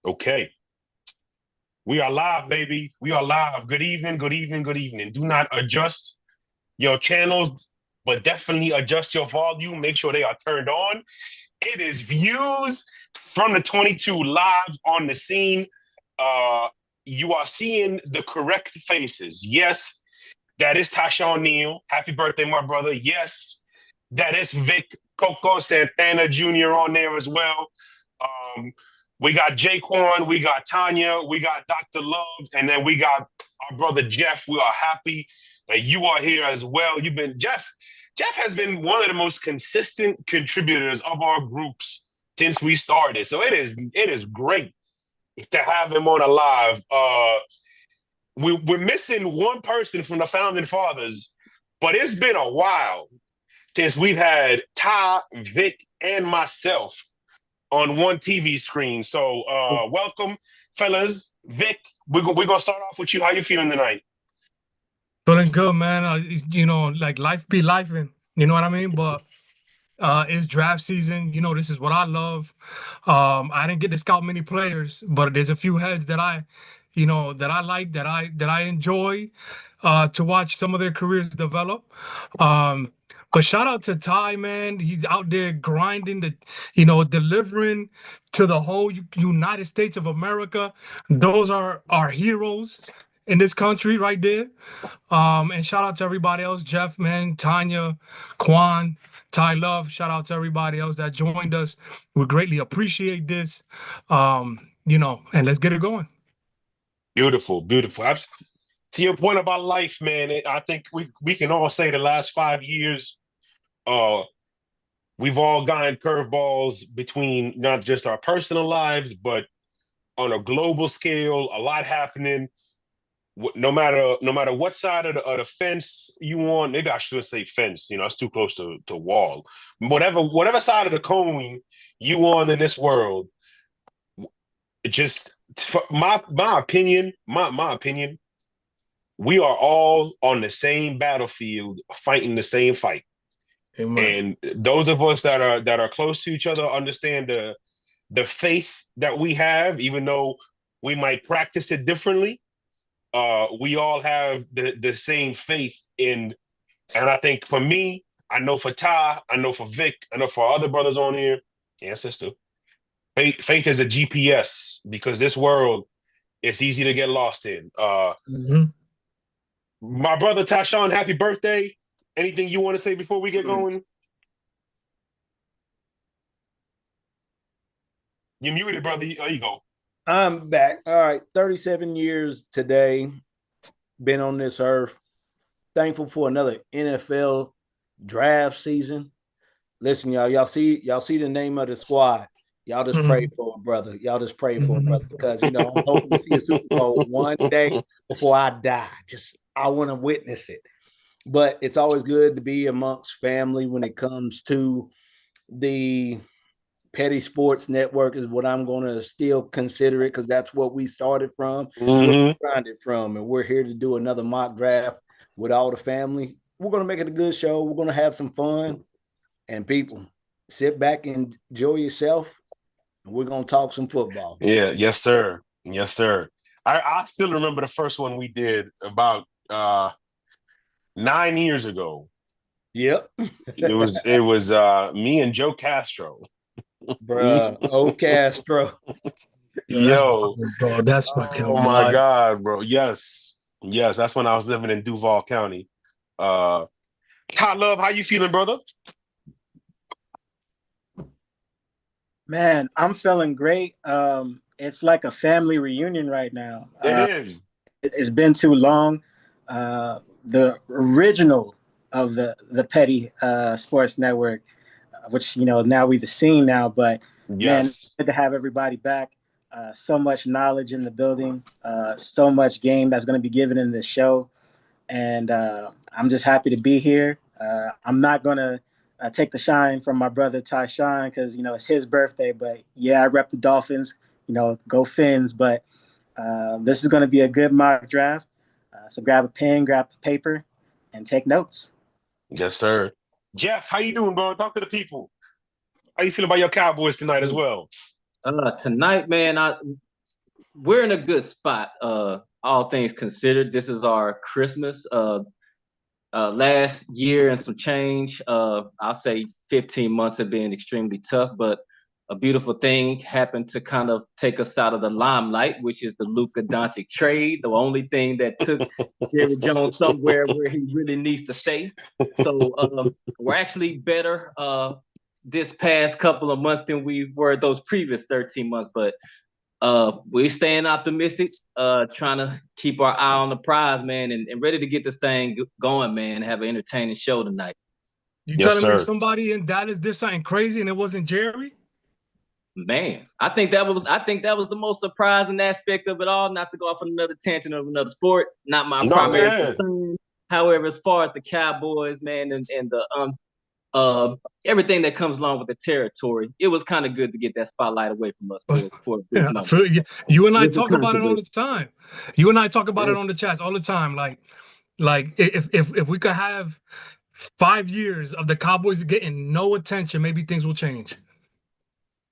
Okay. We are live, baby. We are live. Good evening, good evening, good evening. Do not adjust your channels, but definitely adjust your volume. Make sure they are turned on. It is Views from the 22 live on the scene. You are seeing the correct faces. Yes, that is Tashawn Neal. Happy birthday, my brother. Yes, that is Vic Coco Santana Jr. on there as well. Um, we got Jaquan, we got Tanya, we got Dr. Love, and then we got our brother Jeff. We are happy that you are here as well. You've been Jeff. Jeff has been one of the most consistent contributors of our groups since we started. So it is great to have him on a live. We're missing one person from the founding fathers, but it's been a while since we've had Ty, Vic, and myself on one TV screen. So welcome, fellas. Vic, we're gonna start off with you. How you feeling tonight? Feeling good, man. Like life be life, and you know what I mean. But it's draft season. This is what I love. I didn't get to scout many players, but there's a few heads that I like, that I enjoy to watch some of their careers develop. Um, but shout out to Ty, man. He's out there grinding, delivering to the whole United States of America. Those are our heroes in this country right there. And shout out to everybody else, Jeff, man, Tanya, Quan, Ty Love. Shout out to everybody else that joined us. We greatly appreciate this. And let's get it going. Beautiful, beautiful. To your point about life, man, I think we can all say the last 5 years, uh, we've all gotten curveballs between not just our personal lives, but on a global scale, a lot happening. No matter what side of the fence you on, maybe I should say fence. It's too close to wall. Whatever side of the coin you on in this world, it just my opinion, my opinion, we are all on the same battlefield, fighting the same fight. Amen. And those of us that are close to each other understand the faith that we have, even though we might practice it differently. We all have the same faith in, and I think for me, I know for Ty, I know for Vic, I know for other brothers on here and sister, faith is a GPS because this world it's easy to get lost in. Mhm. My brother Tashawn, happy birthday. Anything you want to say before we get going? You're muted, brother. There you go. I'm back. All right, 37 years today, been on this earth. Thankful for another NFL draft season. Listen, y'all see the name of the squad. Y'all just pray Mhm. for a brother. Y'all just pray for a Mhm. brother because I'm hoping to see a Super Bowl one day before I die. I want to witness it. But it's always good to be amongst family when it comes to the Petty Sports Network is what I'm going to still consider it because that's what we started from. It's where Mm-hmm. we grinded from. And we're here to do another mock draft with all the family. We're going to make it a good show. We're going to have some fun. And people, sit back and enjoy yourself. And we're going to talk some football. Yeah, yes, sir. Yes, sir. I still remember the first one we did about 9 years ago. Yep. It was me and Joe Castro. Bruh. Oh, Castro. Yo, that's Yo, fucking, bro. That's oh fucking my wild. God, bro. Yes. Yes, that's when I was living in Duval County. Uh Ty Love, how you feeling, brother? Man, I'm feeling great. It's like a family reunion right now. It is. It's been too long. The original of the Petty Sports Network, which now we've seen now, but man, Yes. good to have everybody back. So much knowledge in the building, so much game that's going to be given in this show, and I'm just happy to be here. I'm not gonna take the shine from my brother Ty Shine because it's his birthday. But yeah, I rep the Dolphins. Go Fins. But this is gonna be a good mock draft. So grab a pen, grab a paper, and take notes. Yes, sir. Jeff, how you doing, bro? Talk to the people. How you feel about your Cowboys tonight as well? Tonight, man, we're in a good spot. All things considered, this is our Christmas. Last year and some change. I'll say 15 months have been extremely tough, but a beautiful thing happened to kind of take us out of the limelight, which is the Luka Doncic trade. The only thing that took Jerry Jones somewhere where he really needs to stay. So we're actually better this past couple of months than we were those previous 13 months, but we're staying optimistic, trying to keep our eye on the prize, man, and ready to get this thing going, man, and have an entertaining show tonight. You Yes, telling me sir. somebody in Dallas did something crazy and it wasn't Jerry? Man, I think that was the most surprising aspect of it all. Not to go off on another tangent of another sport, not my primary concern. However, as far as the Cowboys, man, and the everything that comes along with the territory, it was kind of good to get that spotlight away from us for a brief moment. You and I talk about it all the time. You and I talk about it on the chats all the time. Like if we could have 5 years of the Cowboys getting no attention, maybe things will change.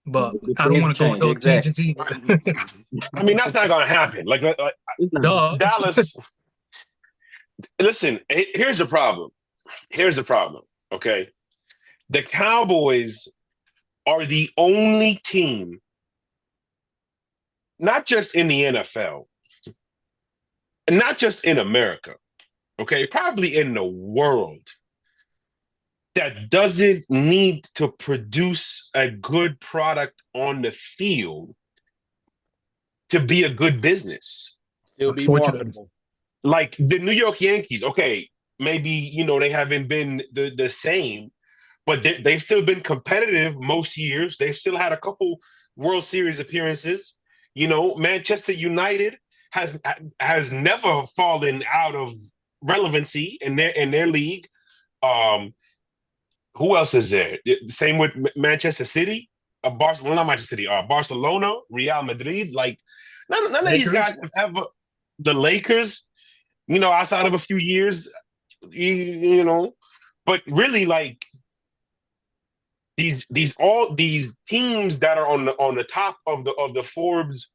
But I don't want to go with those tangents either. I mean, that's not going to happen. Like Dallas. Listen, here's the problem. Okay. The Cowboys are the only team, not just in the NFL, not just in America, okay, probably in the world, that doesn't need to produce a good product on the field to be a good business. It'll be marketable. Like the New York Yankees, okay, maybe, they haven't been the same, but they've still been competitive most years. They've still had a couple World Series appearances. Manchester United has never fallen out of relevancy in their league. Who else is there? Same with Manchester City, not Manchester City, Barcelona, Real Madrid. Like none of these guys have ever. The Lakers, outside of a few years, but really, like these teams that are on the top of the Forbes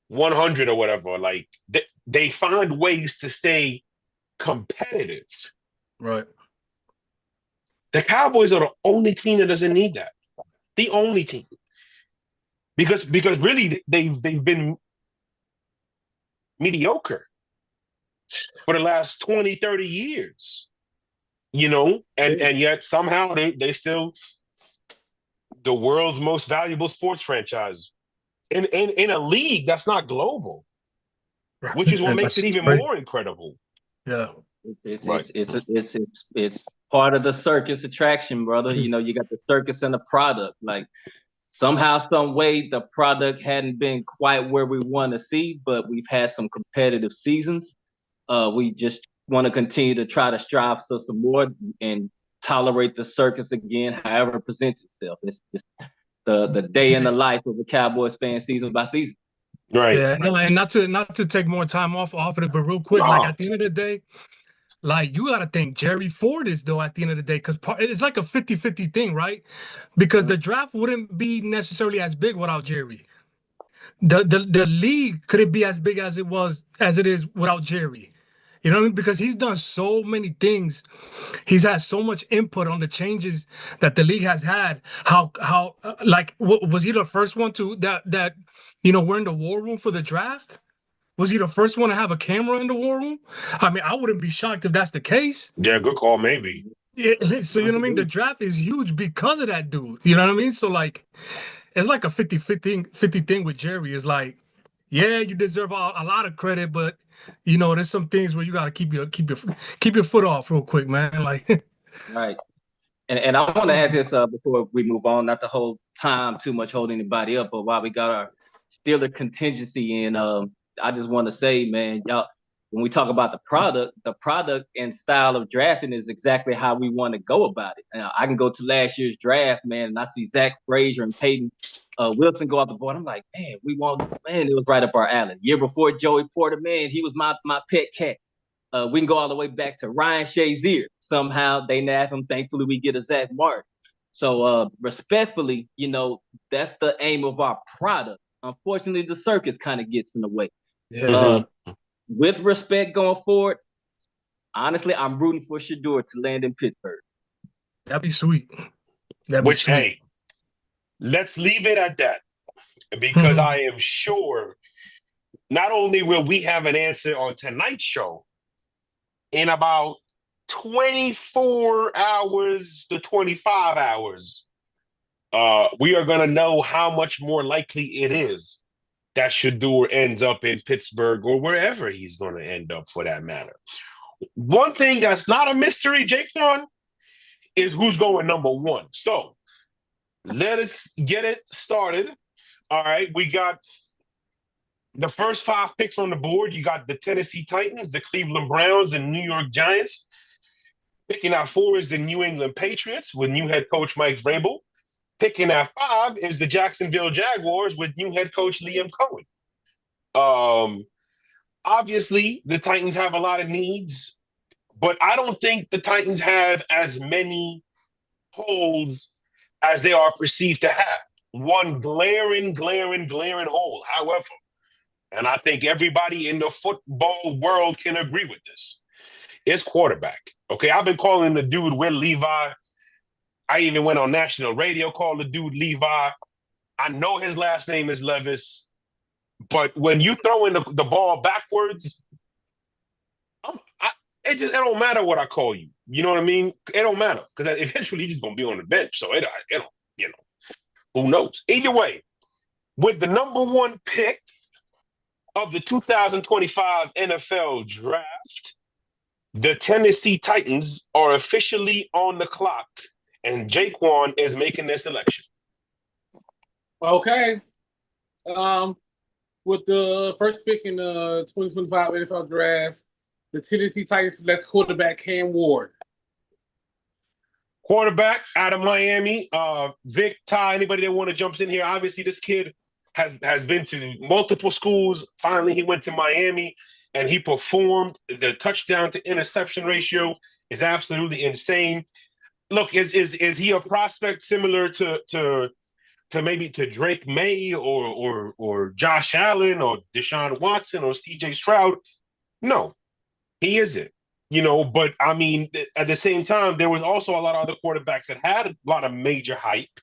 100 or whatever, like they find ways to stay competitive. Right. The Cowboys are the only team that doesn't need that. The only team. Because really they've been mediocre for the last 20, 30 years. And yet somehow they still the world's most valuable sports franchise in a league that's not global, which is what makes it even more incredible. Yeah. It's part of the circus attraction, brother. You got the circus and the product. Like somehow, some way, the product hadn't been quite where we want to see, but we've had some competitive seasons. We just want to continue to try to strive for some more and tolerate the circus again, however it presents itself. It's just the day in the life of a Cowboys fan, season by season. Right. Yeah, no, and not to take more time off of it, but real quick, like at the end of the day, like you got to think Jerry Ford is though at the end of the day, because it's like a 50-50 thing, right? Because the draft wouldn't be necessarily as big without Jerry. The league couldn't be as big as it is without Jerry. You know what I mean? Because he's done so many things. He's had so much input on the changes that the league has had. How like was he the first one to that we're in the war room for the draft? Was he the first one to have a camera in the war room? I mean, I wouldn't be shocked if that's the case. Yeah, good call, maybe. Yeah, so you know what I mean? The draft is huge because of that dude. You know what I mean? So like it's like a 50-50 thing with Jerry. It's like, yeah, you deserve a lot of credit, but there's some things where you gotta keep your foot off real quick, man. Like right. And I want to add this before we move on, not to hold time too much, hold anybody up, but while we got our Steeler contingency in, I just want to say, man, y'all, when we talk about the product and style of drafting is exactly how we want to go about it. Now, I can go to last year's draft, man, and I see Zach Frazier and Peyton Wilson go off the board. I'm like, man, it was right up our alley. Year before, Joey Porter, man, he was my pet cat. We can go all the way back to Ryan Shazier. Somehow they nab him. Thankfully, we get a Zach Martin. So respectfully, that's the aim of our product. unfortunately, the circus kind of gets in the way. Yeah. With respect going forward, honestly, I'm rooting for Shedeur to land in Pittsburgh. That'd be sweet. That'd be Which, sweet. hey, let's leave it at that, because I am sure not only will we have an answer on tonight's show, in about 24 hours to 25 hours, we are going to know how much more likely it is that Shedeur ends up in Pittsburgh or wherever he's going to end up, for that matter. One thing that's not a mystery, Jaquan, is who's going number one. So let us get it started. All right, we got the first 5 picks on the board. You got the Tennessee Titans, the Cleveland Browns, and New York Giants. Picking at 4 is the New England Patriots with new head coach Mike Vrabel. Picking at 5 is the Jacksonville Jaguars with new head coach Liam Cohen. Obviously, the Titans have a lot of needs, but I don't think the Titans have as many holes as they are perceived to have. One glaring hole, however, and I think everybody in the football world can agree with this, is quarterback. Okay, I've been calling the dude Will Levi. I even went on national radio, called the dude Levi. I know his last name is Levis, but when you throw in the ball backwards, it don't matter what I call you. You know what I mean? It don't matter, because eventually you're just going to be on the bench. So it don't, you know, who knows? Either way, with the number 1 pick of the 2025 NFL Draft, the Tennessee Titans are officially on the clock, and Jaquan is making their selection. Okay. With the first pick in the 2025 NFL Draft, the Tennessee Titans select quarterback Cam Ward. Quarterback out of Miami. Vic, Ty, anybody that want to jump in here? Obviously, this kid has been to multiple schools. Finally, he went to Miami, and he performed. The touchdown to interception ratio is absolutely insane. Look, is he a prospect similar to maybe to Drake May or Josh Allen or Deshaun Watson or CJ Stroud? No, he isn't. You know, but I mean, at the same time, there was also a lot of other quarterbacks that had a lot of major hype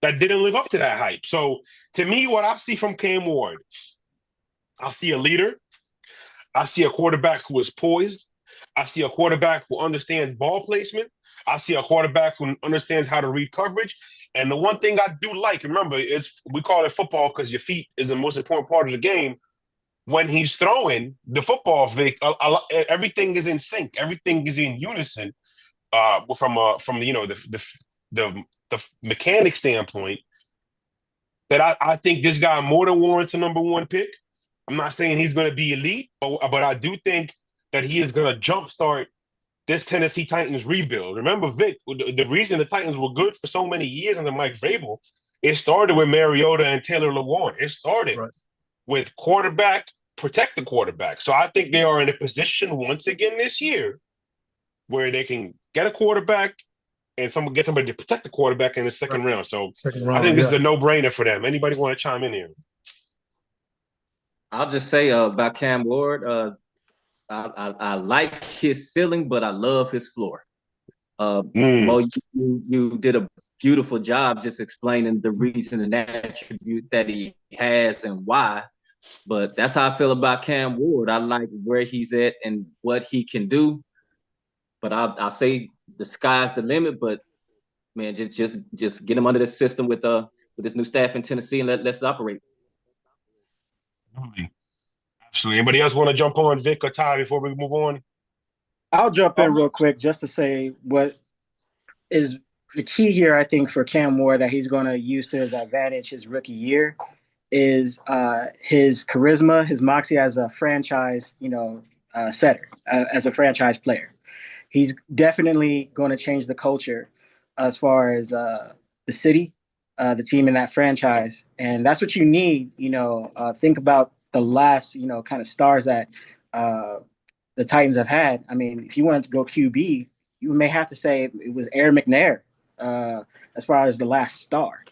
that didn't live up to that hype. So to me, what I see from Cam Ward, I see a leader. I see a quarterback who is poised. I see a quarterback who understands ball placement. I see a quarterback who understands how to read coverage. And the one thing I do like, remember, we call it football because your feet is the most important part of the game. When he's throwing the football, Vic, everything is in sync. Everything is in unison. From the mechanic standpoint, that I think this guy more than warrants a number 1 pick. I'm not saying he's going to be elite, but I do think that he is going to jumpstart this Tennessee Titans rebuild. Remember, Vic, the reason the Titans were good for so many years under Mike Vrabel, it started with Mariota and Taylor Lewan. It started with quarterback, protect the quarterback. So I think they are in a position once again this year where they can get a quarterback and get somebody to protect the quarterback in the second round. So I think this is a no-brainer for them. Anybody want to chime in here? I'll just say about Cam Ward, I like his ceiling, but I love his floor. Mo, you did a beautiful job just explaining the reason and attribute that he has and why. But that's how I feel about Cam Ward. I like where he's at and what he can do. But I'll say the sky's the limit. But man, just get him under the system with this new staff in Tennessee and let's operate. Absolutely. Anybody else want to jump on, Vic or Ty, before we move on? I'll jump in real quick just to say what is the key here, I think, for Cam Ward that he's going to use to his advantage his rookie year is his charisma, his moxie as a franchise, setter, as a franchise player. He's definitely going to change the culture as far as the city, the team in that franchise. And that's what you need, think about the last, kind of stars that the Titans have had. I mean, if you wanted to go QB, you may have to say it was Aaron McNair as far as the last star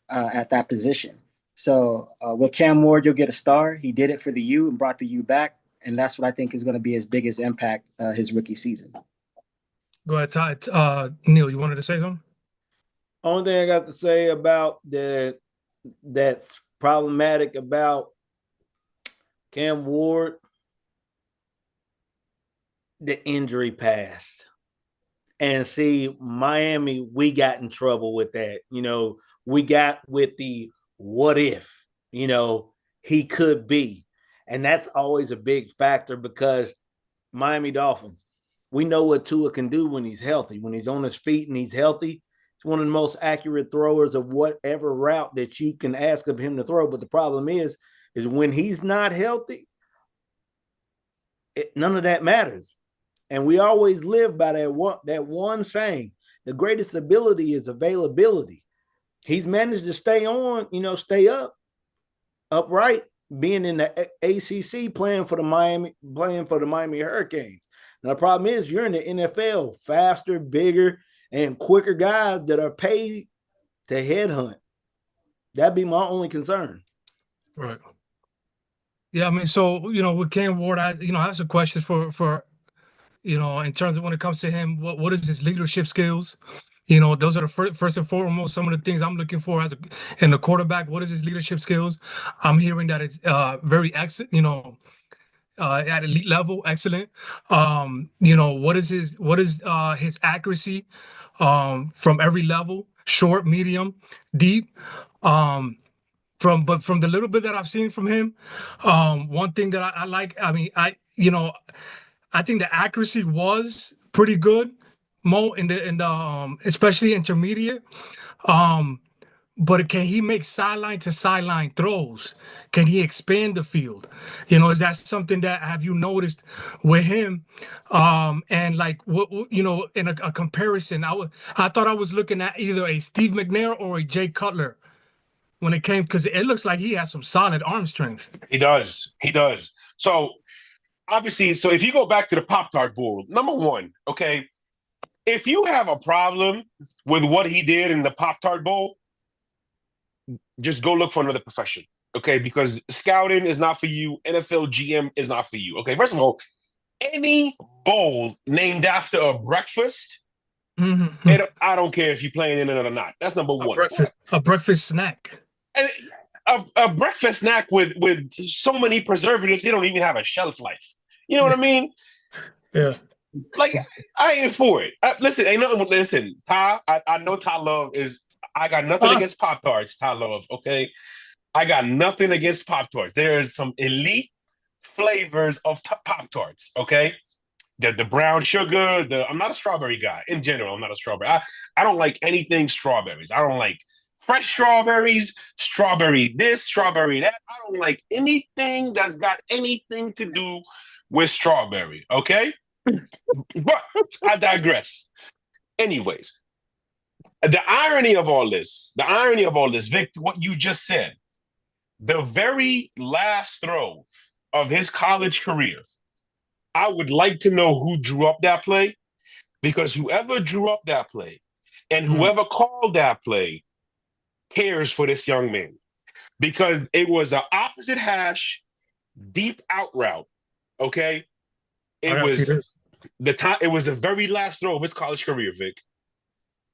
at that position. So with Cam Ward, you'll get a star. He did it for the U and brought the U back, and that's what I think is going to be his biggest impact his rookie season. Go ahead, Ty. Neil, you wanted to say something? Only thing I got to say about that's problematic about Cam Ward, the injury past. And see, Miami, we got in trouble with that. You know, we got with the what if, you know, he could be. And that's always a big factor because Miami Dolphins, we know what Tua can do when he's healthy. When he's on his feet and he's healthy, he's one of the most accurate throwers of whatever route that you can ask of him to throw. But the problem is when he's not healthy, none of that matters. And we always live by that one saying, the greatest ability is availability. He's managed to stay on, stay upright, being in the ACC playing for the Miami Hurricanes. Now, the problem is you're in the NFL, faster, bigger, and quicker guys that are paid to headhunt. That'd be my only concern. Right. Yeah, I mean, so, with Cam Ward, I have some questions for in terms of when it comes to him, what is his leadership skills? Those are the first and foremost, some of the things I'm looking for in the quarterback. What is his leadership skills? I'm hearing that it's very excellent, at elite level, excellent. What is his accuracy from every level, short, medium, deep? From the little bit that I've seen from him, one thing that I like, I think the accuracy was pretty good, Mo, in the especially intermediate. But can he make sideline to sideline throws? Can he expand the field? Is that something that have you noticed with him? And like what in a comparison, I thought I was looking at either a Steve McNair or a Jay Cutler when it came, because it looks like he has some solid arm strength. He does. So obviously, if you go back to the Pop-Tart Bowl, number one, okay, if you have a problem with what he did in the Pop-Tart Bowl, just go look for another profession, okay? Because scouting is not for you. NFL GM is not for you, okay? First of all, any bowl named after a breakfast, I don't care if you're playing in it or not. That's number one. A breakfast snack. And a breakfast snack with so many preservatives, they don't even have a shelf life. You know what I mean? Yeah. Like, I ain't for it. Listen, Ty, I know Ty Love is, I got nothing against Pop-Tarts, Ty Love, okay? I got nothing against Pop-Tarts. There is some elite flavors of Pop-Tarts, okay? The brown sugar, I'm not a strawberry guy. In general, I'm not a strawberry. I don't like anything strawberries. I don't like fresh strawberries, strawberry this, strawberry that. I don't like anything that's got anything to do with strawberry, okay? But I digress. Anyways, the irony of all this, Vic, what you just said, the very last throw of his college career, I would like to know who drew up that play, because whoever drew up that play and whoever called that play cares for this young man, because it was an opposite hash, deep out route. Okay, it was the time. It was the very last throw of his college career, Vic.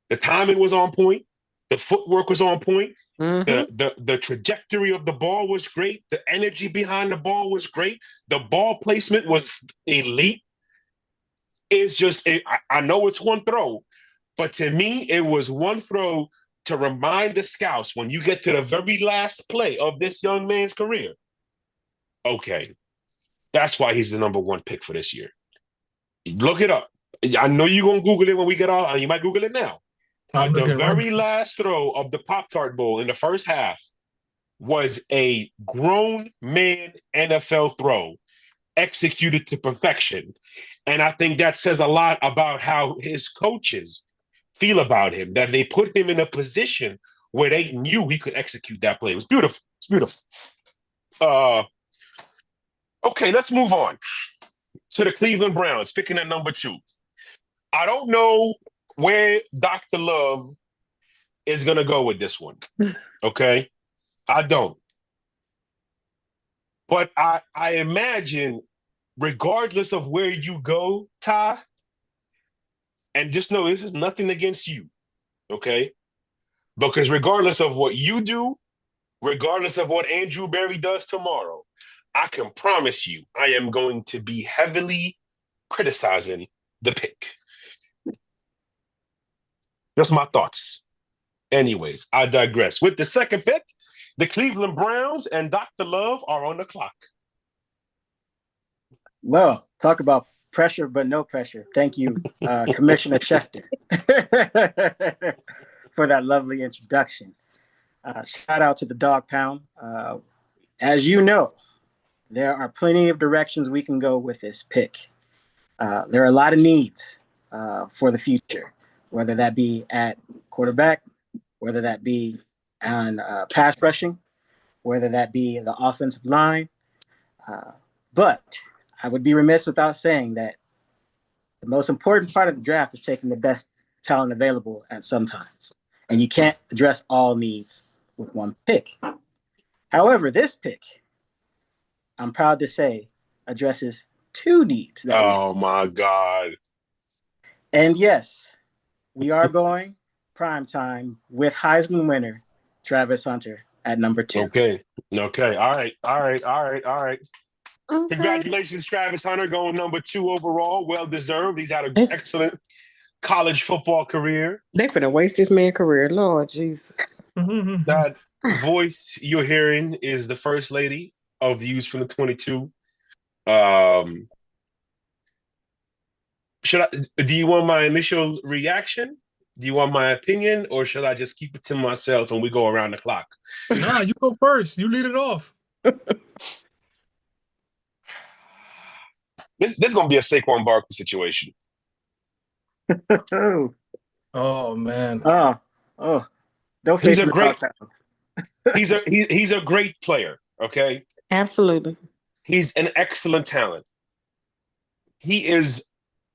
The timing was on point. The footwork was on point. The trajectory of the ball was great. The energy behind the ball was great. The ball placement was elite. It's just, I know it's one throw, but to me, it was one throw to remind the scouts when you get to the very last play of this young man's career. Okay, that's why he's the number one pick for this year. Look it up. I know you're going to Google it when we get off. You might Google it now. The very last throw of the Pop-Tart Bowl in the first half was a grown man NFL throw executed to perfection. And I think that says a lot about how his coaches feel about him, that they put him in a position where they knew he could execute that play. It was beautiful. It's beautiful. Okay, let's move on to the Cleveland Browns, picking at number 2. I don't know where Dr. Love is going to go with this one, okay? I don't. But I imagine, regardless of where you go, Ty, and just know this is nothing against you, okay? Because regardless of what you do, regardless of what Andrew Berry does tomorrow, I can promise you I am going to be heavily criticizing the pick. Just my thoughts. Anyways, I digress. With the second pick, the Cleveland Browns and Dr. Love are on the clock. Well, talk about pressure, but no pressure. Thank you, Commissioner Schefter, for that lovely introduction. Shout out to the Dog Pound. As you know, there are plenty of directions we can go with this pick. There are a lot of needs for the future, whether that be at quarterback, whether that be on pass rushing, whether that be the offensive line. But I would be remiss without saying that the most important part of the draft is taking the best talent available at some times. And you can't address all needs with one pick. However, this pick, I'm proud to say, addresses two needs. Oh, my God. And yes, we are going prime time with Heisman winner Travis Hunter at number 2. Okay. All right. Okay. Congratulations, Travis Hunter, going number 2 overall. Well deserved. He's had an excellent college football career. They finna waste this man's career. Lord Jesus. That voice you're hearing is the first lady of Views from the 22. Do you want my initial reaction? Do you want my opinion, or should I just keep it to myself and we go around the clock? Nah, you go first. You lead it off. This is going to be a Saquon Barkley situation. Oh man. Oh. Don't face the Dog Pound. He's a great player, okay? Absolutely. He's an excellent talent. He is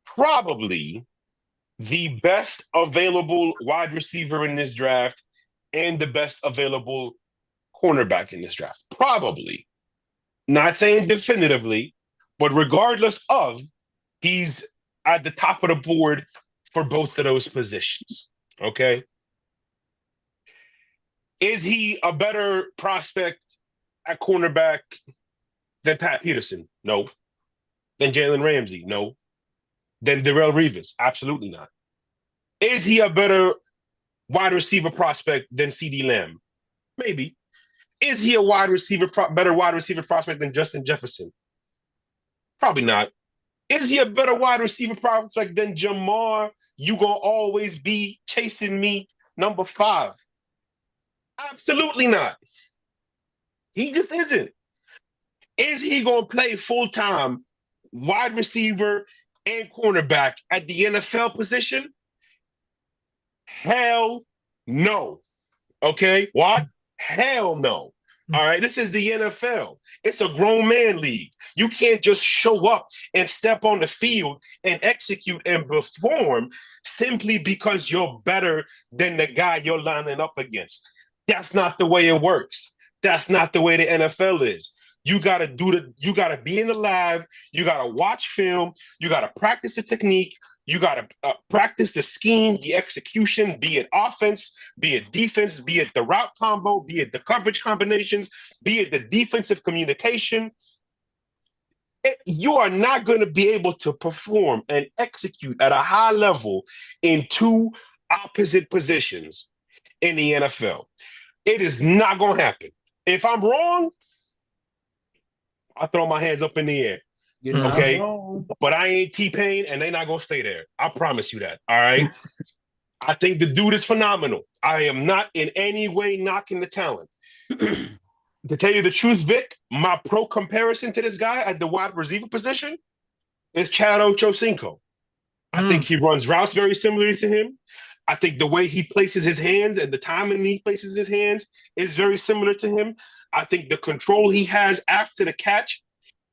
probably the best available wide receiver in this draft and the best available cornerback in this draft. Probably. Not saying definitively, but regardless of, he's at the top of the board for both of those positions, okay? Is he a better prospect at cornerback than Pat Peterson? No. Than Jalen Ramsey? No. Than Darrelle Revis? Absolutely not. Is he a better wide receiver prospect than CeeDee Lamb? Maybe. Is he a better wide receiver prospect than Justin Jefferson? Probably not. Is he a better wide receiver prospect than Jamar? You gonna always be chasing me, number 5? Absolutely not. He just isn't. Is he gonna play full-time wide receiver and cornerback at the NFL position? Hell no. Okay? Why? Hell no. All right, this is the NFL. It's a grown man league. You can't just show up and step on the field and execute and perform simply because you're better than the guy you're lining up against. That's not the way it works. That's not the way the NFL is. You gotta be in the lab, you gotta watch film, you gotta practice the technique, you gotta practice the scheme, the execution, be it offense, be it defense, be it the route combo, be it the coverage combinations, be it the defensive communication. You are not going to be able to perform and execute at a high level in 2 opposite positions in the NFL. It is not going to happen. If I'm wrong, I'll throw my hands up in the air. Okay? But I ain't T-Pain, and they're not going to stay there. I promise you that. All right? I think the dude is phenomenal. I am not in any way knocking the talent. To tell you the truth, Vic, my pro comparison to this guy at the wide receiver position is Chad Ochocinco. I think he runs routes very similarly to him. I think the way he places his hands and the timing he places his hands is very similar to him. I think the control he has after the catch,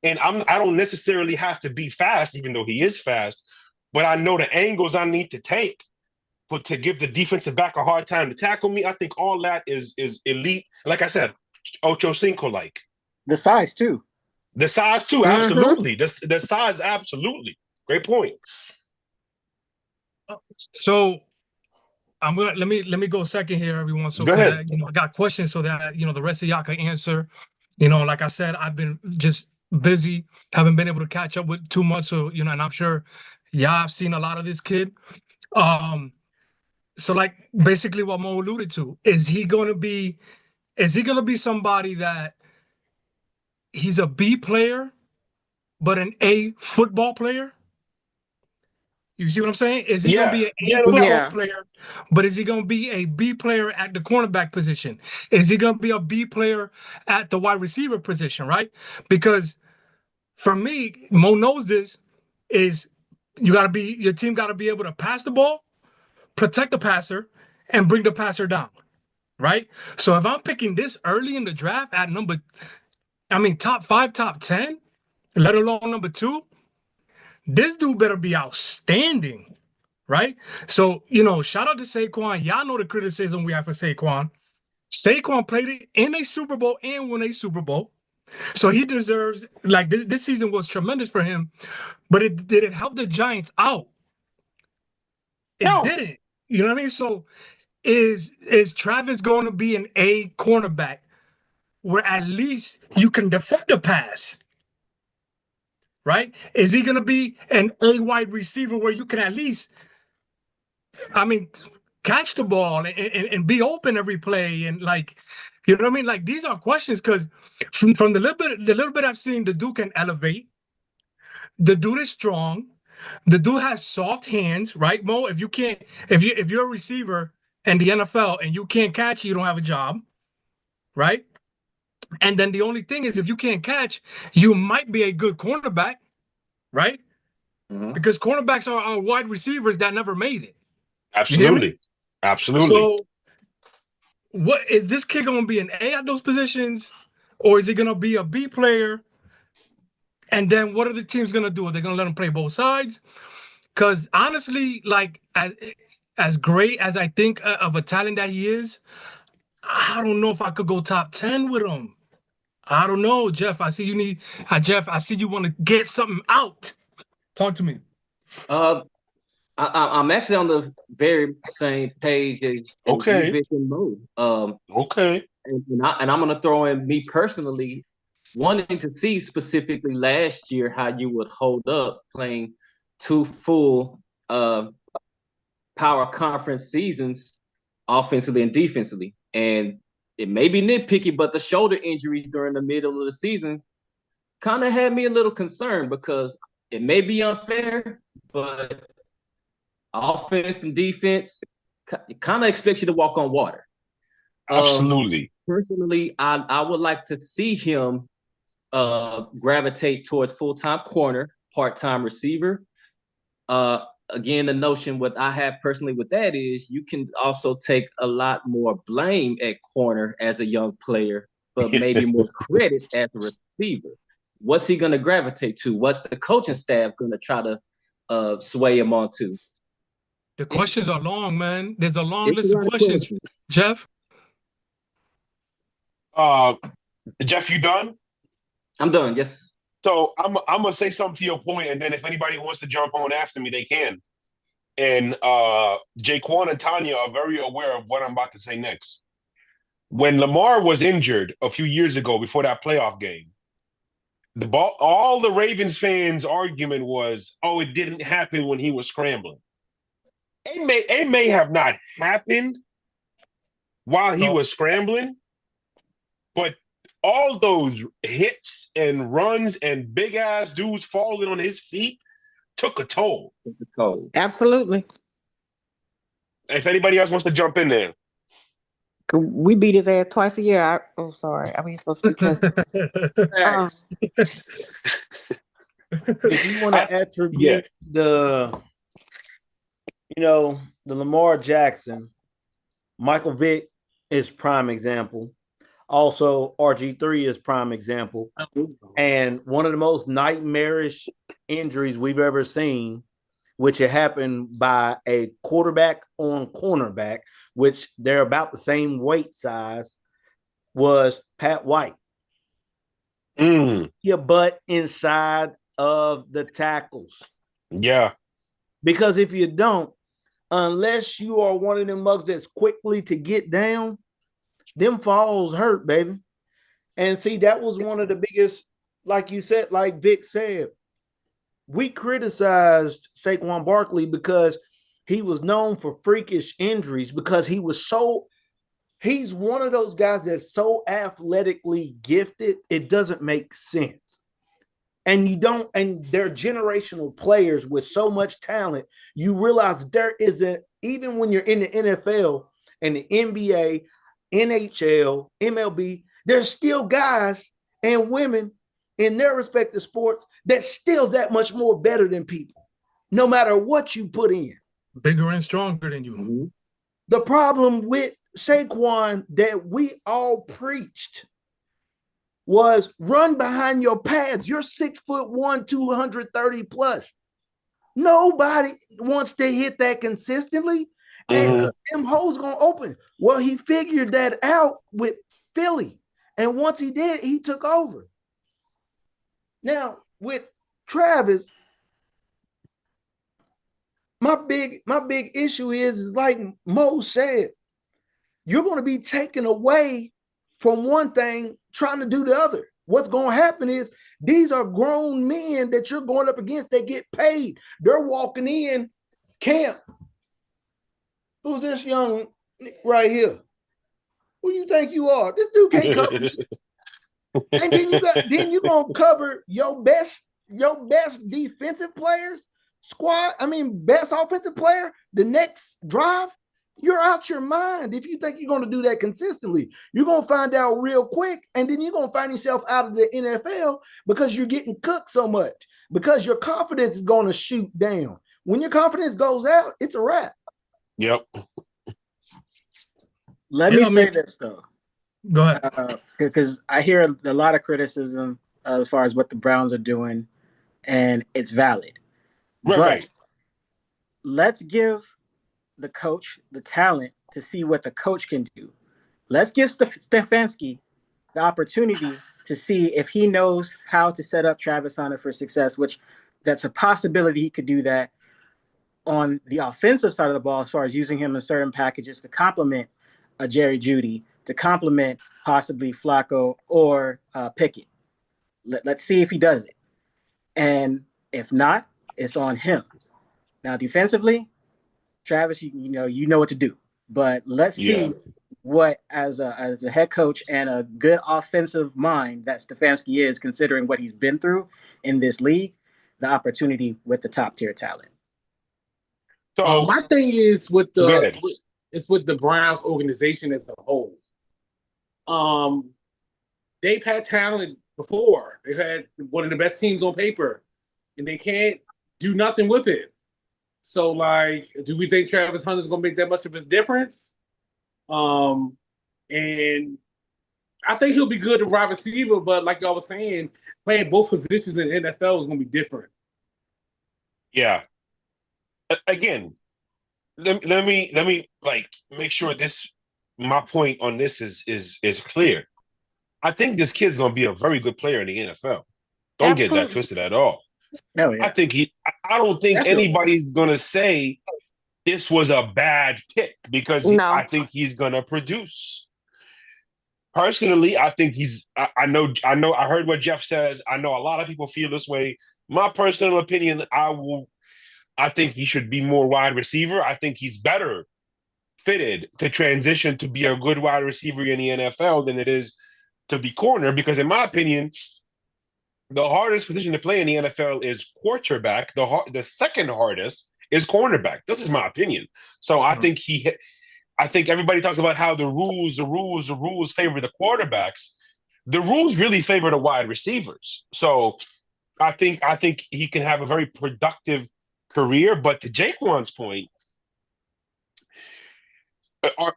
and I don't necessarily have to be fast, even though he is fast, but I know the angles I need to take to give the defensive back a hard time to tackle me. I think all that is elite. Like I said, Ocho Cinco like? The size too. The size too, absolutely. The size, absolutely. Great point. So I'm gonna let me go second here, everyone. So Go ahead. I got questions so that the rest of y'all can answer. Like I said, I've been just busy, haven't been able to catch up with too much. So and I'm sure y'all have seen a lot of this kid. So like basically what Mo alluded to, is he gonna be somebody that he's a B player, but an A football player? You see what I'm saying? Is he going to be an A no football doubt. player, but is he going to be a B player at the cornerback position? Is he going to be a B player at the wide receiver position, right? Because for me, Mo knows this, is your team got to be able to pass the ball, protect the passer, and bring the passer down, right? So if I'm picking this early in the draft at top 5, top 10, let alone number 2, this dude better be outstanding, right? So, shout out to Saquon. Y'all know the criticism we have for Saquon. Saquon played it in a Super Bowl and won a Super Bowl. So he deserves, like, this season was tremendous for him, but did it help the Giants out? It didn't. You know what I mean? So is Travis going to be an A cornerback where at least you can defend the pass? Right? Is he going to be an A wide receiver where you can at least, catch the ball and be open every play? And like, you know what I mean? Like, these are questions because from the little bit I've seen, the dude can elevate. The dude is strong. The dude has soft hands, right, Mo? If you're a receiver in the NFL and you can't catch, you don't have a job, right? And then the only thing is, if you can't catch, you might be a good cornerback, right? Because cornerbacks are wide receivers that never made it. Absolutely. Absolutely. So, what is this kid going to be an A at those positions, or is he going to be a B player? And then what are the teams going to do? Are they going to let him play both sides? Because honestly, like as great as I think of a talent that he is, I don't know if I could go top 10 with him. I don't know, Jeff. I see you want to get something out. Talk to me. I'm actually on the very same page as Vic and Mo. Okay. And I'm going to throw in me personally, wanting to see specifically last year how you would hold up playing 2 full power conference seasons offensively and defensively. And it may be nitpicky, but the shoulder injuries during the middle of the season kind of had me a little concerned, because it may be unfair, but offense and defense kind of expects you to walk on water. Absolutely. Personally, I would like to see him gravitate towards full-time corner, part-time receiver. Again, the notion what I have personally with that is you can also take a lot more blame at corner as a young player, but maybe more credit as a receiver. What's he going to gravitate to? What's the coaching staff going to try to sway him onto? The questions are long, man. There's a long list of questions. Jeff? Jeff, you done? I'm done, yes. So I'm gonna say something to your point, and then if anybody wants to jump on after me, they can. And Jaquan and Tanya are very aware of what I'm about to say next. When Lamar was injured a few years ago before that playoff game, all the Ravens fans' argument was, "Oh, it didn't happen when he was scrambling." It may have not happened while he was scrambling, but all those hits and runs and big ass dudes falling on his feet took a toll. Absolutely. If anybody else wants to jump in there. We beat his ass twice a year. Sorry. I mean, supposed to be cussing. If you want to attribute the Lamar Jackson, Michael Vick is prime example. Also, RG3 is prime example. And one of the most nightmarish injuries we've ever seen, which had happened by a quarterback on cornerback, which they're about the same weight size. was Pat White. Your butt inside of the tackles. Yeah. Because if you don't, unless you are one of them mugs that's quickly to get down, them falls hurt, baby. And see, that was one of the biggest, like you said, like Vic said, we criticized Saquon Barkley because he was known for freakish injuries because he's one of those guys that's so athletically gifted, it doesn't make sense. And they're generational players with so much talent. You realize there isn't, even when you're in the NFL and the NBA, NHL, MLB, there's still guys and women in their respective sports that's still that much more better than people, no matter what you put in. Bigger and stronger than you. Mm-hmm. The problem with Saquon that we all preached was run behind your pads. You're 6'1", 230 plus. Nobody wants to hit that consistently. And them holes gonna open. Well, he figured that out with Philly. And once he did, he took over. Now, with Travis, my big issue is like Mo said, you're going to be taken away from one thing, trying to do the other. What's going to happen is these are grown men that you're going up against. They get paid. They're walking in camp. Who's this young right here? Who you think you are? This dude can't cover me. And then you're gonna cover your best defensive players, best offensive player, the next drive. You're out your mind if you think you're going to do that consistently. You're going to find out real quick, and then you're going to find yourself out of the NFL because you're getting cooked so much, because your confidence is going to shoot down. When your confidence goes out, it's a wrap. Yep. Let me say this, though. Go ahead. Because I hear a lot of criticism as far as what the Browns are doing, and it's valid. Right. Let's give the coach the talent to see what the coach can do. Let's give Stefanski the opportunity to see if he knows how to set up Travis Hunter for success, which that's a possibility he could do that on the offensive side of the ball as far as using him in certain packages to complement a Jerry Jeudy, to complement possibly Flacco or Pickett. Let's see if he does it. And if not, it's on him. Now, defensively, Travis, you know what to do. But let's see what, as a head coach and a good offensive mind that Stefanski is, considering what he's been through in this league, the opportunity with the top tier talent. So my thing is with the Browns organization as a whole. They've had talent before. They've had one of the best teams on paper, and they can't do nothing with it. So, like, do we think Travis Hunter's going to make that much of a difference? And I think he'll be good at wide receiver, but like I was saying, playing both positions in the NFL is going to be different. Yeah. Again, let me like make sure my point on this is clear. I think this kid's going to be a very good player in the NFL. Don't get that twisted at all. No, yeah. I don't think anybody's gonna say this was a bad pick because I think he's gonna produce. Personally, I think I heard what Jeff says. I know a lot of people feel this way. My personal opinion, I think he should be more wide receiver. I think he's better fitted to transition to be a good wide receiver in the NFL than it is to be corner, because in my opinion, the hardest position to play in the NFL is quarterback. The second hardest is cornerback. This is my opinion. So I think everybody talks about how the rules favor the quarterbacks. The rules really favor the wide receivers. So I think he can have a very productive career. But to Jaquan's point,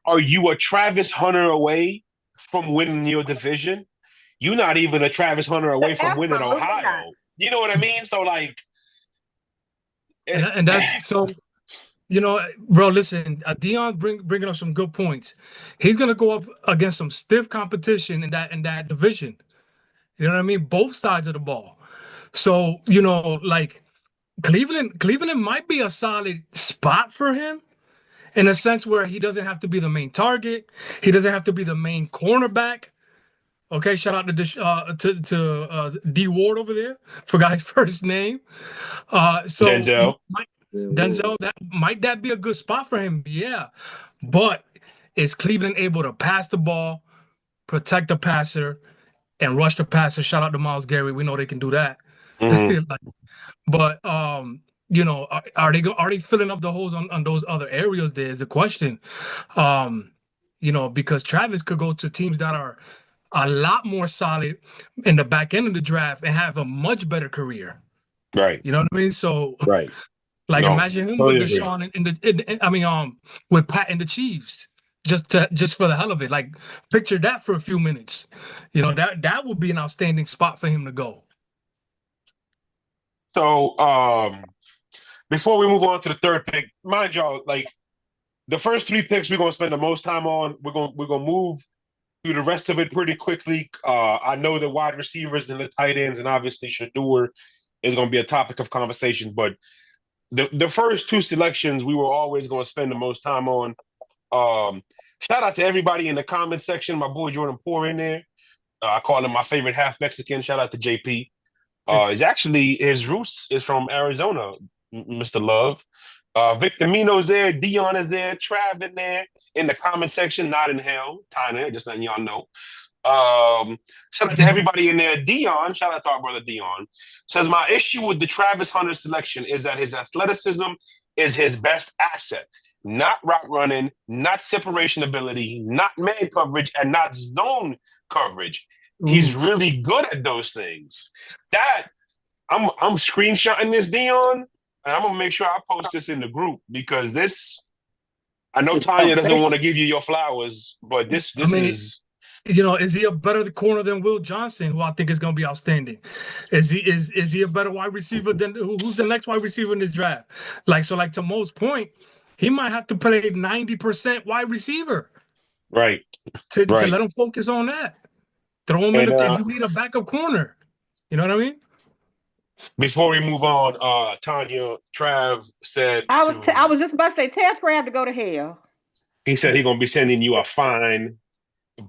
are you a Travis Hunter away from winning your division? You're not even a Travis Hunter away from winning Ohio. Not. You know what I mean? So, like, and that's so. You know, bro, listen, Dion bringing up some good points. He's gonna go up against some stiff competition in that division. You know what I mean? Both sides of the ball. So, you know, like Cleveland might be a solid spot for him in a sense where he doesn't have to be the main target. He doesn't have to be the main cornerback. Okay, shout out to D Ward over there. Forgot his first name. So Denzel. Denzel, that be a good spot for him? Yeah, but is Cleveland able to pass the ball, protect the passer, and rush the passer? Shout out to Miles Garrett. We know they can do that. Mhm. But you know, are they filling up the holes on those other areas? There's a question. You know, because Travis could go to teams that are a lot more solid in the back end of the draft and have a much better career. Right. You know what I mean? So, Right. like, No, imagine him totally with agree. Deshaun I mean, with Pat and the Chiefs, just for the hell of it. Like, picture that for a few minutes. You know, that would be an outstanding spot for him to go. So, before we move on to the third pick, mind y'all, like the first three picks we're gonna spend the most time on. We're gonna move through the rest of it pretty quickly. I know the wide receivers and the tight ends, and obviously Shador is gonna be a topic of conversation. But the first two selections we were always gonna spend the most time on. Shout out to everybody in the comment section. My boy Jordan Poor in there. I call him my favorite half Mexican. Shout out to JP. He's actually his roots is from Arizona, Mr. Love. Victor Mino's there, Dion is there, Trav in there in the comment section, not in hell, Tyner, just letting y'all know. Shout out to everybody in there. Dion, shout out to our brother Dion, says my issue with the Travis Hunter selection is that his athleticism is his best asset, not route running, not separation ability, not man coverage, and not zone coverage. He's really good at those things. That I'm screenshotting this, Dion, and I'm gonna make sure I post this in the group because this. I know Tanya doesn't want to give you your flowers, but this I mean, is. you know, is he a better corner than Will Johnson, who I think is going to be outstanding? Is he a better wide receiver than who's the next wide receiver in this draft? Like, so, like to Mo's point, he might have to play 90% wide receiver Right. to Right. let him focus on that. Throw him And, if you need a backup corner. You know what I mean? before we move on, Tanya, Trav said I was just about to say, tell Scrab to go to hell. he said he's gonna be sending you a fine,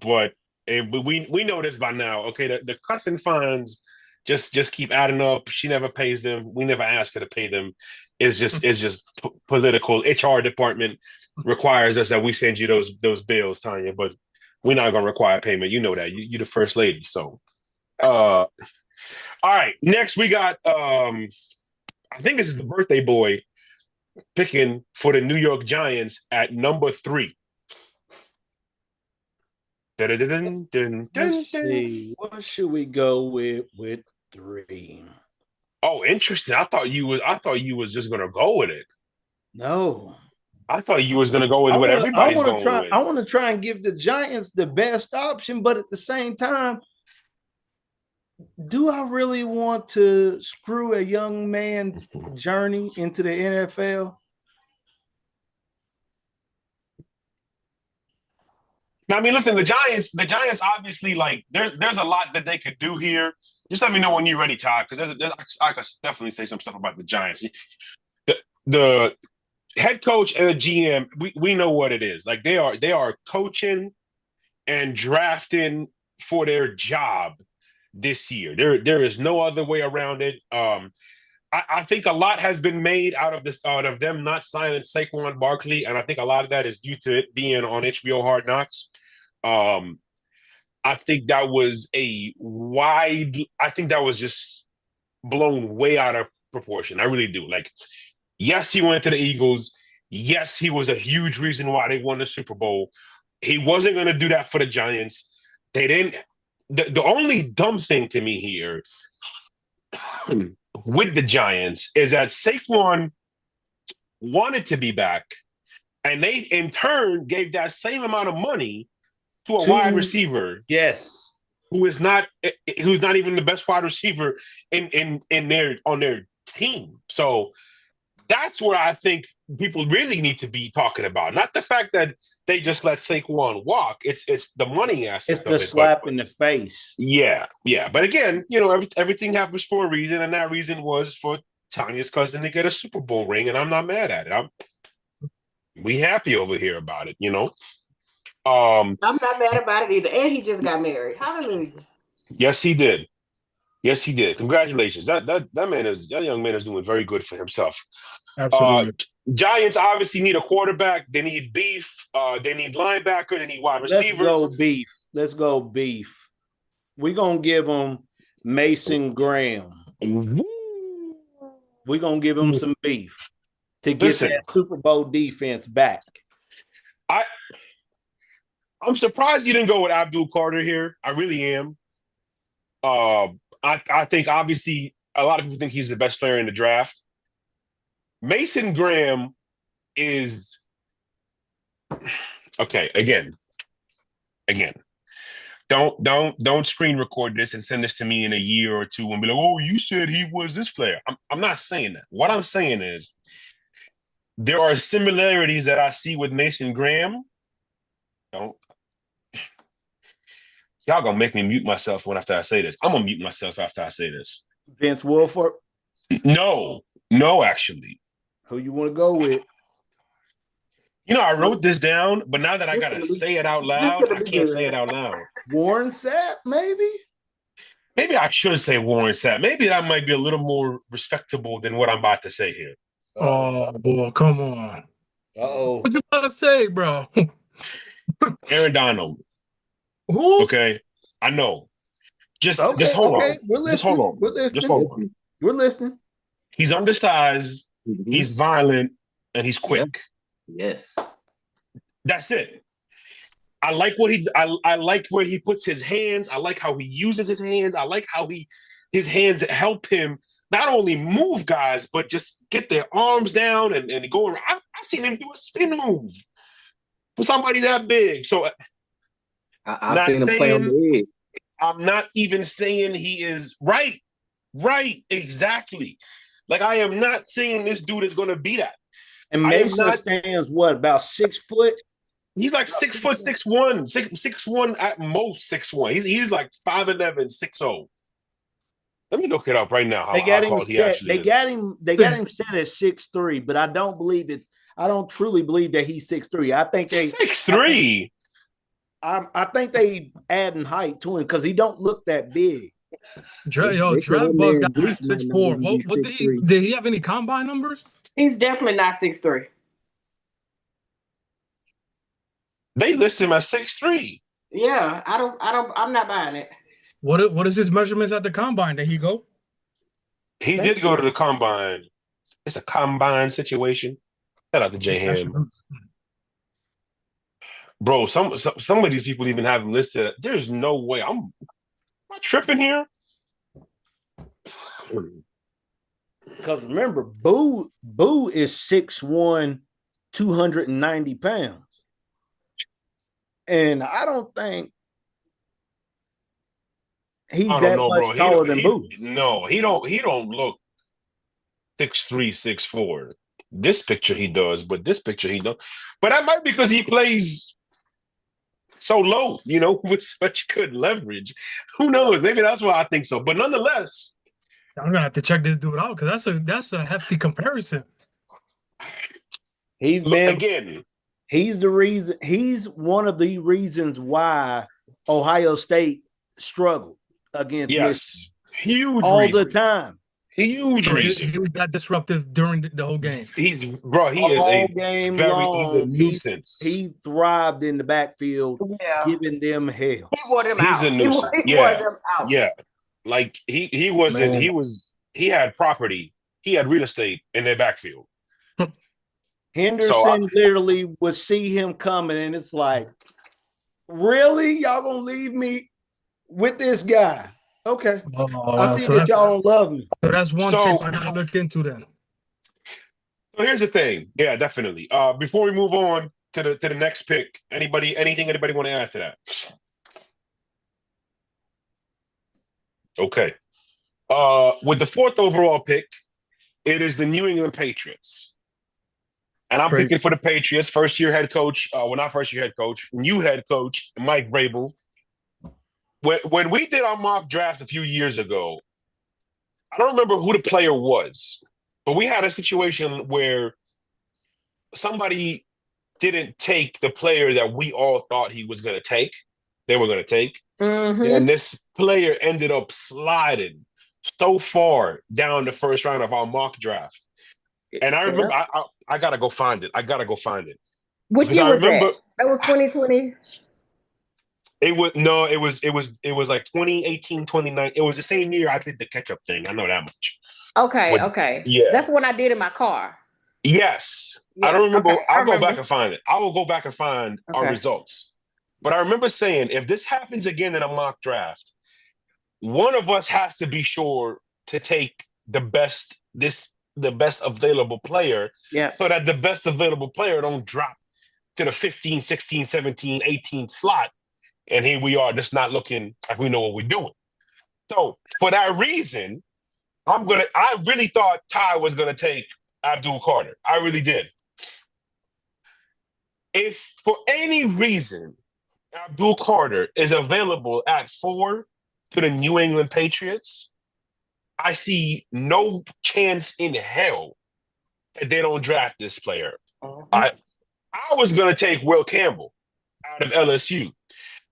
but we know this by now. Okay, the cussing fines just keep adding up. She never pays them. We never ask her to pay them. It's just political. HR department requires us that we send you those bills, Tanya, but we're not gonna require payment. You know that. You're the first lady, so. All right, next we got I think this is the birthday boy picking for the New York Giants at number 3. Let's see. What should we go with 3? Oh, interesting. I thought you was just gonna go with it. No. I thought you was gonna go with what everybody's going with. I want to try and give the Giants the best option, but at the same time, do I really want to screw a young man's journey into the NFL? Now, I mean, listen, the Giants obviously, like there's a lot that they could do here. Just let me know when you're ready, Todd, because I could definitely say some stuff about the Giants. The head coach and the GM, we know what it is. Like they are coaching and drafting for their job this year. There is no other way around it. I think a lot has been made out of them not signing Saquon Barkley, and I think a lot of that is due to it being on HBO Hard Knocks. I think that was just blown way out of proportion. I really do. Like, yes, he went to the Eagles. Yes, he was a huge reason why they won the Super Bowl. He wasn't going to do that for the Giants. They didn't. The only dumb thing to me here with the Giants is that Saquon wanted to be back, and they in turn gave that same amount of money to a wide receiver. Yes, who's not even the best wide receiver on their team. So that's where I think people really need to be talking about. Not the fact that they just let Saquon walk. It's the money aspect It's of the it. slap in the face. Yeah. But again, everything happens for a reason, and that reason was for Tanya's cousin to get a Super Bowl ring, and I'm not mad at it. We happy over here about it. I'm not mad about it either. And he just got married. Hallelujah. Yes, he did. Yes, he did. Congratulations. That young man is doing very good for himself. Absolutely. Giants obviously need a quarterback. They need beef. They need linebacker. They need wide receivers. Let's go beef. We're going to give them Mason Graham. We're going to give him some beef to get that Super Bowl defense back. I'm surprised you didn't go with Abdul Carter here. I really am. I think obviously a lot of people think he's the best player in the draft. Mason Graham is okay. Again. Don't screen record this and send this to me in a year or two and be like, "Oh, you said he was this player." I'm not saying that. What I'm saying is there are similarities that I see with Mason Graham. Y'all gonna make me mute myself after I say this. I'm gonna mute myself after I say this. Vince Wilfork? No, actually. Who you want to go with? I wrote this down, but now that I gotta say it out loud, I can't say it out loud. Warren Sapp, maybe? Maybe I should say Warren Sapp. Maybe that might be a little more respectable than what I'm about to say here. Oh, boy, come on. Uh-oh. What you about to say, bro? Aaron Donald. Who? Okay, I know. Just hold on. Just hold on. We're listening. He's undersized. Mm-hmm. He's violent, and he's quick. Yes. That's it. I like I like where he puts his hands. I like how he uses his hands. I like how his hands help him not only move guys, but just get their arms down and go around. I've seen him do a spin move for somebody that big. So I've seen him play on the edge. I'm not even saying he is right. Right, exactly. Like, I am not saying this dude is going to be that. And Mason stands what, about 6 foot? He's like 6 foot 6'1", 6'1" at most 6'1". He's like 5'11", 6'0". Let me look it up right now. They got him set. They got him set at 6'3", but I don't truly believe that he's 6'3". I think they 6'3". I think they adding height to him because he don't look that big. Draft Buzz got 6'4". What did he have any combine numbers? He's definitely not 6'3". They list him as 6'3". Yeah, I'm not buying it. What is his measurements at the combine? Did he go? He did go to the combine. It's a combine situation. Shout out to J-Ham. Bro, some of these people even have him listed. There's no way. Am I tripping here? Because remember, Boo is 6'1", 290 pounds. And I don't think he's that much taller than Boo. No, he don't look 6'3", 6'4". This picture he does, but this picture he don't. But that might be because he plays so low, with such good leverage. Who knows? Maybe that's why I think so. But nonetheless, I'm gonna have to check this dude out because that's a hefty comparison. He's the reason. He's one of the reasons why Ohio State struggled against Michigan. Huge all reason. The time. Huge reason. He was that disruptive during the whole game. He's a nuisance. He thrived in the backfield, giving them hell. He wore them out. He's a nuisance. He wore them out. Yeah. Like he wasn't. Man. He had property. He had real estate in their backfield. Henderson literally would see him coming, and it's like, really, y'all gonna leave me with this guy? Okay, I see that y'all don't love me. So that's one tip I gotta look into then. So here's the thing. Yeah, definitely. Before we move on to the next pick, anything anybody want to add to that? Okay. With the 4th overall pick, it is the New England Patriots. And I'm Crazy. picking for the Patriots. First year head coach, not first year head coach, new head coach, Mike Vrabel. When we did our mock draft a few years ago, I don't remember who the player was, but we had a situation where somebody didn't take the player that we all thought he was going to take. They were going to take. And this player ended up sliding so far down the first round of our mock draft. And I remember, I got to go find it. Which year was that? That was 2020. It was like 2018, 2019. It was the same year I did the catch-up thing. I know that much. Okay. Yeah. That's what I did in my car. Yes. Yeah, I don't remember. okay, I'll go back and find it. I will go back and find our results. But I remember saying, if this happens again in a mock draft, one of us has to be sure to take the best available player, so that the best available player don't drop to the 15, 16, 17, 18 slot. And here we are, just not looking like we know what we're doing. So for that reason, I really thought Ty was gonna take Abdul Carter. I really did. If for any reason Abdul Carter is available at 4 to the New England Patriots, I see no chance in hell that they don't draft this player. I was going to take Will Campbell out of LSU.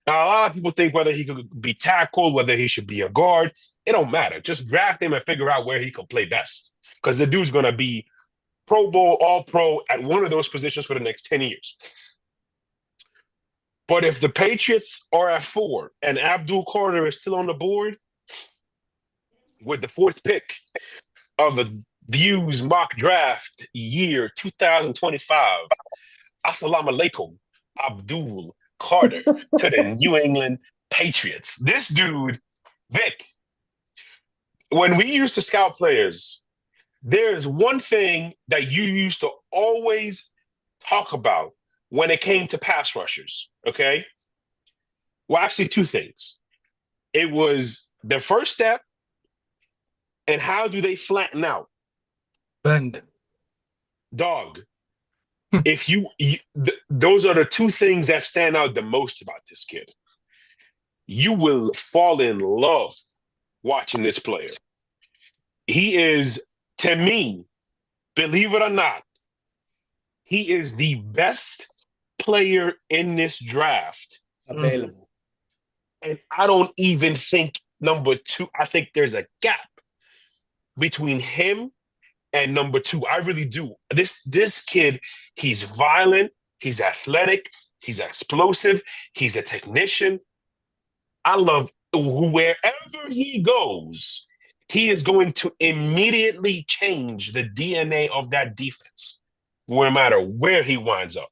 Now, a lot of people think whether he could be tackled, whether he should be a guard. It don't matter. Just draft him and figure out where he can play best, because the dude's going to be Pro Bowl, All-Pro at one of those positions for the next 10 years. But if the Patriots are at 4 and Abdul Carter is still on the board with the 4th pick of the Views mock draft year 2025, assalamu alaikum, Abdul Carter to the New England Patriots. This dude, Vic, when we used to scout players, there's one thing that you used to always talk about when it came to pass rushers, okay? Well, actually, 2 things. It was the first step, and how do they flatten out? Bend. Dog. If those are the 2 things that stand out the most about this kid. You will fall in love watching this player. He is, to me, believe it or not, he is the best player in this draft available. And I don't even think number 2. I think there's a gap between him and number 2. I really do. This kid, he's violent, he's athletic, he's explosive, he's a technician. I love wherever he goes, he is going to immediately change the DNA of that defense, no matter where he winds up.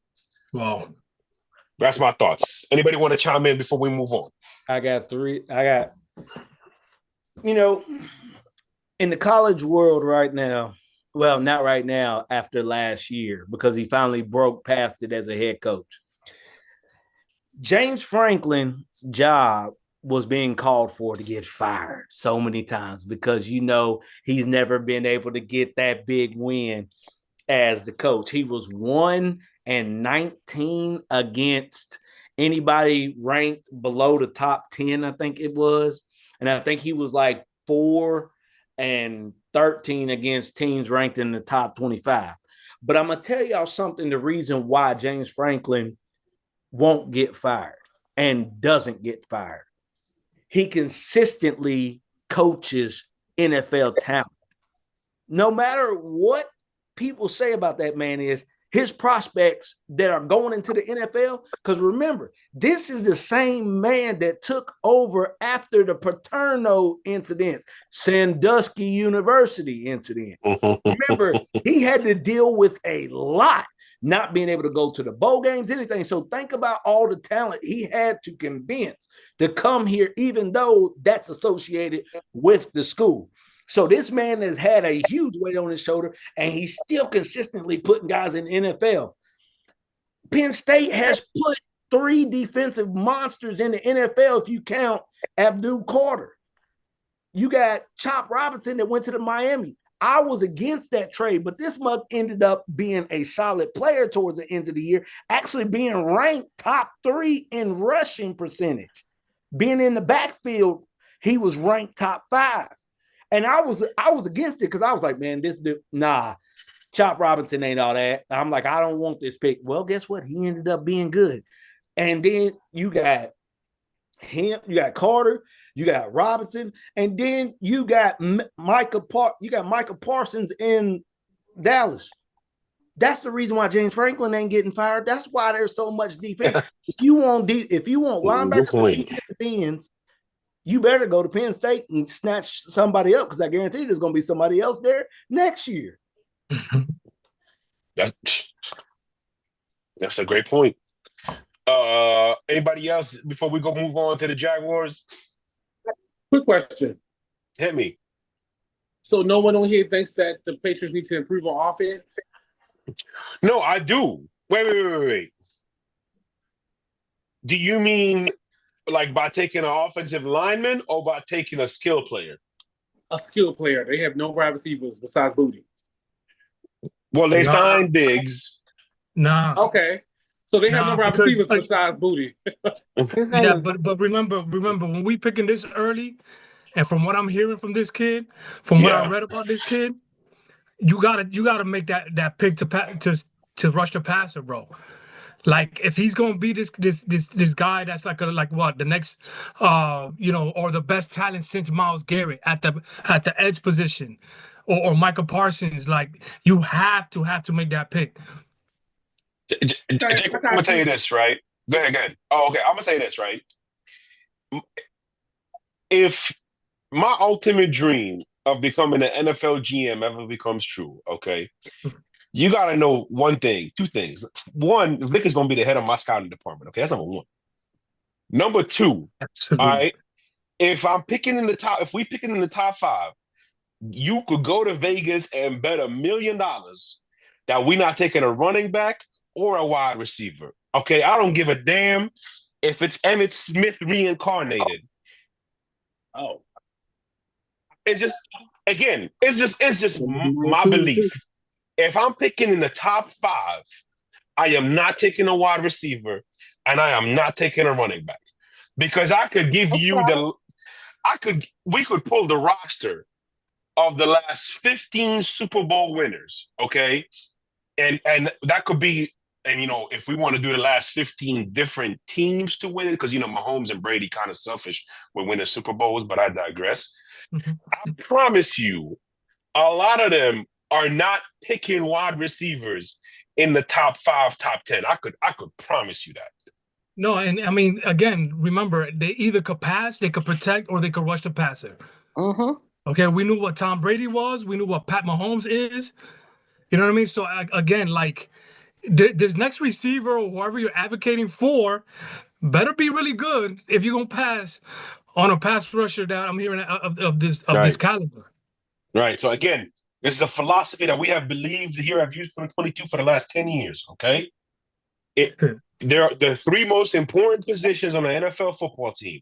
Wow. That's my thoughts. Anybody want to chime in before we move on? I got, in the college world right now, well, not right now, after last year, because he finally broke past it as a head coach. James Franklin's job was being called for to get fired so many times because, he's never been able to get that big win as the coach. He was 1-19 against anybody ranked below the top 10, I think it was. And I think he was like 4-13 against teams ranked in the top 25. But I'm going to tell y'all something, the reason why James Franklin won't get fired and doesn't get fired. He consistently coaches NFL talent. No matter what people say about that man is his prospects that are going into the NFL, because remember, this is the same man that took over after the Paterno incidents, Sandusky University incident. Remember, he had to deal with a lot, not being able to go to the bowl games, anything. So think about all the talent he had to convince to come here, even though that's associated with the school. So this man has had a huge weight on his shoulder, and he's still consistently putting guys in the NFL. Penn State has put 3 defensive monsters in the NFL if you count Abdul Carter. You got Chop Robinson that went to the Miami. I was against that trade, but this mug ended up being a solid player towards the end of the year, actually being ranked top 3 in rushing percentage. Being in the backfield, he was ranked top 5. And I was against it because I was like, man, this dude, nah, Chop Robinson ain't all that. I'm like, I don't want this pick. Well, guess what? He ended up being good. And then you got him, you got Carter, you got Robinson, and then you got Micah Parsons in Dallas. That's the reason why James Franklin ain't getting fired. That's why there's so much defense. If you want linebackers or defensive ends, you better go to Penn State and snatch somebody up because I guarantee there's going to be somebody else there next year. That's a great point. Anybody else before we go move on to the Jaguars? Quick question. Hit me. So no one on here thinks that the Patriots need to improve on offense? No, I do. Wait. Do you mean like by taking an offensive lineman or by taking a skill player? A skill player. They have no wide receivers besides Booty. Well, they signed Diggs. Nah. Okay. So they have no wide receivers besides Booty. Yeah, but remember when we picking this early, and from what I'm hearing from this kid, from what I read about this kid, you gotta make that pick to rush the passer, bro. Like if he's gonna be this guy that's like the next or the best talent since Myles Garrett at the edge position, or Micah Parsons, like you have to make that pick. I'm gonna tell you this, right? Go ahead. Oh, okay. I'm gonna say this, right? If my ultimate dream of becoming an NFL GM ever becomes true, okay, you gotta know two things. One, Vic is gonna be the head of my scouting department. Okay, that's number one. Number two, absolutely. All right, if we picking in the top 5, you could go to Vegas and bet $1 million that we're not taking a running back or a wide receiver. Okay, I don't give a damn if it's Emmitt Smith reincarnated. Oh, it's just my belief. If I'm picking in the top 5, I am not taking a wide receiver and I am not taking a running back because I could give you we could pull the roster of the last 15 Super Bowl winners, okay? And that could be, and if we want to do the last 15 different teams to win it, because Mahomes and Brady kind of selfish with winning Super Bowls, but I digress. Mm-hmm. I promise you, a lot of them are not picking wide receivers in the top 5, top 10. I could promise you that. No, and I mean, again, remember, they either could pass, they could protect, or they could rush the passer. Mm-hmm. Okay, we knew what Tom Brady was. We knew what Pat Mahomes is. You know what I mean? So, again, like, this next receiver or whoever you're advocating for better be really good if you're going to pass on a pass rusher that I'm hearing of this caliber. Right. So, again, this is a philosophy that we have believed here at Views from 22 for the last 10 years, okay? There are the 3 most important positions on the NFL football team.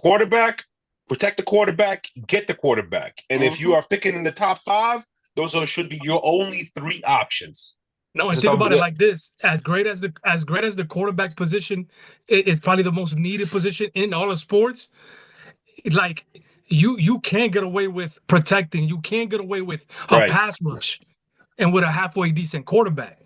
Quarterback, protect the quarterback, get the quarterback. And if you are picking in the top 5, those should be your only 3 options. No, and think about it like this: as great as the quarterback position is probably the most needed position in all of sports. Like you can't get away with protecting. You can't get away with a pass rush, and with a halfway decent quarterback.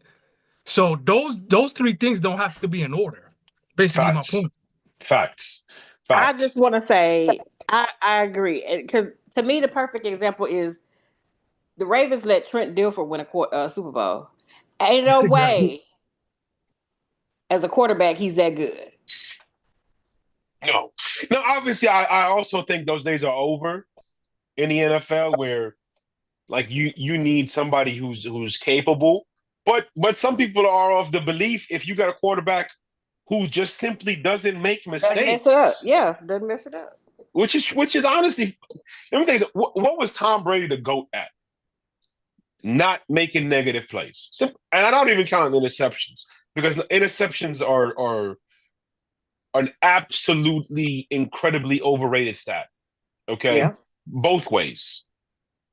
So those 3 things don't have to be in order. Basically, my point. Facts. I just want to say I agree, because to me the perfect example is the Ravens let Trent Dilfer win a Super Bowl. Ain't no way as a quarterback he's that good. No, obviously I also think those days are over in the NFL where like you need somebody who's capable. But some people are of the belief if you got a quarterback who just simply doesn't make mistakes. Doesn't mess it up. Yeah, doesn't mess it up. Which is honestly, let me tell you, what was Tom Brady the GOAT at? Not making negative plays. And I don't even count interceptions because interceptions are an absolutely incredibly overrated stat. Okay? Yeah. Both ways.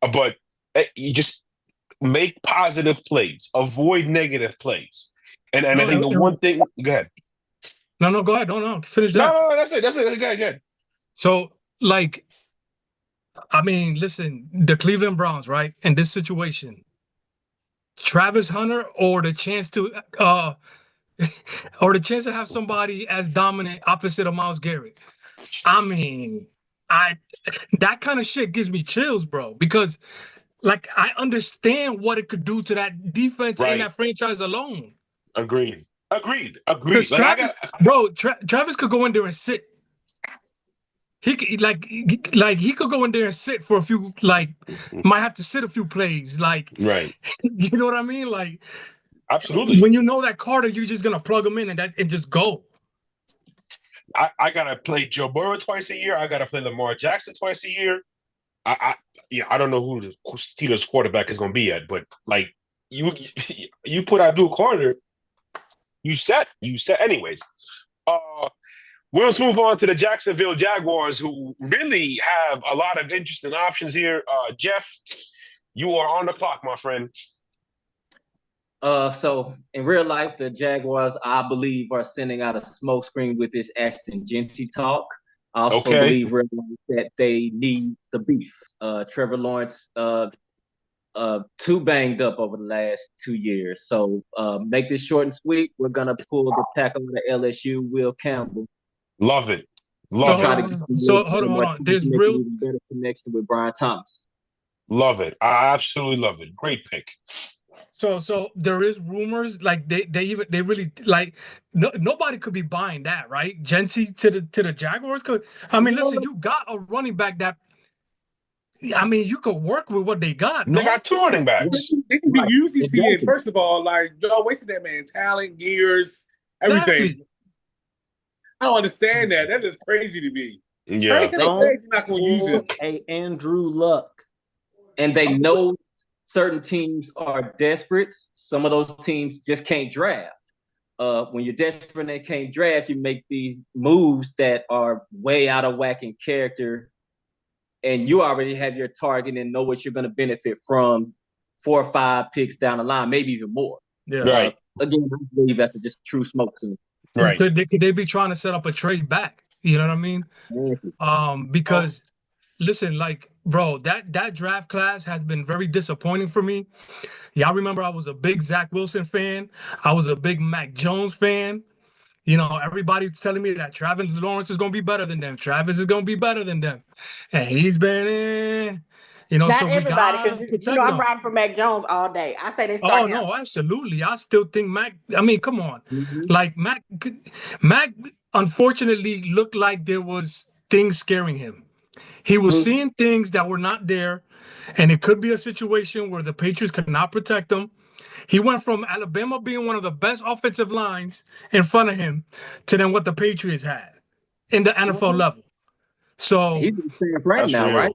But You just make positive plays, avoid negative plays. And I No, think the one thing, go ahead. No, go ahead. No, finish that. No, that's it. That's it. Go ahead. So, like, I mean, listen, the Cleveland Browns, right? In this situation, Travis Hunter or the chance to or the chance to have somebody as dominant opposite of Myles Garrett. I mean, that kind of shit gives me chills, bro, because like I understand what it could do to that defense and that franchise alone. Agreed. Because Travis, Travis could go in there and sit. He could he could go in there and sit for a few, like might have to sit a few plays, like right. You know what I mean? Like absolutely. When you know that Carter, you're just gonna plug him in and just go. I gotta play Joe Burrow twice a year. I gotta play Lamar Jackson twice a year. I don't know who the Steelers quarterback is gonna be yet, but like you put Abdul Carter, you set. Anyways, we'll move on to the Jacksonville Jaguars, who really have a lot of interesting options here. Jeff, you are on the clock, my friend. So in real life, the Jaguars, I believe, are sending out a smoke screen with this Ashton Jeanty talk. I also believe that they need the beef. Trevor Lawrence, too banged up over the last 2 years. So make this short and sweet. We're gonna pull the tackle of the LSU, Will Campbell. Love it. So hold on. There's real better connection with Brian Thomas. Love it. I absolutely love it. Great pick. So there is rumors like they really like nobody could be buying that, right? Jeanty to the Jaguars. Cause I mean, listen, you got a running back that I mean you could work with what they got. They got 2 running backs. They can be UCT. First of all, like y'all wasted that man's talent, years, everything. Exactly. I don't understand that. That is crazy to me. Yeah, don't not gonna use it. Hey, Andrew Luck, and they know certain teams are desperate. Some of those teams just can't draft. When you're desperate and they can't draft, you make these moves that are way out of whack in character, and you already have your target and know what you're going to benefit from 4 or 5 picks down the line, maybe even more. Yeah. Right. Again, I believe that's just true smoke screen. Right. Could they be trying to set up a trade back? You know what I mean? Because listen, like, bro, that draft class has been very disappointing for me. Y'all remember I was a big Zach Wilson fan. I was a big Mac Jones fan. You know, everybody's telling me that Travis Lawrence is going to be better than them. Travis is going to be better than them. And he's been in. You know, not so everybody, because I'm riding for Mac Jones all day. I say they start him. No, absolutely. I still think Mac. I mean, come on, like Mac unfortunately looked like there was things scaring him. He was seeing things that were not there, and it could be a situation where the Patriots could not protect him. He went from Alabama being one of the best offensive lines in front of him to then what the Patriots had in the NFL level. So he's in right now, right?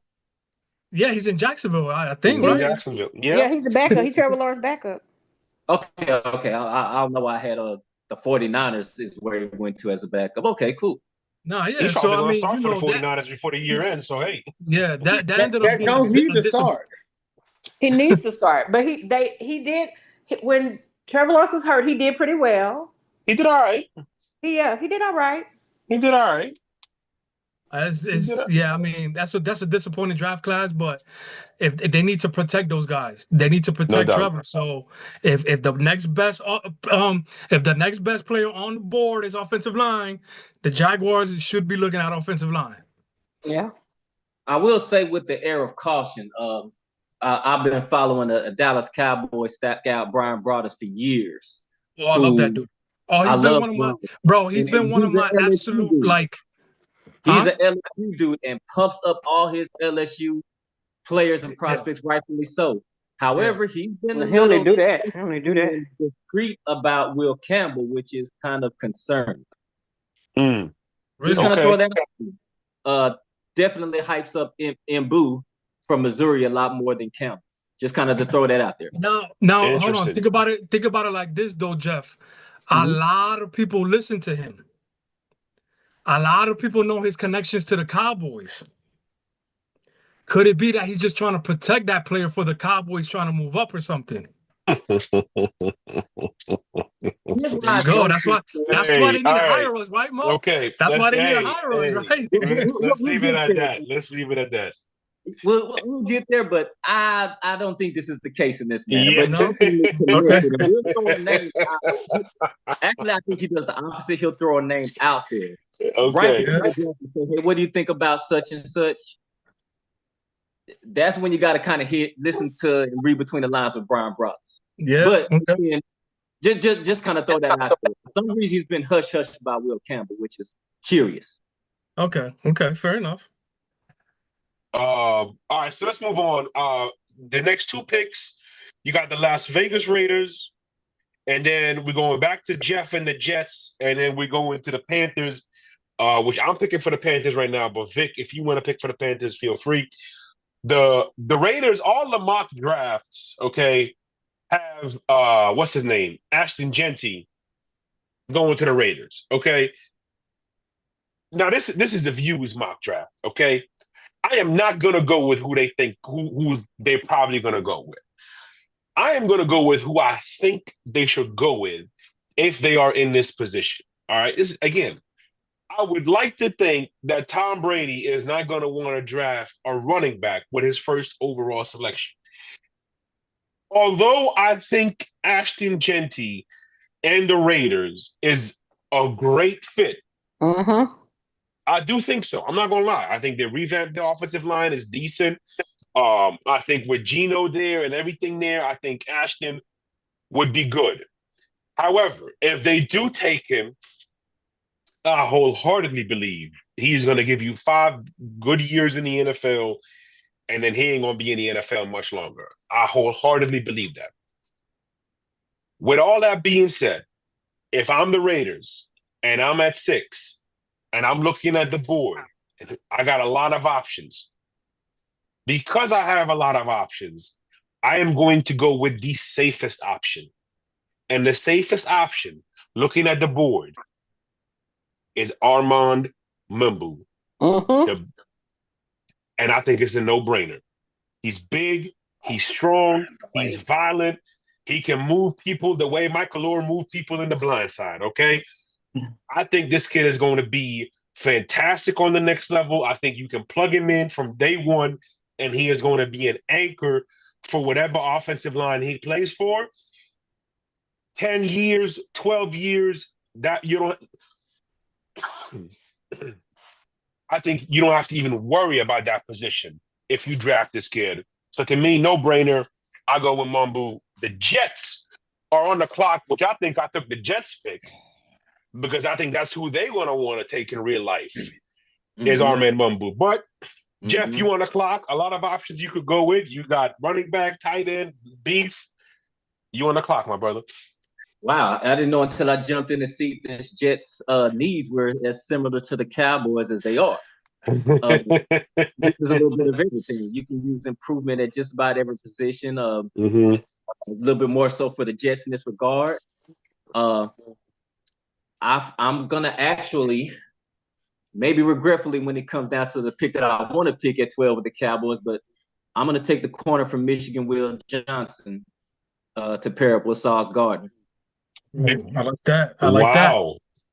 Yeah, he's in Jacksonville, I think, he's right? In Jacksonville. Yeah, he's the backup. He's Trevor Lawrence's backup. Okay. I don't know. I had the 49ers is where he went to as a backup. Okay, cool. No, yeah. He's probably going to start for the 49ers before the year ends. So hey, yeah, that ended up. Jones needs to start. He needs to start, but he did when Trevor Lawrence was hurt. He did pretty well. He did all right. He did all right. He did all right. Yeah, I mean that's a disappointing draft class, but if they need to protect those guys, they need to protect Trevor. So if the next best player on the board is offensive line, the Jaguars should be looking at offensive line. Yeah, I will say with the air of caution, I've been following a Dallas Cowboys scout, Brian Broaddus, for years. Oh, I love that dude. Oh, he's been one of my bro. He's been one of my absolute like. He's an LSU dude and pumps up all his LSU players and prospects, rightfully so. However, he's been he only do that. He only do that. Discreet about Will Campbell, which is kind of concerning. Really? Just gonna throw that out. Definitely hypes up Mbu from Missouri a lot more than Campbell. Just kind of to throw that out there. Now, hold on. Think about it like this, though, Jeff. A lot of people listen to him. A lot of people know his connections to the Cowboys. Could it be that he's just trying to protect that player for the Cowboys trying to move up or something? There you go. That's why they need to hire us, right, Mo? Okay. That's why they need to hire us, right? Let's leave it at that. Let's leave it at that. We'll get there, but I don't think this is the case in this matter. Yeah. But Okay. we'll throw a name out. Actually, I think he does the opposite. He'll throw a name out there. Okay. Right. Hey, what do you think about such and such? That's when you got to kind of listen to and read between the lines with Brian Brothers. Yeah. But okay. just kind of throw that out there. For some reason, he's been hush about Will Campbell, which is curious. Okay. Fair enough. All right, so let's move on. The next two picks, you got the Las Vegas Raiders, and then we're going back to Jeff and the Jets, and then we go into the Panthers, which I'm picking for the Panthers right now. But Vic, if you want to pick for the Panthers, feel free. The Raiders, all the mock drafts, okay, have what's his name? Ashton Genty going to the Raiders. Okay. Now this is the Views mock draft, okay? I am not gonna go with who they think who they're probably gonna go with. I am gonna go with who I think they should go with if they are in this position. All right. Again, I would like to think that Tom Brady is not going to want to draft a running back with his first overall selection. Although I think Ashton Genty and the Raiders is a great fit, I do think so. I'm not going to lie. I think they revamped the offensive line is decent. I think with Geno there and everything there, I think Ashton would be good. However, if they do take him, I wholeheartedly believe he's going to give you 5 good years in the NFL, and then he ain't going to be in the NFL much longer. I wholeheartedly believe that. With all that being said, if I'm the Raiders and I'm at 6 and I'm looking at the board and I got a lot of options, because I have a lot of options, I am going to go with the safest option. And the safest option, looking at the board, is Armand Mumbu. And I think it's a no-brainer. He's big, he's strong, he's violent, he can move people the way Michael Orr moved people in The Blind Side, okay? I think this kid is going to be fantastic on the next level. I think you can plug him in from day one, and he is going to be an anchor for whatever offensive line he plays for. 10 years, 12 years, that you don't... I think you don't have to even worry about that position if you draft this kid. So to me, no-brainer. I go with Mumbu. The Jets are on the clock, which I think I took the Jets pick because I think that's who they're going to want to take in real life is Armand Mumbu. But Jeff, you on the clock. A lot of options you could go with. You got running back, tight end, beef. You on the clock, my brother. Wow, I didn't know until I jumped in to see this Jets' needs were as similar to the Cowboys as they are. This is a little bit of everything. You can use improvement at just about every position. A little bit more so for the Jets in this regard. I'm gonna actually, maybe regretfully, when it comes down to the pick that I want to pick at 12 with the Cowboys, but I'm gonna take the corner from Michigan, Will Johnson, to pair up with Sauce Gardner. I like that. I like that.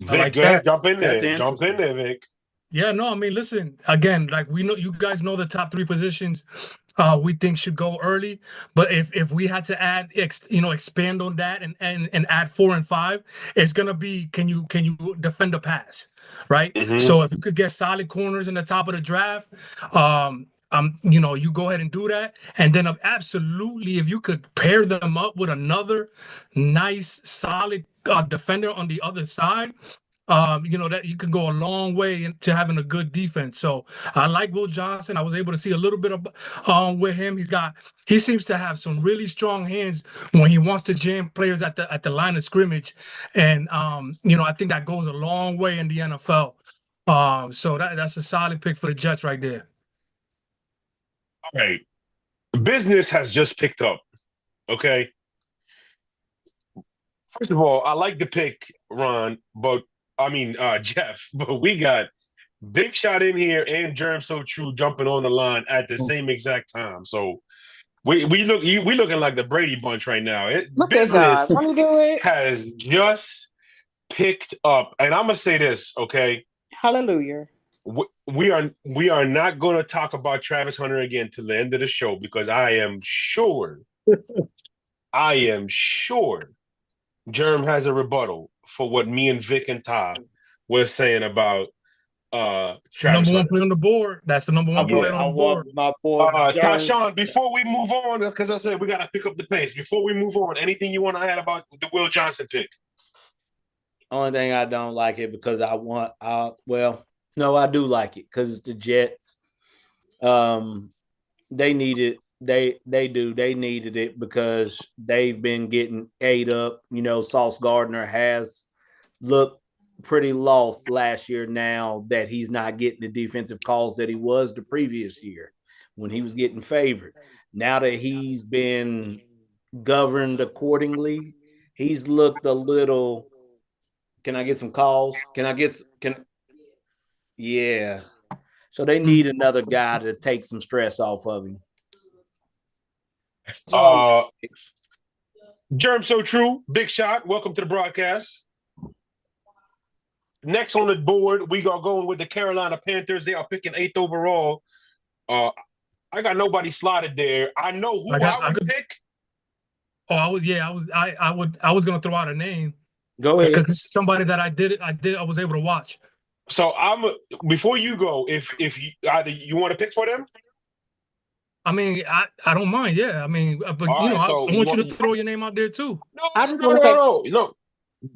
Vic, like go ahead, jump in there. Jump in there, Vic. Yeah, no, I mean, listen, again, like we know, you guys know the top 3 positions we think should go early. But if we had to add, expand on that and add 4 and 5, it's gonna be can you defend the pass, right? So if you could get solid corners in the top of the draft, you go ahead and do that. And then absolutely, if you could pair them up with another nice, solid defender on the other side, that you can go a long way into having a good defense. So I like Will Johnson. I was able to see a little bit of with him. He seems to have some really strong hands when he wants to jam players at the line of scrimmage. And I think that goes a long way in the NFL. So that's a solid pick for the Jets right there. All right. Business has just picked up. Okay. First of all, I like the pick, Ron, Jeff, but we got Big Shot in here and Germ So True jumping on the line at the same exact time. So we looking like the Brady Bunch right now. Look at God. Business Let me do it. has just picked up, and I'm gonna say this, okay? Hallelujah. We are not going to talk about Travis Hunter again till the end of the show because I am sure Germ has a rebuttal for what me and Vic and Todd were saying about Travis Number one Hunter. player on the board. That's the number one player on the board. My boy, Tashawn, before we move on, because I said we got to pick up the pace. Before we move on, anything you want to add about the Will Johnson pick? Only thing I don't like it because I do like it because it's the Jets. They need it. They needed it because they've been getting ate up. Sauce Gardner has looked pretty lost last year now that he's not getting the defensive calls that he was the previous year when he was getting favored. Now that he's been governed accordingly, he's looked a little. Can I get some calls? Yeah. So they need another guy to take some stress off of him. Germ So True, Big Shot. Welcome to the broadcast. Next on the board, we are going with the Carolina Panthers. They are picking 8th overall. I got nobody slotted there. I know who I would pick. Oh, I was gonna throw out a name. Go ahead. Because this is somebody that I was able to watch. So before you go, if you either you want to pick for them? I mean, I don't mind, yeah. I mean, but All right, I want you to throw your name out there too. No.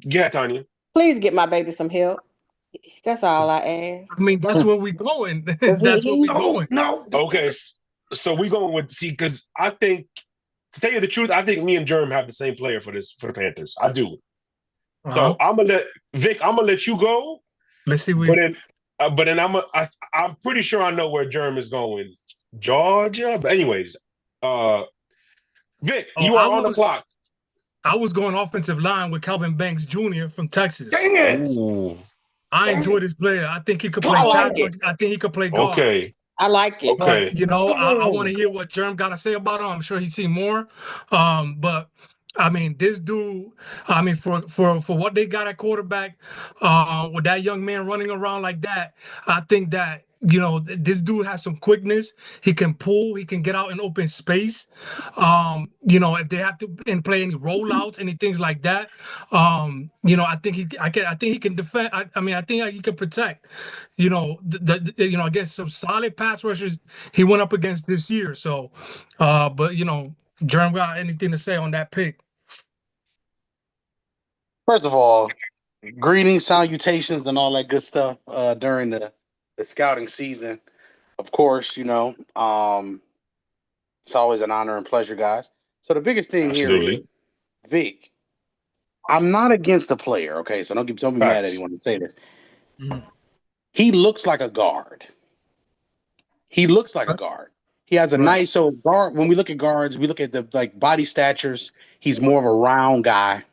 Yeah, Tanya. Please get my baby some help. That's all I ask. I mean, that's where we going. That's where we going. No. Okay, so we going with because I think, to tell you the truth, I think me and Germ have the same player for the Panthers. I do. So I'm gonna let Vic. I'm gonna let you go. Let's see. But then I'm pretty sure I know where Germ is going. Georgia. But anyways, Vic, you are on the clock. I was going offensive line with Calvin Banks Jr. from Texas. Dang it! Ooh. I enjoy this player. I think he could play tackle. I think he could play guard. Okay. I like it. Okay. But, I want to hear what Germ got to say about him. I'm sure he's seen more. But I mean, this dude, I mean, for what they got at quarterback, with that young man running around like that, I think that, this dude has some quickness. He can pull, he can get out in open space. If they have to play any rollouts, any things like that, I think he can defend. I think he can protect, against some solid pass rushers he went up against this year. So, but Germ got anything to say on that pick? First of all, greetings, salutations, and all that good stuff during the scouting season. Of course, it's always an honor and pleasure, guys. So the biggest thing here is, Vic, I'm not against the player, okay? So don't be mad at anyone to say this. Mm-hmm. He looks like a guard. He has a nice guard. When we look at guards, we look at the body statures. He's more of a round guy.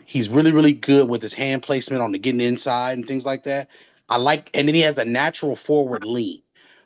He's really, really good with his hand placement on the getting inside and things like that. And then he has a natural forward lean.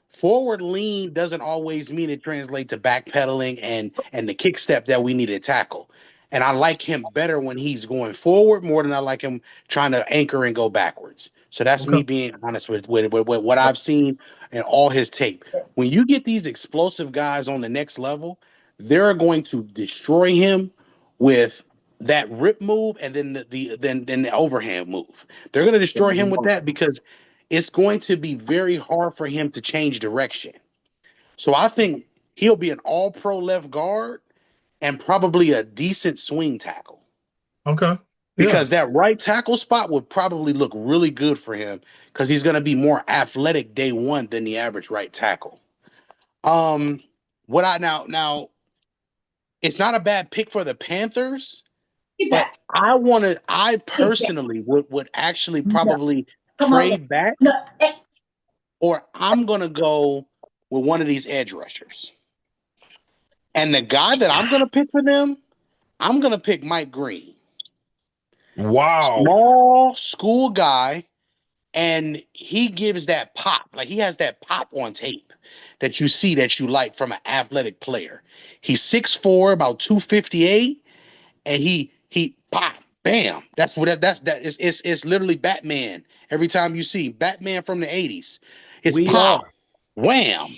Forward lean doesn't always mean it translates to backpedaling and the kick step that we need to tackle. And I like him better when he's going forward more than I like him trying to anchor and go backwards. So that's me being honest with what I've seen in all his tape. When you get these explosive guys on the next level, they're going to destroy him with that rip move and then the overhand move. They're going to destroy him with that because it's going to be very hard for him to change direction. So I think he'll be an all-pro left guard and probably a decent swing tackle. Okay. Yeah. Because that right tackle spot would probably look really good for him because he's going to be more athletic day one than the average right tackle. Now it's not a bad pick for the Panthers. But I personally would actually probably trade back, or I'm going to go with one of these edge rushers. And the guy that I'm going to pick for them, I'm going to pick Mike Green. Wow. Small school guy, And he gives that pop. Like, he has that pop on tape that you see that you like from an athletic player. He's 6'4", about 258, and he pop, bam. That's what it's literally Batman. Every time you see Batman from the 80s, it's We pop, are. wham, We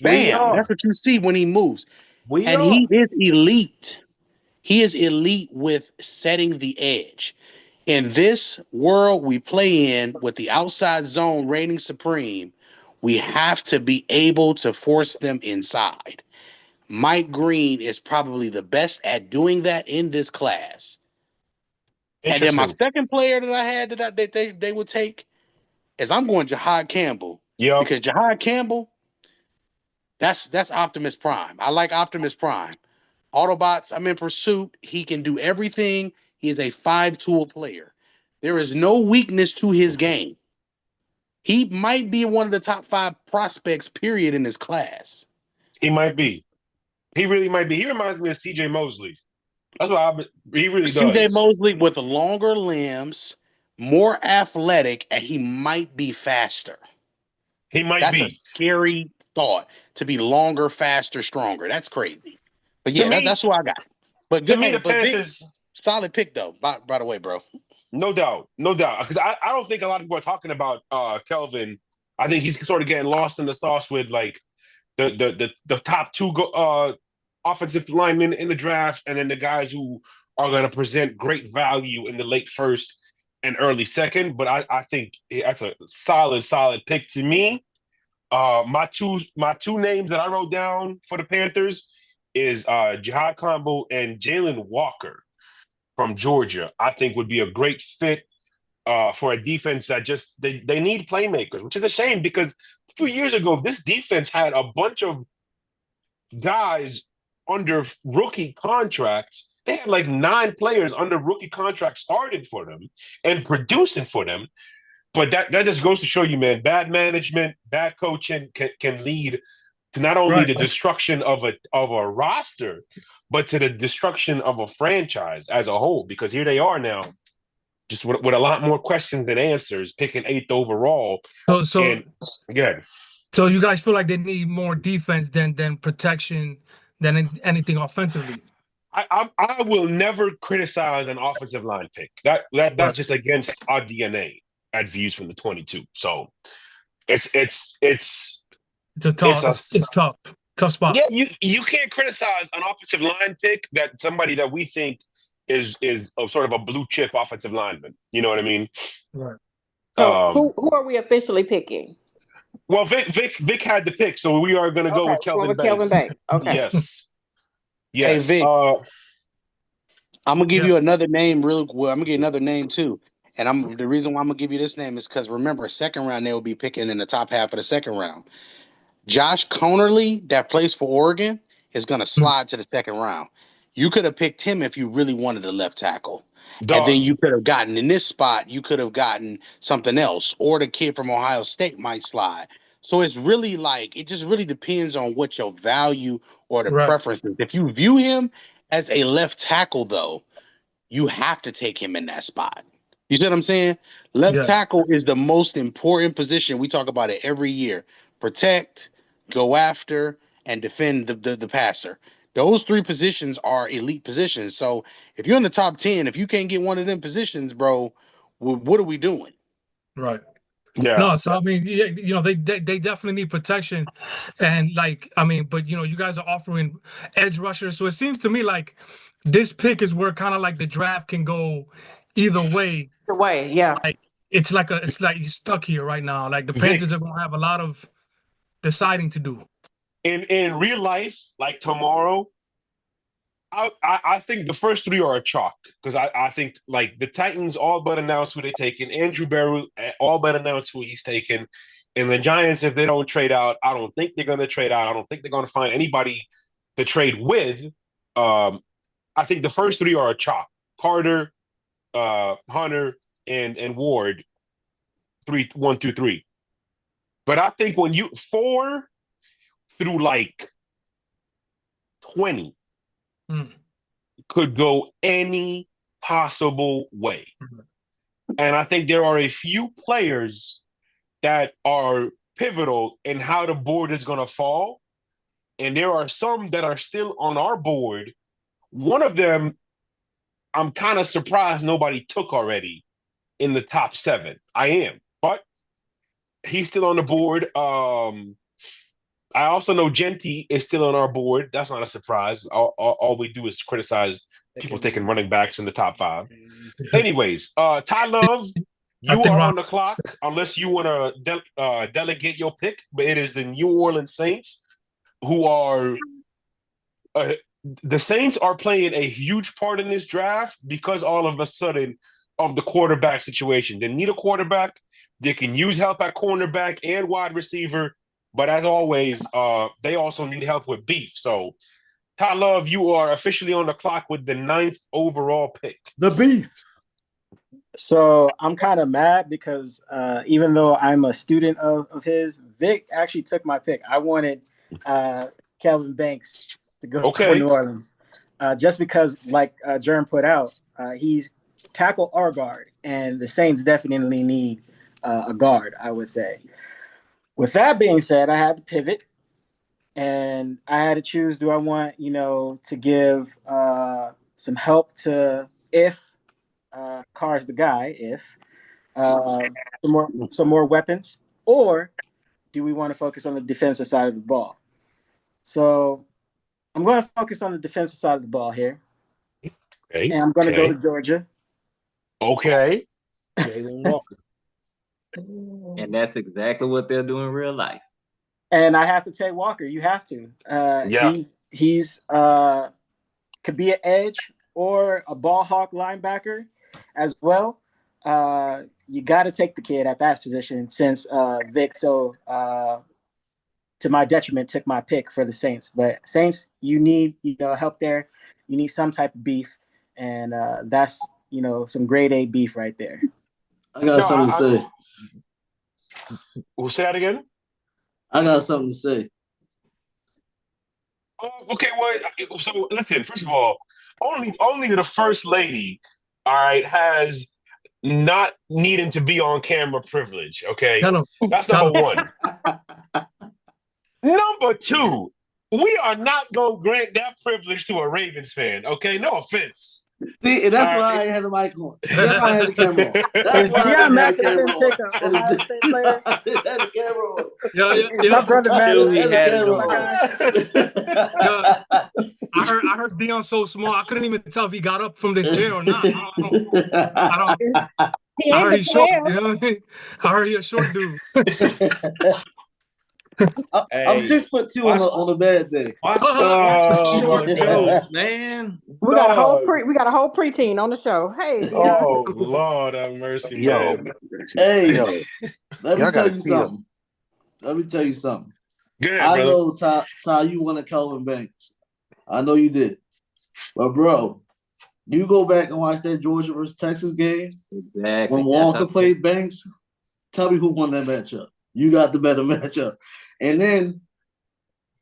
bam. are. That's what you see when he moves. We And are. he is elite. He is elite with setting the edge. In this world we play in, with the outside zone reigning supreme, we have to be able to force them inside. Mike Green is probably the best at doing that in this class. And then my Interesting. second player that I had that they would take is, I'm going Jahad Campbell. Yeah. Because Jahad Campbell, that's Optimus Prime. I like Optimus Prime. Autobots, I'm in pursuit. He can do everything. He is a 5-tool player. There is no weakness to his game. He might be one of the top 5 prospects, period, in his class. He might be. He really might be. He reminds me of C.J. Mosley. That's what he really does. C.J. Mosley with longer limbs, more athletic, and he might be faster. He might That's be. a scary thought, to be longer, faster, stronger. That's crazy. But yeah, that's what I got. But to good, me, the but Panthers, big, solid pick though. By the way, bro. No doubt. Because I don't think a lot of people are talking about Kelvin. I think he's sort of getting lost in the sauce with like the top 2 offensive linemen in the draft, and then the guys who are going to present great value in the late first and early second. But I think that's a solid pick to me. My two names that I wrote down for the Panthers is Jahad Campbell and Jalen Walker from Georgia. I think would be a great fit for a defense that just they need playmakers, which is a shame because a few years ago this defense had a bunch of guys under rookie contracts. They had like 9 players under rookie contracts starting for them and producing for them. But that just goes to show you, man, bad management, bad coaching can lead to not only the destruction of a roster, but to the destruction of a franchise as a whole. Because here they are now, just with a lot more questions than answers, picking 8th overall. So good. So you guys feel like they need more defense than protection than anything offensively? I will never criticize an offensive line pick. That's just against our DNA at Views from the 22. So it's tough spot. Yeah, you can't criticize an offensive line pick that somebody that we think is a sort of a blue chip offensive lineman. You know what I mean? Right. So who are we officially picking? Well, Vic had the pick, so we are going to go with Kelvin Banks. Okay. Yes. Hey, Vic. I'm gonna give you another name real quick. I'm gonna get another name too. And the reason why I'm gonna give you this name is because remember, second round they will be picking in the top half of the second round. Josh Conerly, that plays for Oregon, is gonna slide to the second round. You could have picked him if you really wanted a left tackle. And then you could have gotten in this spot, you could have gotten something else, or the kid from Ohio State might slide. So it's really like, it just really depends on what your value or the preference is. If you view him as a left tackle, though, you have to take him in that spot. You see what I'm saying? Left tackle is the most important position. We talk about it every year. Protect, go after, and defend the passer. Those 3 positions are elite positions. So if you're in the top 10, if you can't get one of them positions, bro, what are we doing? Right. Yeah. No, so I mean, they definitely need protection, and but you guys are offering edge rushers, so it seems to me like this pick is where kind of like the draft can go either way. Like it's like you're stuck here right now. Like the Panthers are gonna have a lot of deciding to do. In real life, like tomorrow, I think the first 3 are a chalk because I think like the Titans all but announced who they're taking. Andrew Barrow all but announced who he's taking. And the Giants, if they don't trade out, I don't think they're going to trade out. I don't think they're going to find anybody to trade with. I think the first 3 are a chalk. Carter, Hunter, and Ward, 1 through 3. But I think when 4 through like 20 could go any possible way. And I think there are a few players that are pivotal in how the board is going to fall. And there are some that are still on our board. One of them, I'm kind of surprised nobody took already in the top 7. I am, but he's still on the board. I also know Genty is still on our board. That's not a surprise. All we do is criticize people taking running backs in the top 5. Anyways, Ty Love, you are on the clock unless you want to delegate your pick, but it is the New Orleans Saints who are the Saints are playing a huge part in this draft because all of a sudden of the quarterback situation. They need a quarterback. They can use help at cornerback and wide receiver. But as always, they also need help with beef. So, Ty Love, you are officially on the clock with the 9th overall pick. The beef. So I'm kind of mad because even though I'm a student of his, Vic actually took my pick. I wanted Kelvin Banks to go for New Orleans. Just because, like Jerm put out, he's tackle or guard, and the Saints definitely need a guard, I would say. With that being said, I had to pivot, and I had to choose, do I want, to give some help to Carr's the guy, some more weapons, or do we want to focus on the defensive side of the ball? So I'm going to focus on the defensive side of the ball here. Okay. And I'm going to go to Georgia. Okay. Jalen Walker. And that's exactly what they'll do in real life. And I have to take Walker. You have to. He's could be an edge or a ball hawk linebacker as well. You got to take the kid at that position since Vic to my detriment took my pick for the Saints. But Saints, you need help there. You need some type of beef, and that's some grade A beef right there. I got something to say. We'll say that again. I got something to say. Okay, well, so listen. First of all, only the first lady, all right, has not needing to be on camera privilege. Okay, that's number one. Number 2, we are not gonna grant that privilege to a Ravens fan. Okay, no offense. See, and that's why I had the mic on. That's why I had the camera on. That's why I had the camera on. I had the camera on. Yeah. My brother I heard Dion so small, I couldn't even tell if he got up from this chair or not. I heard he's short. I heard he's a short dude. I'm 6'2" on a bad day. Watch the short shows, man. We got a whole preteen on the show. Hey, oh Lord have mercy, man. Hey, let me tell you something. Good, I know, Ty, you wanted Kelvin Banks. I know you did. But bro, you go back and watch that Georgia versus Texas game. Exactly. When Walker played Banks, tell me who won that matchup. You got the better matchup. And then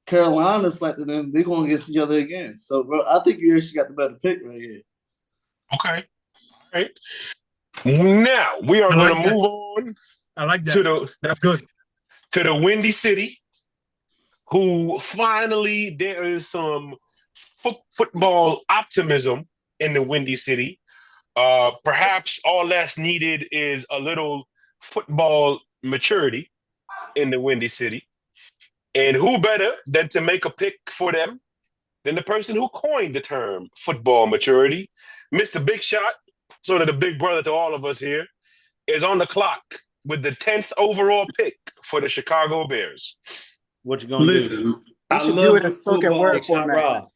Carolina selected them. They're going against each other again. So, bro, I think you actually got the better pick right here. Okay. All right. Now, we are going to move on. I like that. That's good. To the Windy City, who finally there is some football optimism in the Windy City. Perhaps all that's needed is a little football maturity in the Windy City. And who better than to make a pick for them than the person who coined the term football maturity? Mr. Big Shot, sort of the big brother to all of us here, is on the clock with the 10th overall pick for the Chicago Bears. What you gonna do? I love the football.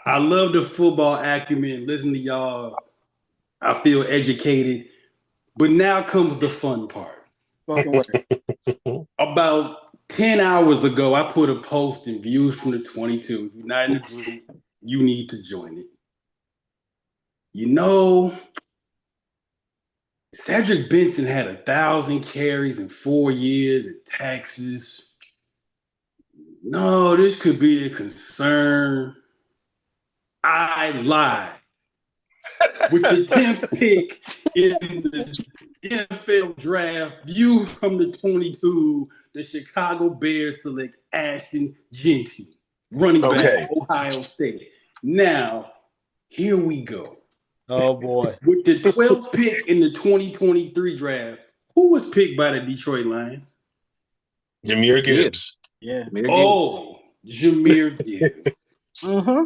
I love the football acumen. Listen to y'all. I feel educated. But now comes the fun part. About 10 hours ago, I put a post in Views from the 22. If you're not in the group, you need to join it. Cedric Benson had 1,000 carries in 4 years at Texas. No, this could be a concern. I lied. With the 10th pick in the NFL draft view from the 22. The Chicago Bears select Ashton Jeanty, running back, Ohio State. Now, here we go. Oh boy! With the 12th pick in the 2023 draft, who was picked by the Detroit Lions? Jahmyr Gibbs. Yeah. Jahmyr Gibbs. Mm-hmm.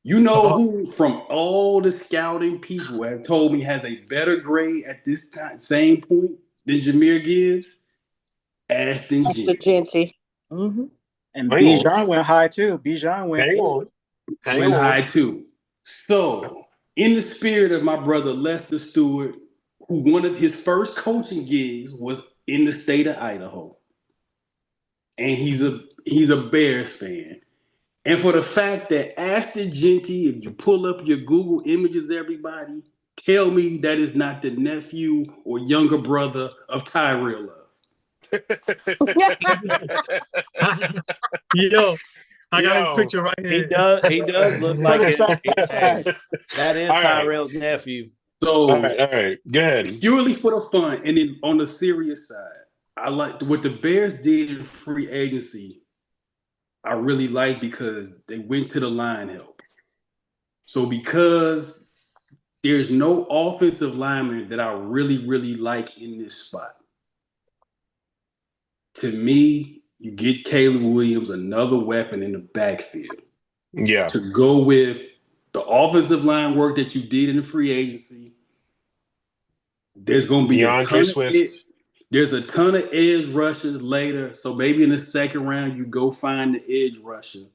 You know who from all the scouting people have told me has a better grade at this time, same point than Jahmyr Gibbs? Ashton Jeanty. Mm-hmm. And Bijan went high too. Bijan went high too. So, in the spirit of my brother Lester Stewart, who one of his first coaching gigs was in the state of Idaho, and he's a Bears fan. And for the fact that Ashton Jeanty, if you pull up your Google images, everybody, tell me that is not the nephew or younger brother of Tyrell Love. Yo, I got a picture right here. He does look like it. That is Tyrell's nephew. So, all right, go ahead. Purely for the fun, and then on the serious side, I like what the Bears did in free agency. I really like because they went to the line help. So because there's no offensive lineman that I really, really like in this spot, to me, you get Caleb Williams, another weapon in the backfield. Yeah. To go with the offensive line work that you did in the free agency. There's going to be DeAndre Swift. There's a ton of edge rushers later. So maybe in the second round, you go find the edge rusher.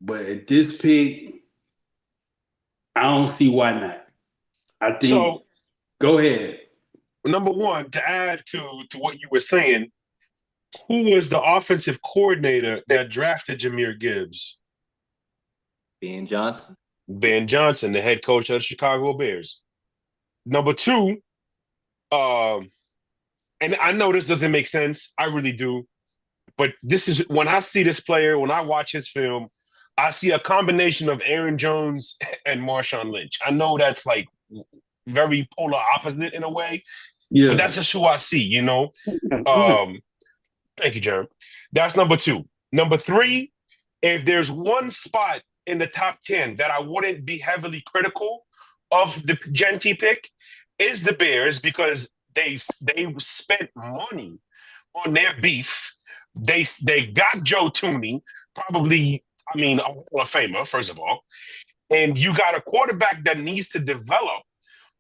But at this pick, I don't see why not. I think So, go ahead. Number one, to add to what you were saying, who was the offensive coordinator that drafted Jahmyr Gibbs? Ben Johnson. Ben Johnson, the head coach of the Chicago Bears. Number two, and I know this doesn't make sense. I really do. But this is when I see this player, when I watch his film, I see a combination of Aaron Jones and Marshawn Lynch. I know that's like very polar opposite in a way. Yeah. But that's just who I see, you know? Thank you, Jeremy. That's number two. Number three, if there's one spot in the top 10 that I wouldn't be heavily critical of the Jeanty pick, is the Bears, because they spent money on their beef. They got Joe Thuney, probably, a Hall of Famer, first of all. And you got a quarterback that needs to develop.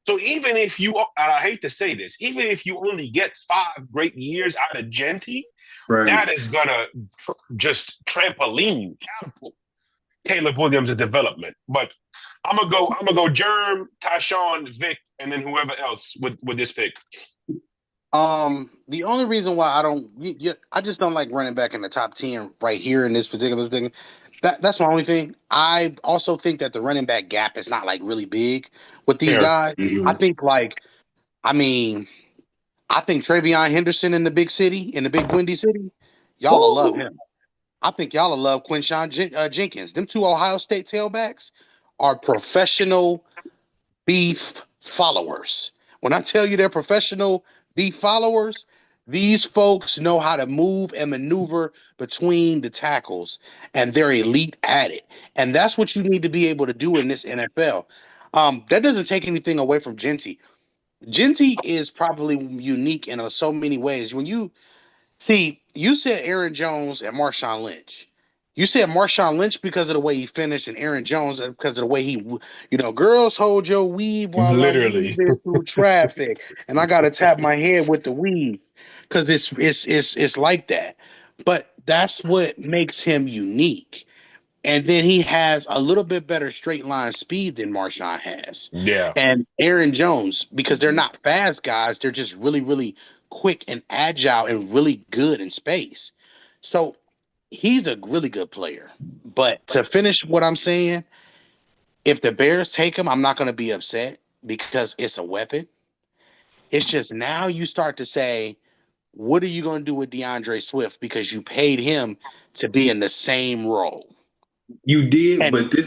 So even if you, and I hate to say this, even if you only get 5 great years out of Jeanty, that is going to just trampoline, catapult Caleb Williams' development. But I'm gonna go Germ, Tyshawn, Vic, and then whoever else with this pick. The only reason why I just don't like running back in the top 10 right here in this particular thing. That's my only thing. I also think that the running back gap is not like really big with these guys. Mm-hmm. I think TreVeyon Henderson in the big city, in the big windy city, y'all will love him. I think y'all will love Quinshon Jenkins. Them 2 Ohio State tailbacks are professional beef followers. When I tell you they're professional beef followers, these folks know how to move and maneuver between the tackles, and they're elite at it. And that's what you need to be able to do in this NFL. That doesn't take anything away from Jeanty. Jeanty is probably unique in so many ways. When you said Aaron Jones and Marshawn Lynch. You said Marshawn Lynch because of the way he finished, and Aaron Jones because of the way he, girls hold your weave while literally I'm moving through traffic, and I gotta tap my head with the weave because it's like that. But that's what makes him unique. And then he has a little bit better straight line speed than Marshawn has. Yeah. And Aaron Jones, because they're not fast guys, they're just really, really quick and agile and really good in space. So he's a really good player. But to finish what I'm saying, if the Bears take him, I'm not going to be upset because it's a weapon. It's just now you start to say, what are you going to do with DeAndre Swift? Because you paid him to be in the same role. You did, And but this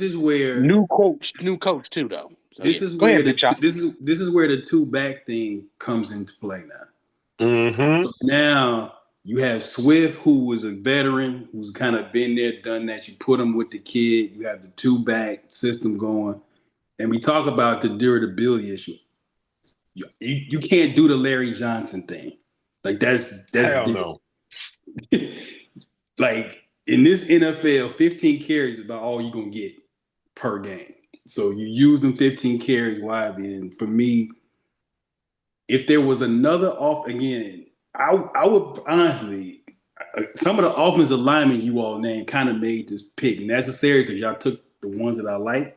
is where new coach too, though. So, this yeah. is Go where ahead, Big Shot. this is where the two back thing comes into play now. Mm-hmm. So now you have Swift, who was a veteran, who's kind of been there, done that. You put him with the kid. You have the two back system going, and we talk about the durability issue. You can't do the Larry Johnson thing. Like that's Hell no. Like in this NFL, 15 carries is about all you're gonna get per game. So you use them 15 carries wisely. And for me, if there was another off again, I would honestly, some of the offensive linemen you all named kind of made this pick necessary because y'all took the ones that I like.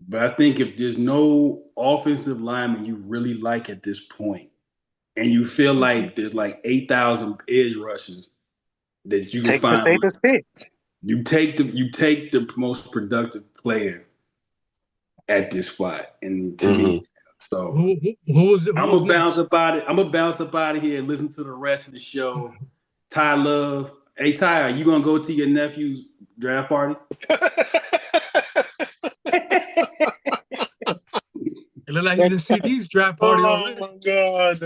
But I think if there's no offensive lineman you really like at this point, and you feel like there's like 8,000 edge rushes that you can Take the find, safest pick. you take the most productive player at this spot, and to me, so who was it? I'm gonna bounce up out of here and listen to the rest of the show. Ty Love, hey Ty, are you gonna go to your nephew's draft party? It looked like you didn't see these draft party already. Oh my God.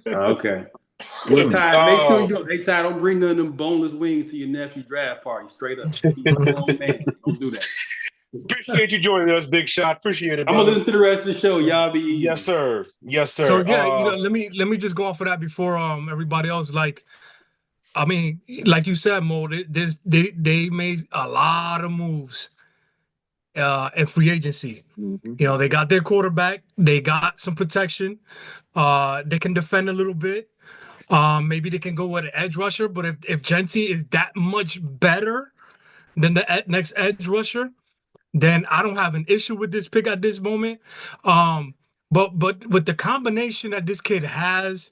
Okay. Well, Ty, make sure you don't. Hey, Ty, don't bring none of them boneless wings to your nephew draft party. Straight up, you're a grown man. Don't do that. Appreciate you joining us, Big Shot. Appreciate it. I'm gonna listen to the rest of the show. Y'all be easy. Yes, sir. Yes, sir. So yeah, let me just go off of that before everybody else. Like, I mean, like you said, Mo, they made a lot of moves in free agency. Mm-hmm. You know, they got their quarterback, they got some protection, they can defend a little bit. Maybe they can go with an edge rusher, but if Genty is that much better than the next edge rusher, then I don't have an issue with this pick at this moment. But with the combination that this kid has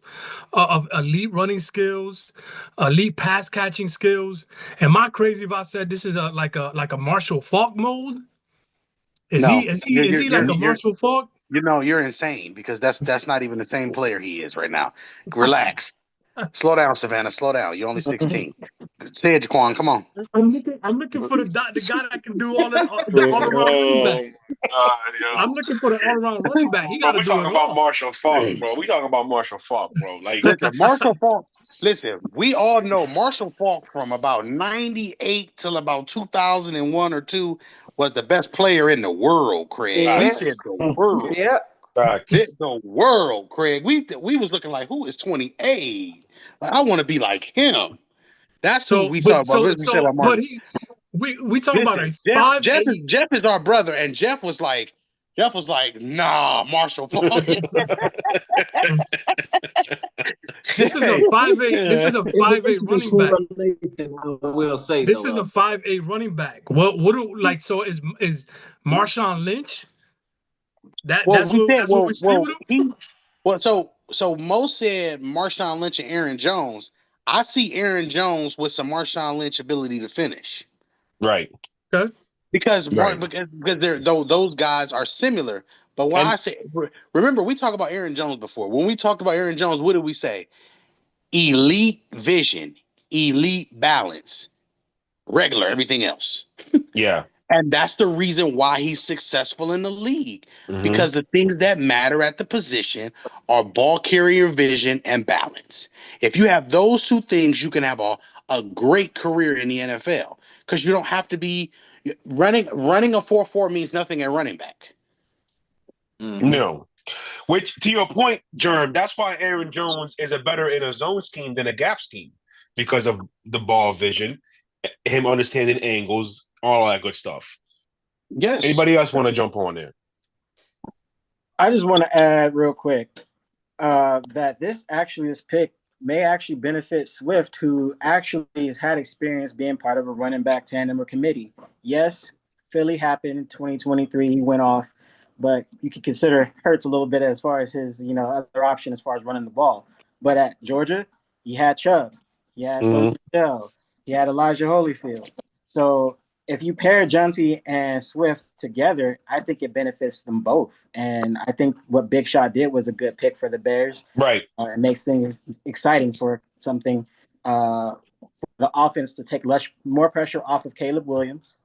of elite running skills, elite pass catching skills, am I crazy if I said this is like a Marshall Faulk mold? Is he like a Marshall Faulk? You know, you're insane because that's not even the same player he is right now. Relax. Slow down, Savannah. Slow down. You're only 16. Say it, Jaquan. Come on. I'm looking for the guy that can do all around running back. I'm looking for the all around running back. He got to do it all. We talking about Marshall Faulk, bro. We talking about Marshall Faulk, bro. Like, listen, Marshall Faulk. Listen, we all know Marshall Faulk from about 98 till about 2001 or 2 was the best player in the world, Craig. Yes. We said the world. Yeah. The world, Craig. We was looking like, who is 28? Like, I want to be like him. That's who we talk about. But we talk about a 5'8". Jeff is our brother, and Jeff was like, nah, Marshall Faulk. This is a 5'8". This is a 5'8" running back. I will say this is a 5'8" running back. What do like? So is Marshawn Lynch? That's what we see with him. So Mo said Marshawn Lynch and Aaron Jones. I see Aaron Jones with some Marshawn Lynch ability to finish. Right. Okay. Because those guys are similar. But when I say, remember, we talked about Aaron Jones before. When we talked about Aaron Jones, what did we say? Elite vision, elite balance, regular, everything else. Yeah. And that's the reason why he's successful in the league. Because the things that matter at the position are ball carrier vision and balance. If you have those two things, you can have a great career in the NFL. Because you don't have to be running a 4-4 means nothing at running back. No. Which, to your point, Germ, that's why Aaron Jones is better in a zone scheme than a gap scheme. Because of the ball vision, him understanding angles, all that good stuff. Yes. Anybody else want to jump on there? I just want to add real quick that this pick may actually benefit Swift, who actually has had experience being part of a running back tandem or committee. Yes, Philly happened in 2023. He went off, but you could consider Hurts a little bit as far as his, other option as far as running the ball. But at Georgia, he had Chubb, he had Sony Michel, he had Elijah Holyfield. So if you pair Genty and Swift together, I think it benefits them both. And I think what Big Shot did was a good pick for the Bears. Right. It makes things exciting for something for the offense to take more pressure off of Caleb Williams,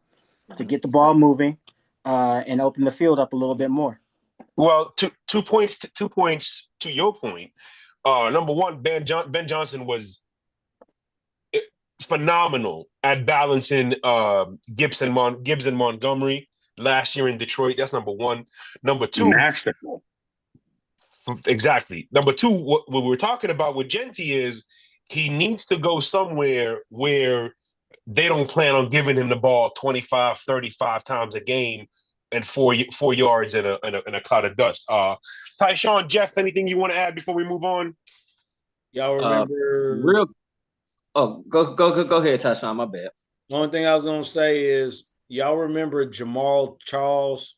to get the ball moving. and open the field up a little bit more. Well, two points to your point. Number one, Ben Johnson was phenomenal at balancing Gibbs and Montgomery last year in Detroit. That's number one. Number two, masterful. Exactly. Number two, what we're talking about with Genty is he needs to go somewhere where they don't plan on giving him the ball 25, 35 times a game and 4 yards in a cloud of dust. Tyshawn, Jeff, anything you want to add before we move on? Y'all remember? Go ahead, Tyshawn. My bad. The only thing I was gonna say is y'all remember Jamal Charles,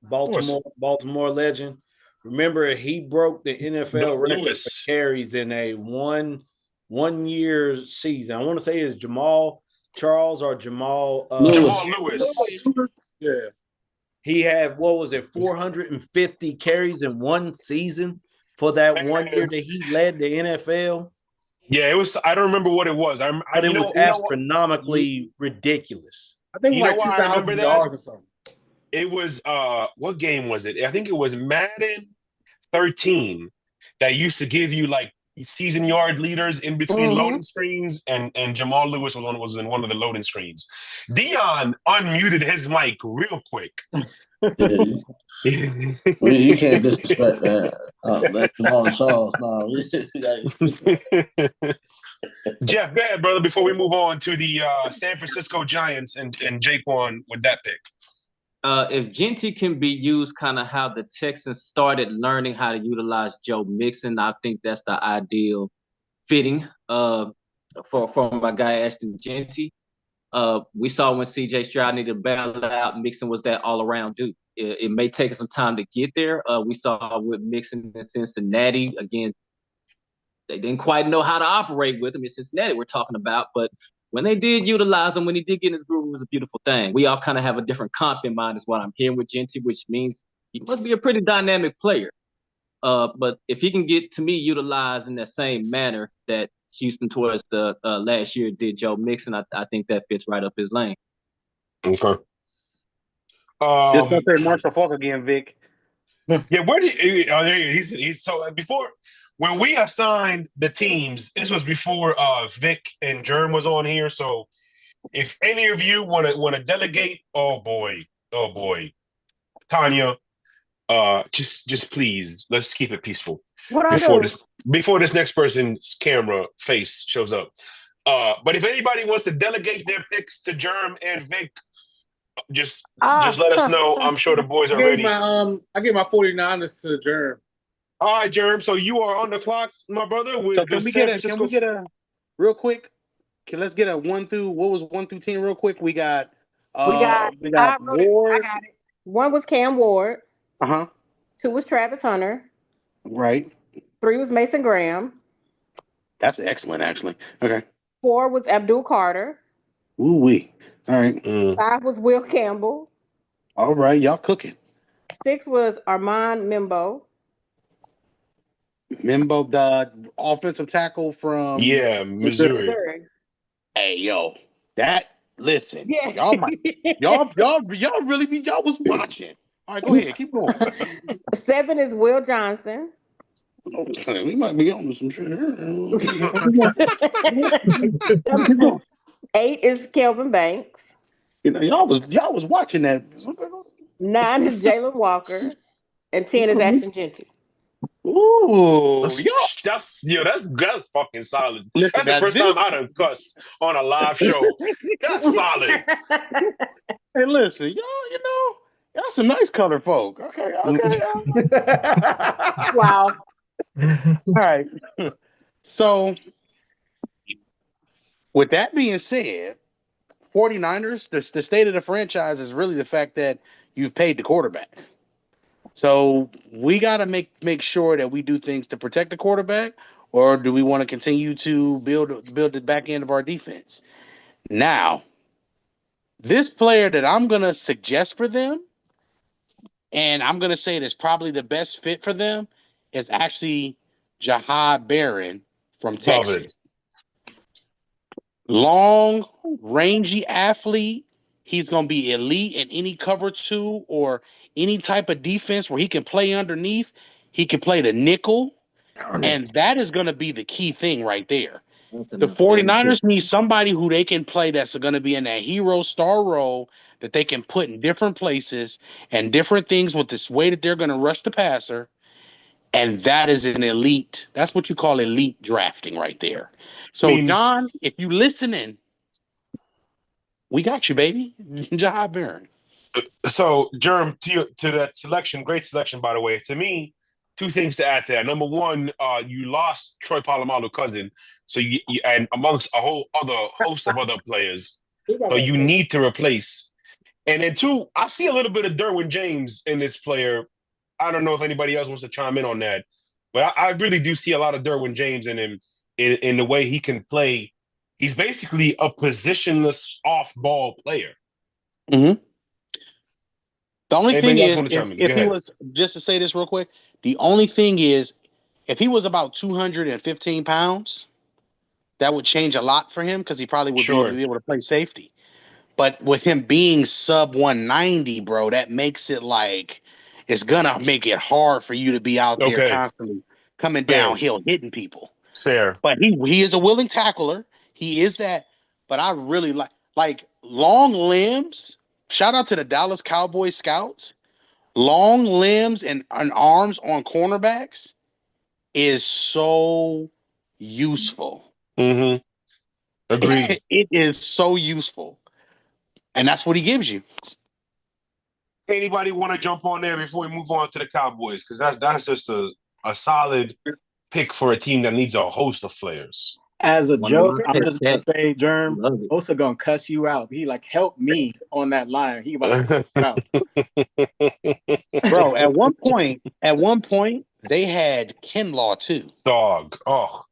Baltimore legend. Remember, he broke the NFL record for carries in a one-year season. I want to say it's Jamal Charles or Jamal Lewis. Yeah. He had, 450 carries in one season for that 1 year that he led the NFL? Yeah, it was. I don't remember what it was. But it was astronomically ridiculous. I think you know like why I remember that? or something. It was what game was it? I think it was Madden 13 that used to give you like season yard leaders in between loading screens, and Jamal Lewis was in one of the loading screens. Dion unmuted his mic real quick. You can't disrespect that. That's Jamal Charles. Jeff, go ahead, brother, before we move on to the San Francisco Giants and Jaquan with that pick. If Genty can be used kind of how the Texans started learning how to utilize Joe Mixon, I think that's the ideal fitting for my guy Ashton Genty. We saw when C.J. Stroud needed to bail out, Mixon was that all-around dude. It may take some time to get there. We saw with Mixon in Cincinnati, again, they didn't quite know how to operate with him in Cincinnati we're talking about, but when they did utilize him, when he did get in his groove, it was a beautiful thing. We all kind of have a different comp in mind is what I'm hearing with Genty, which means he must be a pretty dynamic player. But if he can get, to me, utilized in that same manner that Houston towards the last year did Joe Mixon, I think that fits right up his lane. Okay. Just gonna say Marshall Faulk again, Vic. Yeah, where did he's so before when we assigned the teams, this was before Vic and Germ was on here. So if any of you want to delegate, oh boy, Tanya, just please let's keep it peaceful before this next person's camera face shows up. But if anybody wants to delegate their picks to Germ and Vic, just let us know. I'm sure the boys are ready. I gave my 49ers to Germ. All right, Germ. So you are on the clock, my brother. So can we get a real quick? Let's get a 1 through. What was 1 through 10 real quick? We got Ward. I got it. 1 was Cam Ward. 2 was Travis Hunter. Right. 3 was Mason Graham. That's excellent, actually. Okay. 4 was Abdul Carter. Ooh wee. All right. 5 was Will Campbell. All right, y'all cooking. 6 was Armand Mimbo. Mimbo, the offensive tackle from Missouri. Hey, yo, listen, yeah. y'all was watching. All right, go ahead, keep going. 7 is Will Johnson. We might be on some shit here. 8 is Kelvin Banks. You know, y'all was watching that. 9 is Jalen Walker, and 10 is Ashton Genty. Ooh, that's fucking solid. Listen, that's the first time I done cussed on a live show. That's solid. Hey, listen, y'all some nice colored folk. Okay. Wow. All right. So, with that being said, 49ers, the state of the franchise is really the fact that you've paid the quarterback. So we got to make sure that we do things to protect the quarterback, or do we want to continue to build the back end of our defense? Now, this player that I'm going to suggest for them, and I'm going to say that's probably the best fit for them, is actually Jahad Barron from Texas. Long, rangy athlete. he's going to be elite in any cover 2 or any type of defense where he can play underneath. He can play the nickel. And that is going to be the key thing right there. The 49ers need somebody who they can play that's going to be in that hero star role that they can put in different places and different things with this way that they're going to rush the passer. And that is an elite. That's what you call elite drafting right there. So, John, if you listening, we got you, baby. Jahad Barron. So, Jerm, to that selection, great selection, by the way. To me, 2 things to add to that. Number one, you lost Troy Polamalu cousin, so you and amongst a whole other host of other players, so you need to replace. And then 2, I see a little bit of Derwin James in this player. I don't know if anybody else wants to chime in on that, but I really do see a lot of Derwin James in him in the way he can play. He's basically a positionless off-ball player. Mm-hmm. The only thing is if he was, just to say this real quick, the only thing is if he was about 215 pounds, that would change a lot for him because he probably would be able to play safety. But with him being sub 190, bro, that makes it like it's going to make it hard for you to be out there constantly coming downhill, hitting people. Fair. But he is a willing tackler. He is that. But I really like long limbs. Shout out to the Dallas Cowboys scouts. Long limbs and arms on cornerbacks is so useful. Mm-hmm. Agreed. It is so useful. And that's what he gives you. Anybody want to jump on there before we move on to the Cowboys? Because that's just a solid pick for a team that needs a host of players. As a joke, I'm just gonna say, Germ, Osa gonna cuss you out. He help me on that line. He about to cuss you out. Bro, at one point, they had Kinlaw too. Dog. Oh.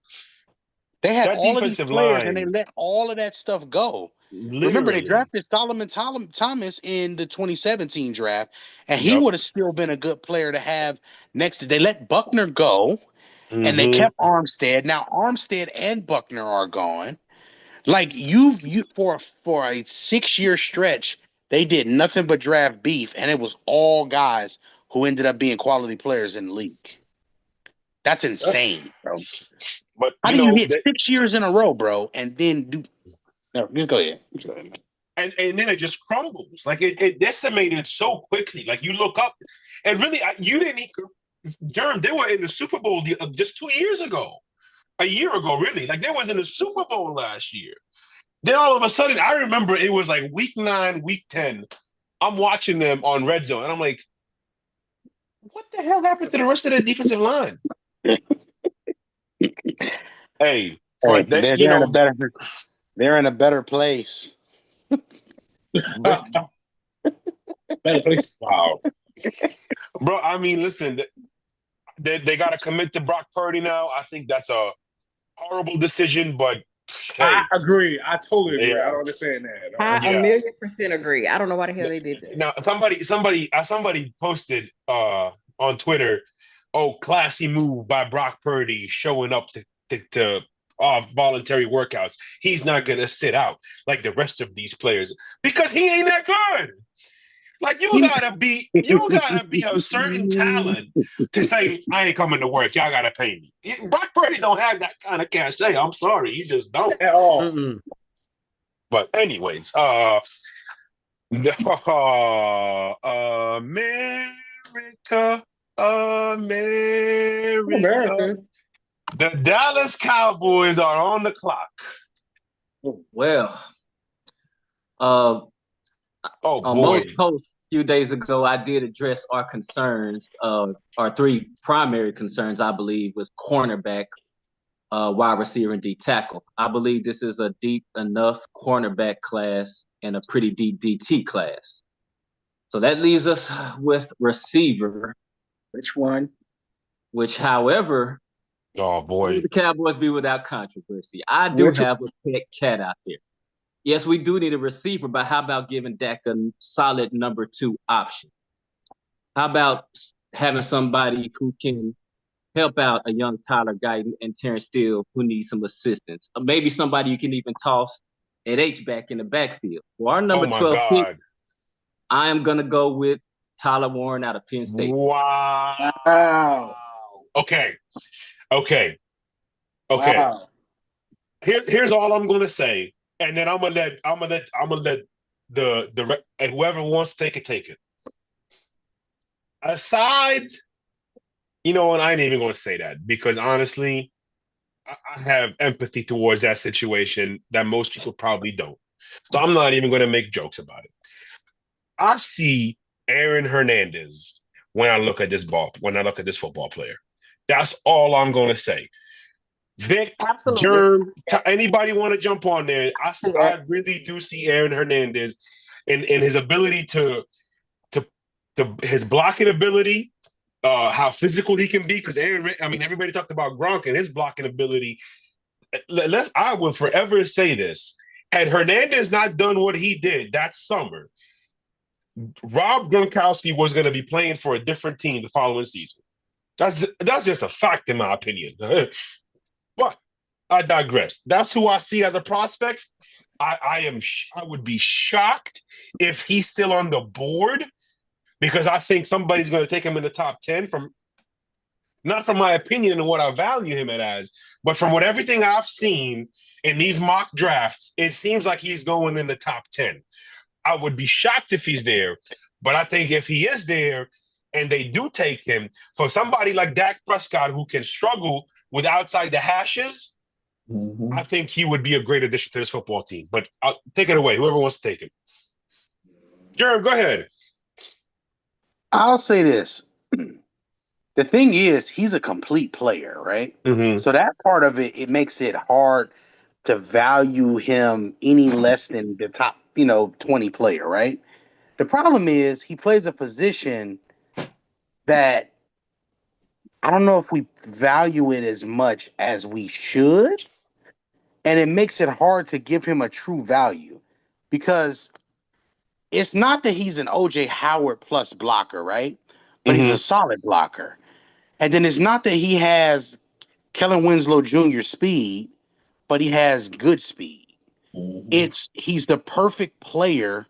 They had all of these players and they let all of that stuff go. Literally. Remember, they drafted Solomon Thomas in the 2017 draft, and he would have still been a good player to have next. They let Buckner go. And they kept Armstead. Now Armstead and Buckner are gone. Like you for a 6-year stretch, they did nothing but draft beef, and it was all guys who ended up being quality players in the league. That's insane, bro. But how do you hit 6 years in a row, bro, and then do? No, just go ahead. And then it just crumbles. Like it decimated so quickly. Like you look up, and really, you didn't. Jerm, they were in the Super Bowl just 2 years ago. A year ago, really. Like, they was in the Super Bowl last year. Then all of a sudden, I remember it was like week 9, week 10. I'm watching them on Red Zone, and I'm like, what the hell happened to the rest of the defensive line? They're in a better place. Better place. Wow. Bro, I mean, listen, they got to commit to Brock Purdy now. I think that's a horrible decision, but hey. I agree. I totally agree. Yeah. I don't understand that. I 1,000,000% agree. I don't know why the hell they did that. Now, somebody posted on Twitter, classy move by Brock Purdy showing up to voluntary workouts. He's not going to sit out like the rest of these players because he ain't that good. Like you gotta be a certain talent to say I ain't coming to work. Y'all gotta pay me. Brock Purdy don't have that kind of cachet. I'm sorry, he just don't at all. Mm-mm. But anyways, America. The Dallas Cowboys are on the clock. Well, on most posts a few days ago, I did address our concerns. Our 3 primary concerns, I believe, was cornerback, wide receiver, and D tackle. I believe this is a deep enough cornerback class and a pretty deep DT class. So that leaves us with receiver. Which one? Which, however, oh boy, the Cowboys be without controversy. I do have a pet cat out there. Yes, we do need a receiver, but how about giving Dak a solid number 2 option? How about having somebody who can help out a young Tyler Guyton and Terrence Steele who needs some assistance? Maybe somebody you can even toss and H-back in the backfield. For our Oh number my 12 pick, God. I am going to go with Tyler Warren out of Penn State. Wow. Wow. Okay. Wow. Here's all I'm gonna say, and then I'm gonna let the and whoever wants to take it. Aside, and I ain't even gonna say that because honestly, I have empathy towards that situation that most people probably don't. So I'm not even gonna make jokes about it. I see Aaron Hernandez when I look at this football player. That's all I'm gonna say. Vic, Absolutely. Germ, anybody want to jump on there? I really do see Aaron Hernandez in his ability to his blocking ability, how physical he can be. Because everybody talked about Gronk and his blocking ability. I will forever say this: had Hernandez not done what he did that summer, Rob Gronkowski was going to be playing for a different team the following season. That's just a fact, in my opinion. But I digress. That's who I see as a prospect. I would be shocked if he's still on the board because I think somebody's going to take him in the top 10 not from my opinion and what I value him as, but from everything I've seen in these mock drafts, it seems like he's going in the top 10. I would be shocked if he's there, but I think if he is there and they do take him, for somebody like Dak Prescott who can struggle with outside the hashes, I think he would be a great addition to this football team. But I'll take it away, whoever wants to take it. Jerem, go ahead. I'll say this. The thing is, he's a complete player, right? Mm-hmm. So that part of it makes it hard to value him any less than the top, 20 player, right? The problem is he plays a position that I don't know if we value it as much as we should. And it makes it hard to give him a true value because it's not that he's an OJ Howard plus blocker, right? But he's a solid blocker. And then it's not that he has Kellen Winslow Jr. speed, but he has good speed. He's the perfect player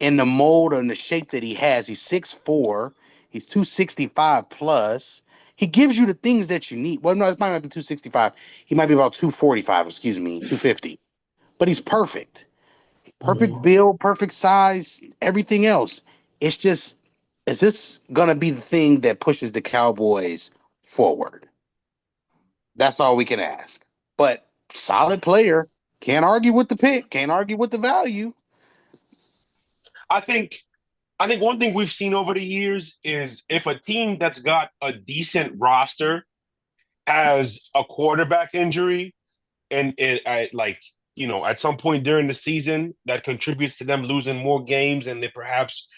in the mold and the shape that he has. He's 6'4", he's 265 plus. He gives you the things that you need. Well, no, it might not be 265. He might be about 245, 250. But he's perfect. Perfect build, perfect size, everything else. It's just, is this going to be the thing that pushes the Cowboys forward? That's all we can ask. But solid player. Can't argue with the pick. Can't argue with the value. I think one thing we've seen over the years is if a team that's got a decent roster has a quarterback injury and at some point during the season that contributes to them losing more games than they perhaps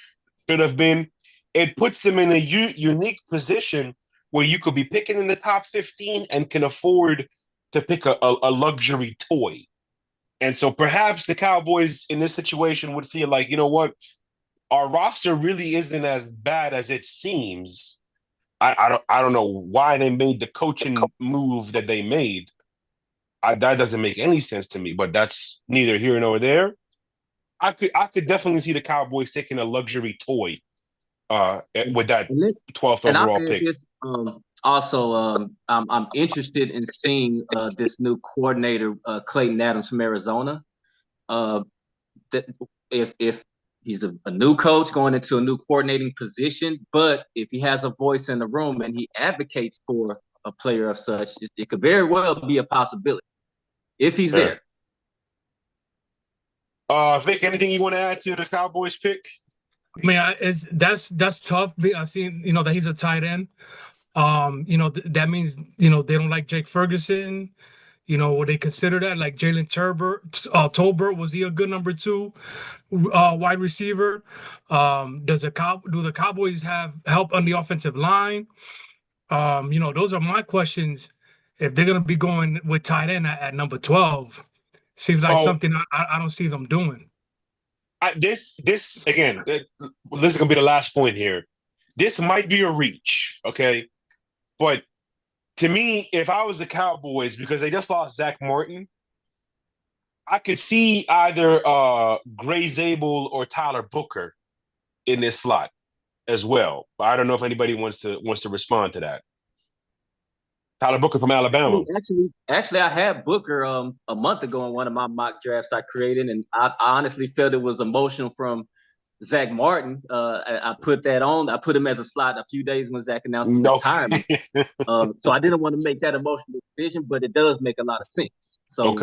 should have been, it puts them in a unique position where you could be picking in the top 15 and can afford to pick a luxury toy. And so perhaps the Cowboys in this situation would feel like, you know what, our roster really isn't as bad as it seems. I don't know why they made the coaching move that they made. That doesn't make any sense to me, but that's neither here nor there. I could definitely see the Cowboys taking a luxury toy with that 12th overall pick. I'm interested in seeing this new coordinator, Clayton Adams from Arizona. If he's a new coach going into a new coordinating position, but if he has a voice in the room and he advocates for a player of such, it could very well be a possibility if he's there. Vic, anything you want to add to the Cowboys pick? I mean, that's tough. I seen that he's a tight end. That means they don't like Jake Ferguson. Would they consider that? Like Jalen Tolbert, was he a good number 2 wide receiver? Do the Cowboys have help on the offensive line? Those are my questions. If they're gonna be going with tight end at number 12, seems like something I don't see them doing. This again, this is gonna be the last point here. This might be a reach, okay? But to me, if I was the Cowboys, because they just lost Zach Martin, I could see either Gray Zabel or Tyler Booker in this slot as well. But I don't know if anybody wants to respond to that. Tyler Booker from Alabama. Actually, I had Booker a month ago in one of my mock drafts I created, and I honestly felt it was emotional from Zach Martin. I put that on. I put him as a slot a few days when Zach announced his retirement. So I didn't want to make that emotional decision, but it does make a lot of sense. So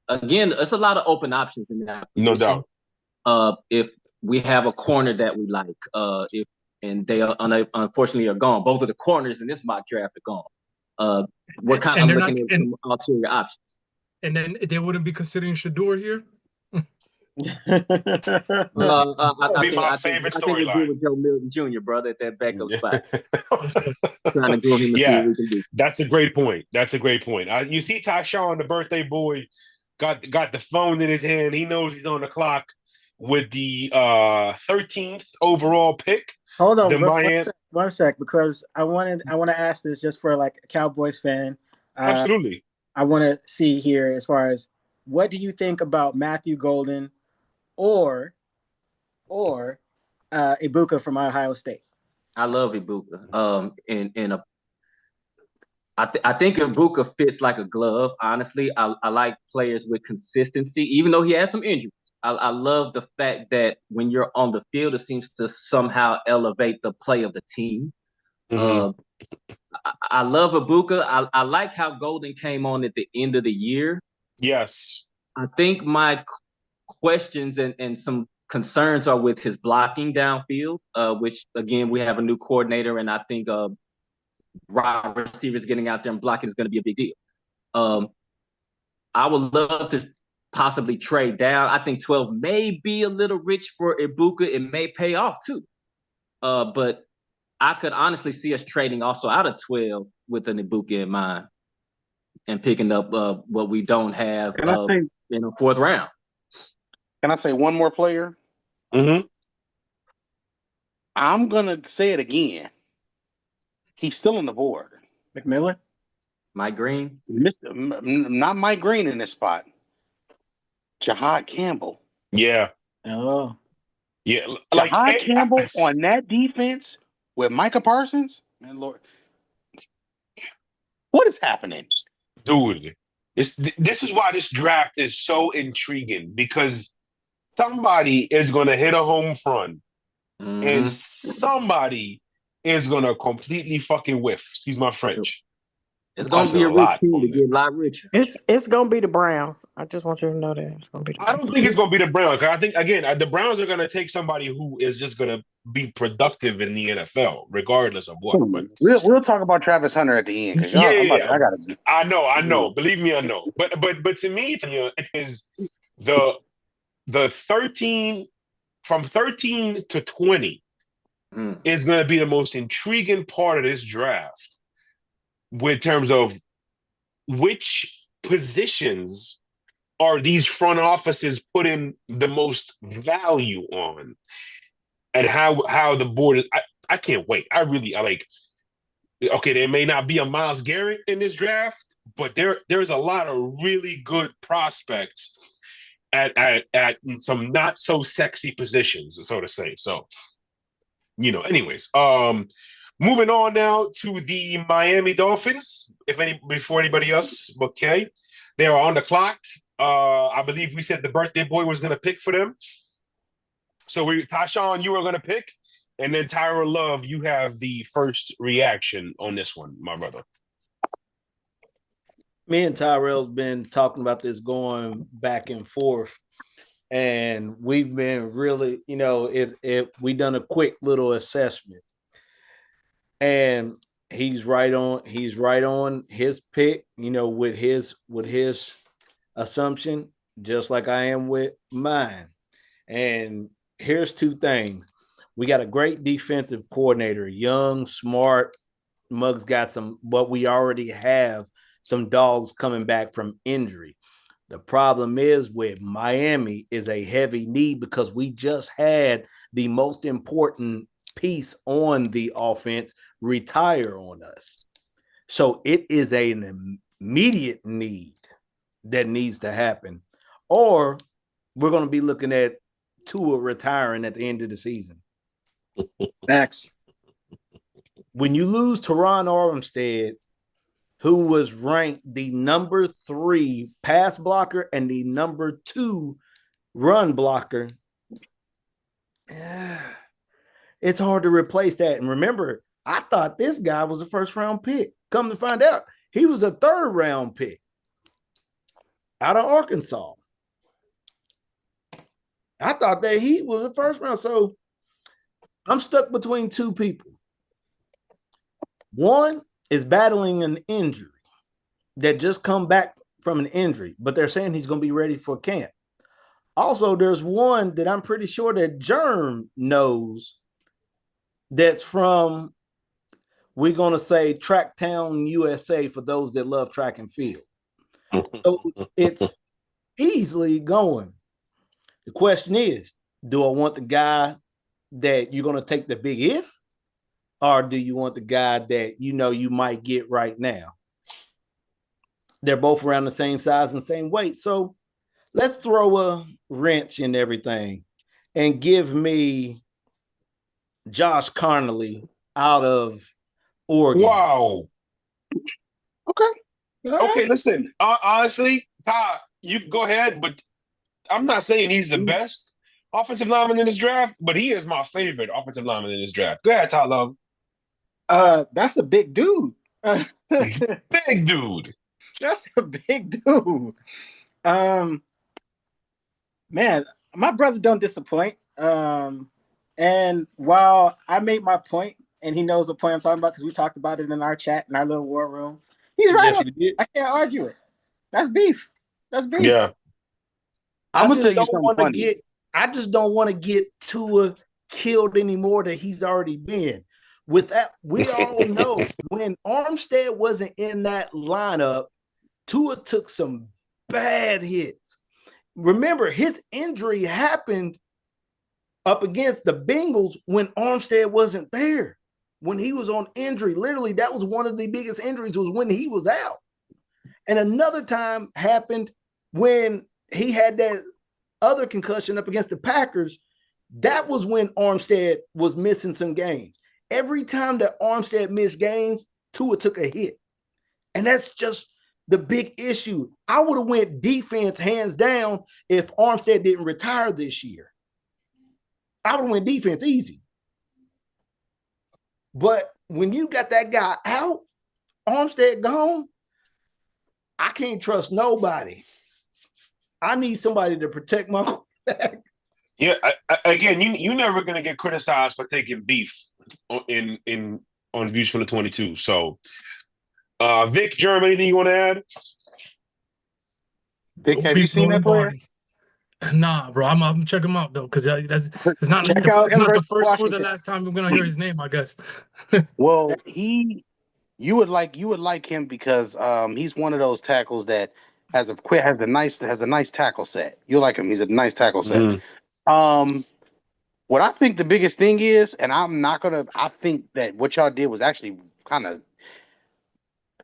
again, it's a lot of open options in that position. No doubt. If we have a corner that we like, and they are unfortunately are gone. Both of the corners in this mock draft are gone. We're kind of looking at some ulterior options. And then they wouldn't be considering Shador here? I think storyline with Joe Milton Jr., brother, at that backup spot. Trying to grow him. Yeah, that's a great point. That's a great point. You see, Tyshawn, the birthday boy, got the phone in his hand. He knows he's on the clock with the 13th overall pick. Hold on, one sec, because I want to ask this just for like a Cowboys fan. Absolutely. I want to see here as far as what do you think about Matthew Golden or Ibuka from Ohio State? I love Ibuka. I think Ibuka fits like a glove. Honestly, I like players with consistency, even though he has some injuries. I love the fact that when you're on the field, it seems to somehow elevate the play of the team. Mm-hmm. I love Ibuka. I like how Golden came on at the end of the year. Yes. I think my questions and some concerns are with his blocking downfield, which, again, we have a new coordinator, and I think wide receivers getting out there and blocking is going to be a big deal. I would love to possibly trade down. I think 12 may be a little rich for Ibuka. It may pay off too. But I could honestly see us trading also out of 12 with an Ibuka in mind and picking up what we don't have in the fourth round. Can I say one more player? Mm-hmm. I'm going to say it again. He's still on the board. McMillan? Mike Green? Not Mike Green in this spot. Jahad Campbell. Yeah. Oh. Yeah. Jahad Campbell on that defense with Micah Parsons? Man, Lord. What is happening? Dude, this is why this draft is so intriguing, because somebody is going to hit a home run and somebody is going to completely fucking whiff. Excuse my French. It's going to be a rich team to get a lot richer. It's going to be the Browns. I just want you to know that. It's going to be. I don't think it's going to be the Browns. I think, again, the Browns are going to take somebody who is just going to be productive in the NFL, regardless of what. But we'll talk about Travis Hunter at the end. I know. Believe me, I know. But to me, it is the 13 from 13 to 20 is going to be the most intriguing part of this draft. In terms of which positions are these front offices putting the most value on, and how the board is. I can't wait. I like. Okay, there may not be a Myles Garrett in this draft, but there's a lot of really good prospects at some not so sexy positions, so to say. So, anyways, moving on now to the Miami Dolphins. Before anybody else, okay, they are on the clock. I believe we said the birthday boy was going to pick for them. So Tyshawn, you were going to pick, and then Tyra Love, you have the first reaction on this one, my brother. Me and Tyrell's been talking about this going back and forth, and we've been really, if we done a quick little assessment. And he's right on his pick, with his assumption, just like I am with mine. And here's two things. We got a great defensive coordinator, young, smart. Muggs got but we already have some dogs coming back from injury. The problem is with Miami is a heavy need, because we just had the most important piece on the offense retire on us. So it is an immediate need that needs to happen, or we're going to be looking at Tua retiring at the end of the season. Max. When you lose Teron Armstead, who was ranked the number 3 pass blocker and the number 2 run blocker, it's hard to replace that. And remember, I thought this guy was a first-round pick. Come to find out, he was a third-round pick out of Arkansas. I thought that he was a first round. So I'm stuck between two people. One is battling an injury that just come back from an injury, but they're saying he's going to be ready for camp. Also, there's one that I'm pretty sure that Germ knows that's from, we're going to say, Tracktown, USA, for those that love track and field. So it's easily going. The question is, do I want the guy that you're going to take the big if, or do you want the guy that you know you might get right now? They're both around the same size and same weight. So let's throw a wrench in everything and give me Josh Connolly out of Oregon. Wow. Okay, listen. Honestly, Todd, you go ahead, but I'm not saying he's the best offensive lineman in this draft, but he is my favorite offensive lineman in this draft. Go ahead, Todd Love. That's a big dude. Big dude. That's a big dude. Man, my brother don't disappoint. And while I made my point, and he knows what point I'm talking about because we talked about it in our chat, in our little war room, he's right. Yes, I can't argue it. That's beef. That's beef. Yeah. I'm gonna tell you something funny. I just don't want to get Tua killed any more than he's already been. With that, we all know when Armstead wasn't in that lineup, Tua took some bad hits. Remember, his injury happened up against the Bengals when Armstead wasn't there. When he was on injury, literally, that was one of the biggest injuries, was when he was out. And another time happened when he had that other concussion up against the Packers. That was when Armstead was missing some games. Every time that Armstead missed games, Tua took a hit. And that's just the big issue. I would have went defense hands down if Armstead didn't retire this year. I would have went defense easy. But when you got that guy out, Armstead gone, I can't trust nobody. I need somebody to protect my quarterback. Yeah, again, you're never gonna get criticized for taking beef on Views from the 22. So, Vic, Jerm, anything you want to add? Vic, have you seen that player? Nah, bro. I'm check him out though, because it's not the first or the last time we're gonna hear his name, I guess. Well, you would like him because he's one of those tackles that has a nice tackle set. You like him. He's a nice tackle set. Mm-hmm. What I think the biggest thing is, and I think that what y'all did was actually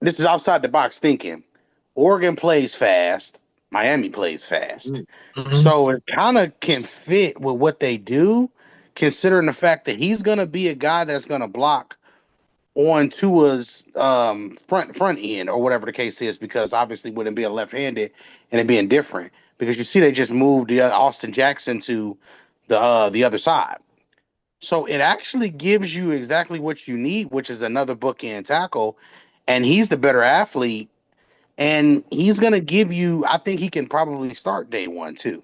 this is outside the box thinking. Oregon plays fast. Miami plays fast. Mm-hmm. So it kind of can fit with what they do, considering the fact that he's going to be a guy that's going to block on Tua's front end or whatever the case is, because obviously wouldn't be a left-handed and it being different, because you see they just moved Austin Jackson to the other side. So it actually gives you exactly what you need, which is another bookend tackle, and he's the better athlete, and he's going to give you, I think he can probably start day one too.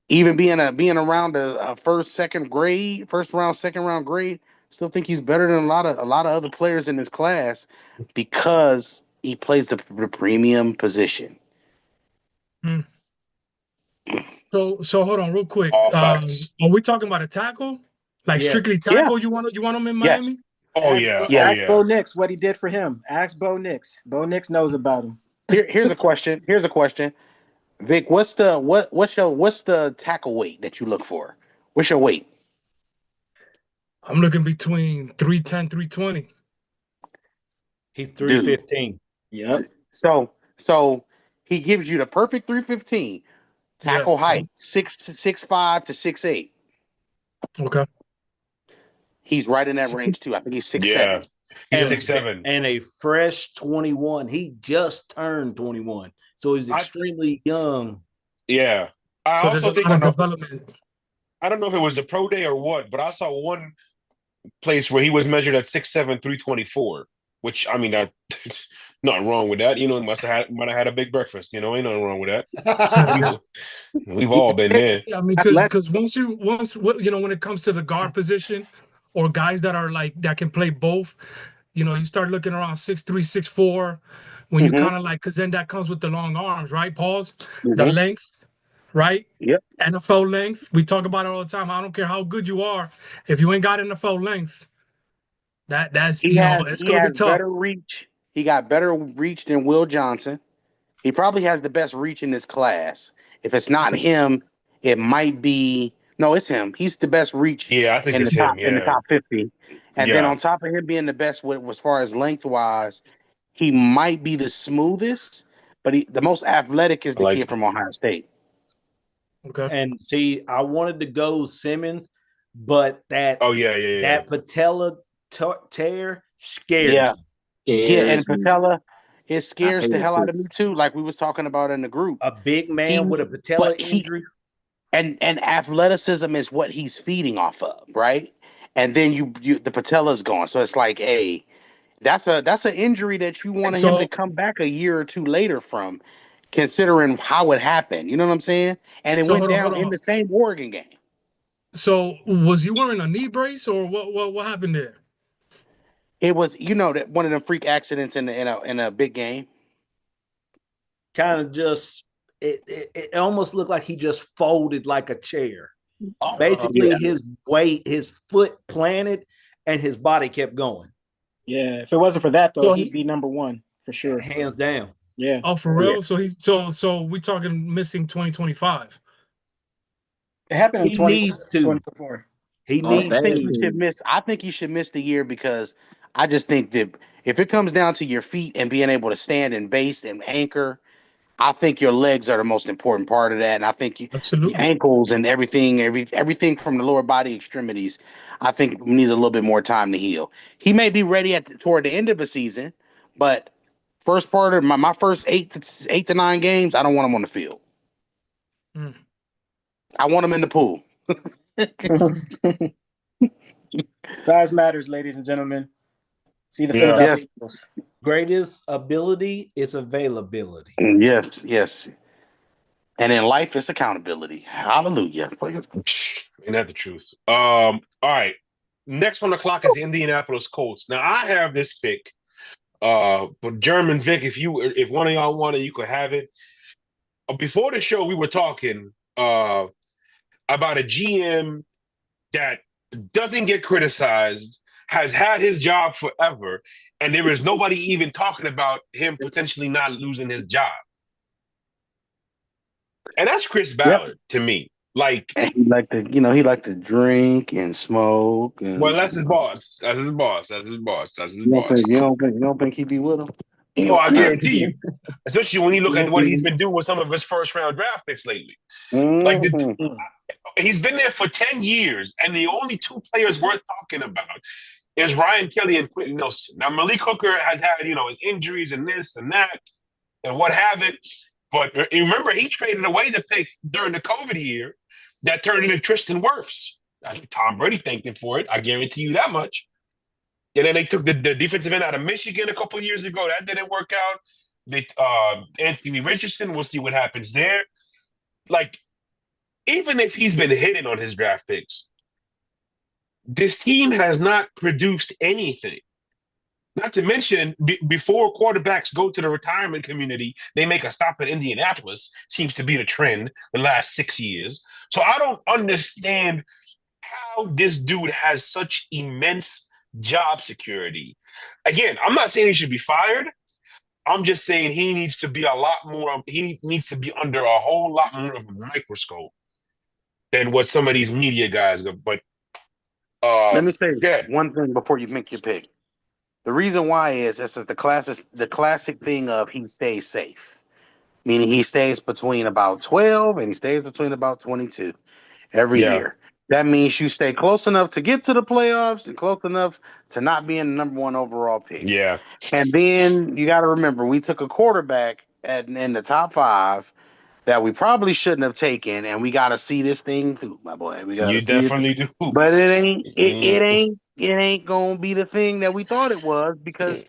Even being around a second round, second round grade, still think he's better than a lot of other players in this class because he plays the premium position. So hold on real quick. Are we talking about a tackle? Like strictly tackle? Yeah. You want him in Miami? Yes. Ask Bo Nix what he did for him. Ask Bo Nix. Bo Nix knows about him. Here's a question. Vic, what's the tackle weight that you look for? What's your weight? I'm looking between 310, 320. He's 315. Yep. So he gives you the perfect 315. Tackle height 6'5" to 6'8". Okay. He's right in that range too. I think he's 6'7". Yeah, he's And 6'7". and a fresh 21. He just turned 21, so he's extremely young. Yeah, I So there's also a think lot of development. I don't know if it was a pro day or what, but I saw one place where he was measured at 6'7", 324. Which I mean, that nothing wrong with that. You know, might have had a big breakfast. You know, ain't nothing wrong with that. We've all been there. I mean, because once when it comes to the guard position, or guys that are like that can play both, you start looking around 6'3", 6'4", when you kind of like, because then that comes with the long arms, right? Pause. The length, right? Yep. NFL length. We talk about it all the time. I don't care how good you are, if you ain't got NFL length, that's it's gonna be tough. Better reach. He got better reach than Will Johnson. He probably has the best reach in this class. If it's not him, it might be it's him. He's the best reach. Yeah, I think in it's the top him. Yeah. in the top 50. And then on top of him being the best as far as lengthwise, he might be the smoothest, but the most athletic is the kid from Ohio State. Okay. And see, I wanted to go Simmons, but that that patella tear scares me. Yeah, and patella, it scares the hell out of me too. Like we was talking about in the group, a big man with a patella injury, and athleticism is what he's feeding off of, right? And then you the patella's gone, so it's like, hey, that's an injury that you want him to come back a year or two later from, considering how it happened. You know what I'm saying? And it went down in the same Oregon game. So was he wearing a knee brace, or what happened there? It was, that one of them freak accidents in a big game. Kind of just it almost looked like he just folded like a chair. Basically, his weight, his foot planted, and his body kept going. Yeah, if it wasn't for that though, he'd be number one for sure, hands down. Yeah. Oh, for real? So so we talking missing 2025. It happened in He needs to. 2024. He needs. I think he should miss. I think he should miss the year because I just think that if it comes down to your feet and being able to stand and base and anchor, I think your legs are the most important part of that. And I think the ankles and everything from the lower body extremities, I think needs a little bit more time to heal. He may be ready toward the end of the season, but first part of my first 8 to 9 games, I don't want him on the field. I want him in the pool. Size matters, ladies and gentlemen. See the Philadelphia Eagles. Greatest ability is availability. Yes. And in life, it's accountability. Hallelujah. Ain't that the truth? All right. Next on the clock is the Indianapolis Colts. Now I have this pick. But German Vic, if one of y'all want it, you could have it. Before the show, we were talking about a GM that doesn't get criticized, has had his job forever, and there is nobody even talking about him potentially not losing his job. And that's Chris Ballard to me. Like he liked to drink and smoke. Well, that's his boss. That's his boss. You don't think he'd be with him? Oh, I guarantee you. Especially when you look at what he's been doing with some of his first round draft picks lately. Like he's been there for 10 years, and the only 2 players worth talking about is Ryan Kelly and Quentin Nelson. Now, Malik Hooker has had, his injuries and this and that and what have it. But remember, he traded away the pick during the COVID year that turned into Tristan Wirfs. Tom Brady thanked him for it. I guarantee you that much. And then they took the defensive end out of Michigan a couple of years ago. That didn't work out. Anthony Richardson, we'll see what happens there. Like, even if he's been hitting on his draft picks, this team has not produced anything. Not to mention, before quarterbacks go to the retirement community, they make a stop in Indianapolis. Seems to be the trend the last 6 years. So I don't understand how this dude has such immense job security. Again, I'm not saying he should be fired. I'm just saying he needs to be he needs to be under a whole lot more of a microscope than what some of these media guys go. But let me say one thing before you make your pick. The reason why is the classic thing of he stays safe. meaning he stays between about 12 and he stays between about 22 every year. That means you stay close enough to get to the playoffs and close enough to not be in the number 1 overall pick. Yeah. And then you got to remember, we took a quarterback in the top 5 that we probably shouldn't have taken, and we got to see this thing through, my boy. We got to see definitely it. do. But it ain't gonna be the thing that we thought it was, because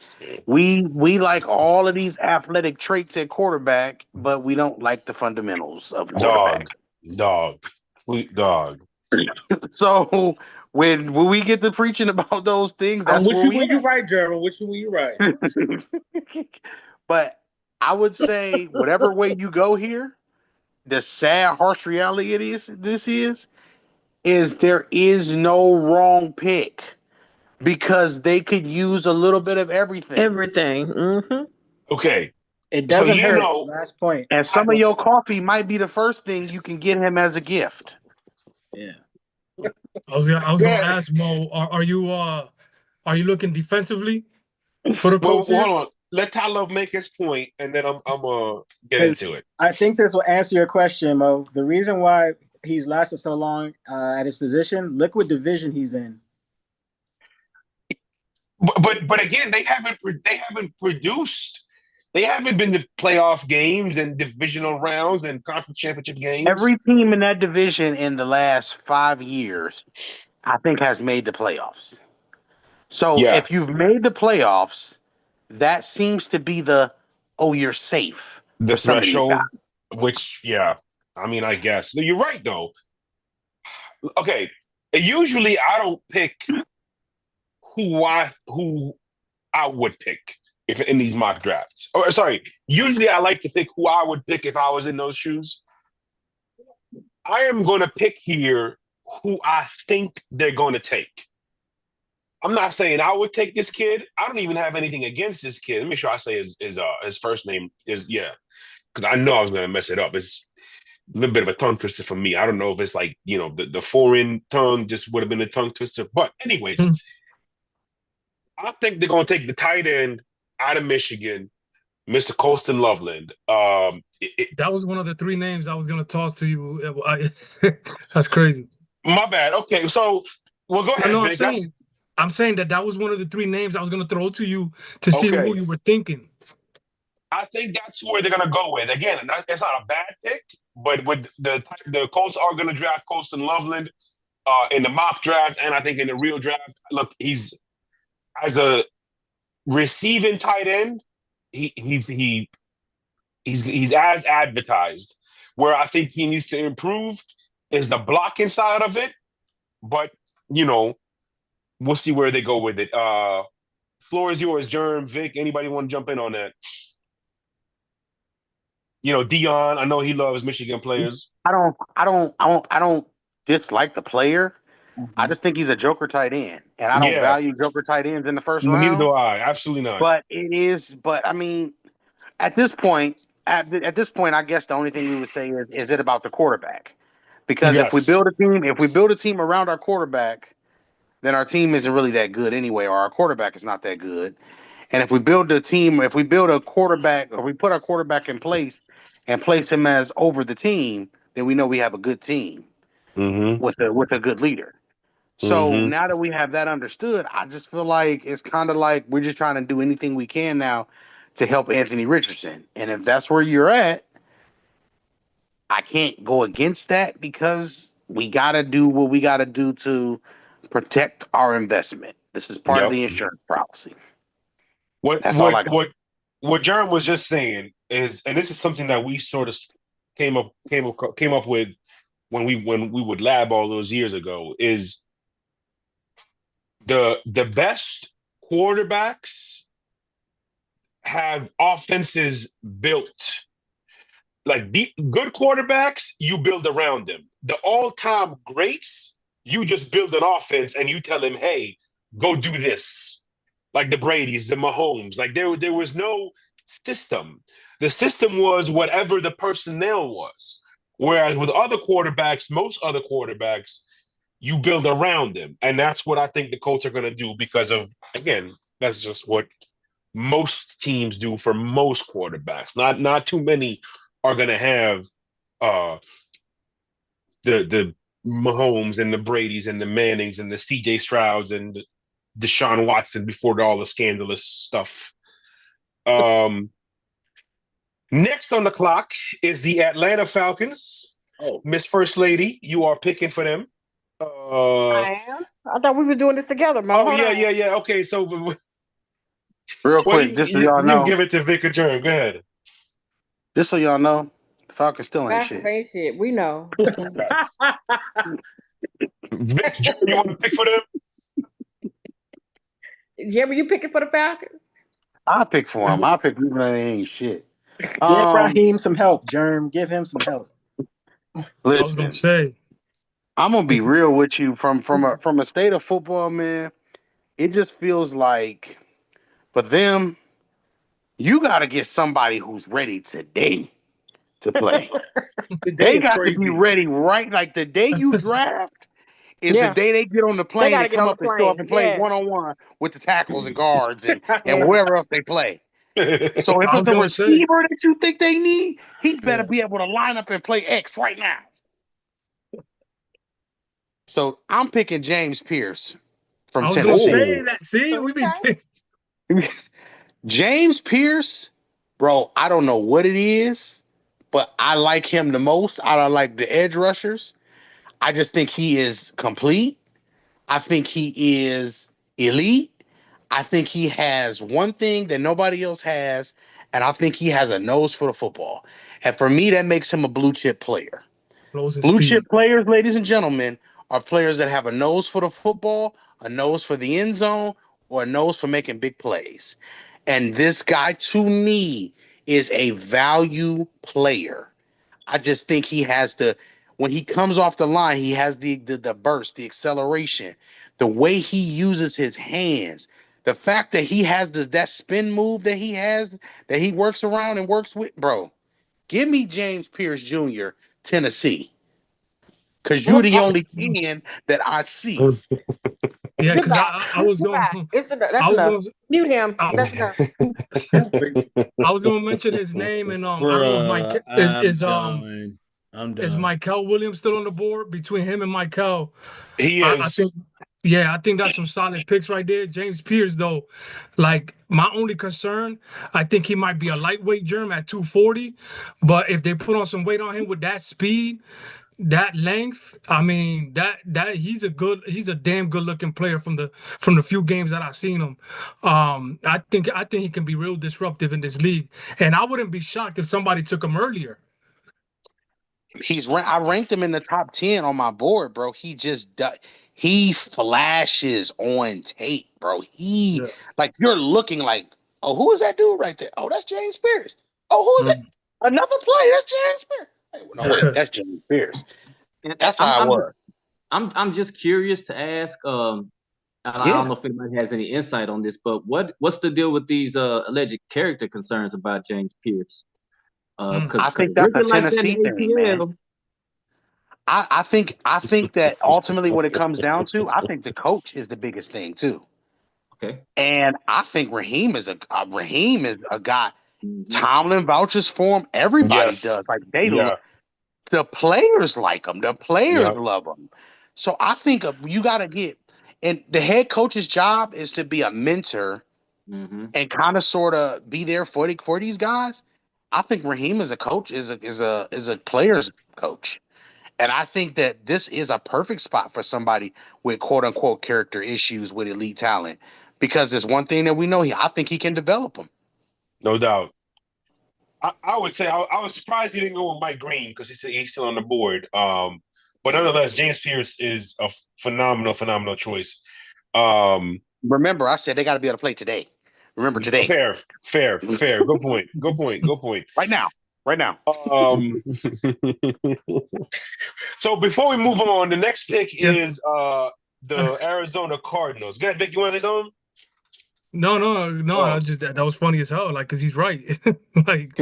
we like all of these athletic traits at quarterback, but we don't like the fundamentals of quarterback. Dog. So when we get to preaching about those things, that's where we. You're right, Gerald. Which one you right? But I would say, whatever way you go here, the sad, harsh reality is there is no wrong pick, because they could use a little bit of everything. Mm-hmm. Okay. It doesn't hurt. Last point. And some of your coffee might be the first thing you can get him as a gift. Yeah. I was gonna ask Mo, are you looking defensively for the Colts? Hold on. Let Tyler make his point, and then I'm gonna get into it. I think this will answer your question, Mo. The reason why he's lasted so long at his position, look what division he's in. But again, they haven't produced. They haven't been to playoff games and divisional rounds and conference championship games. Every team in that division in the last 5 years, I think, has made the playoffs. So if you've made the playoffs, that seems to be you're safe. The threshold, which, I mean, I guess. You're right, though. Okay, usually I don't pick who I would pick if in these mock drafts. Or sorry, usually I like to pick who I would pick if I was in those shoes. I am going to pick here who I think they're going to take. I'm not saying I would take this kid. I don't even have anything against this kid. Let me make sure I say his first name is, because I know I was going to mess it up. It's a little bit of a tongue twister for me. I don't know if it's like, the foreign tongue just would have been a tongue twister. But anyways, I think they're going to take the tight end out of Michigan, Mr. Colston Loveland. That was one of the 3 names I was going to toss to you. That's crazy. My bad. Okay, so, well, go ahead. No, I'm saying that was one of the 3 names I was going to throw to you to see who you were thinking. I think that's where they're going to go with. Again, it's not a bad pick, but with the Colts are going to draft Colston Loveland in the mock draft, and I think in the real draft. Look, he's as a receiving tight end, he's as advertised. Where I think he needs to improve is the blocking side of it, but we'll see where they go with it. Floor is yours, Germ, Vic. Anybody want to jump in on that? Dion. I know he loves Michigan players. I don't dislike the player. I just think he's a joker tight end, and I don't value joker tight ends in the first round. Neither do I. Absolutely not. But I mean, at this point, I guess the only thing we would say is it about the quarterback? Because if we build a team around our quarterback, then our team isn't really that good anyway, or our quarterback is not that good. And if we build a quarterback, or we put our quarterback in place and place him as over the team, then we know we have a good team with a good leader. So now that we have that understood, I just feel like it's kind of like we're just trying to do anything we can now to help Anthony Richardson. And if that's where you're at, I can't go against that, because we got to do what we got to do to protect our investment. This is part of the insurance policy. What Jaron was just saying is, and this is something that we sort of came up with when we would lab all those years ago, is the best quarterbacks have offenses built. Like the good quarterbacks, you build around them. The all-time greats, you just build an offense and you tell them, hey, go do this. Like the Bradys, the Mahomes. Like there was no system. The system was whatever the personnel was. Whereas with other quarterbacks, most other quarterbacks, you build around them. And that's what I think the Colts are going to do, because of, again, that's just what most teams do for most quarterbacks. Not too many are gonna have the Mahomes and the Bradys and the Mannings and the CJ Strouds and the Deshaun Watson before all the scandalous stuff. Next on the clock is the Atlanta Falcons. Oh, Miss First Lady, you are picking for them. I am. I thought we were doing this together, Mo. Oh, Hold on. yeah. Okay, so Real well, quick, just so y'all you know, can give it to Vic or Germ. Go ahead. just so y'all know, the Falcons still ain't Falcons shit. ain't shit. We know. Vic, Germ, you want to pick for them? Jimmy, you picking for the Falcons? I pick for him. I pick even though they ain't shit. Give Raheem some help, Germ. Give him some help. I was gonna Listen, say. I'm gonna be real with you. From a state of football, man, it just feels like for them, you got to get somebody who's ready today to play. They got to be ready right. Like the day you draft is the day they get on the plane and come up and show up and play one-on-one with the tackles and guards and whoever else they play. So if it's a receiver that you think they need, he better be able to line up and play X right now. So I'm picking James Pierce from Tennessee. I was gonna say that. See, we be James Pierce, bro. I don't know what it is, but I like him the most. I don't like the edge rushers. I just think he is complete. I think he is elite. I think he has one thing that nobody else has, and I think he has a nose for the football. And for me, that makes him a blue chip player. Blue chip players, ladies and gentlemen, are players that have a nose for the football, a nose for the end zone, or a nose for making big plays. And this guy, to me, is a value player. I just think he has when he comes off the line, he has the burst, the acceleration, the way he uses his hands, the fact that he has that spin move that he has, that he works around and works with, bro. Give me James Pierce Jr., Tennessee, because you're the only 10 that I see. Yeah, because I was going. Mute him. I was going to mention his name, and I don't know if is Michael Williams still on the board between him and Michael? He is. I think that's some solid picks right there. James Pierce, though, like my only concern, I think he might be a lightweight Germ at 240, but if they put on some weight on him with that speed, that length, I mean, that he's a damn good looking player from the few games that I've seen him. I think he can be real disruptive in this league, and I wouldn't be shocked if somebody took him earlier. I ranked him in the top 10 on my board, bro. He flashes on tape, bro. Like you're looking like, oh, who is that dude right there? Oh, that's James Pierce. Oh, who is it? Another player. That's James Pierce. No, wait, that's James Pierce. That's how I was. I'm just curious to ask. I don't know if anybody has any insight on this, but what's the deal with these alleged character concerns about James Pierce? I think that's a Tennessee thing, man. I think that ultimately what it comes down to, I think the coach is the biggest thing too. Okay. And I think Raheem is a guy. Tomlin vouches for him. Everybody does. Like the players like him. The players love him. So I think you got to get, and the head coach's job is to be a mentor and kind of sort of be there for these guys. I think Raheem as a coach is a player's coach. And I think that this is a perfect spot for somebody with quote unquote character issues with elite talent, because there's one thing that we know I think he can develop them. No doubt. I would say I was surprised he didn't go with Mike Green because he's still on the board. But nonetheless, James Pierce is a phenomenal choice. Remember, I said they got to be able to play today. Remember today. Fair. Good point. Right now. So before we move on, the next pick is the Arizona Cardinals. Go ahead, Vic. You want this on? No. That was funny as hell. Like, cause he's right. Like,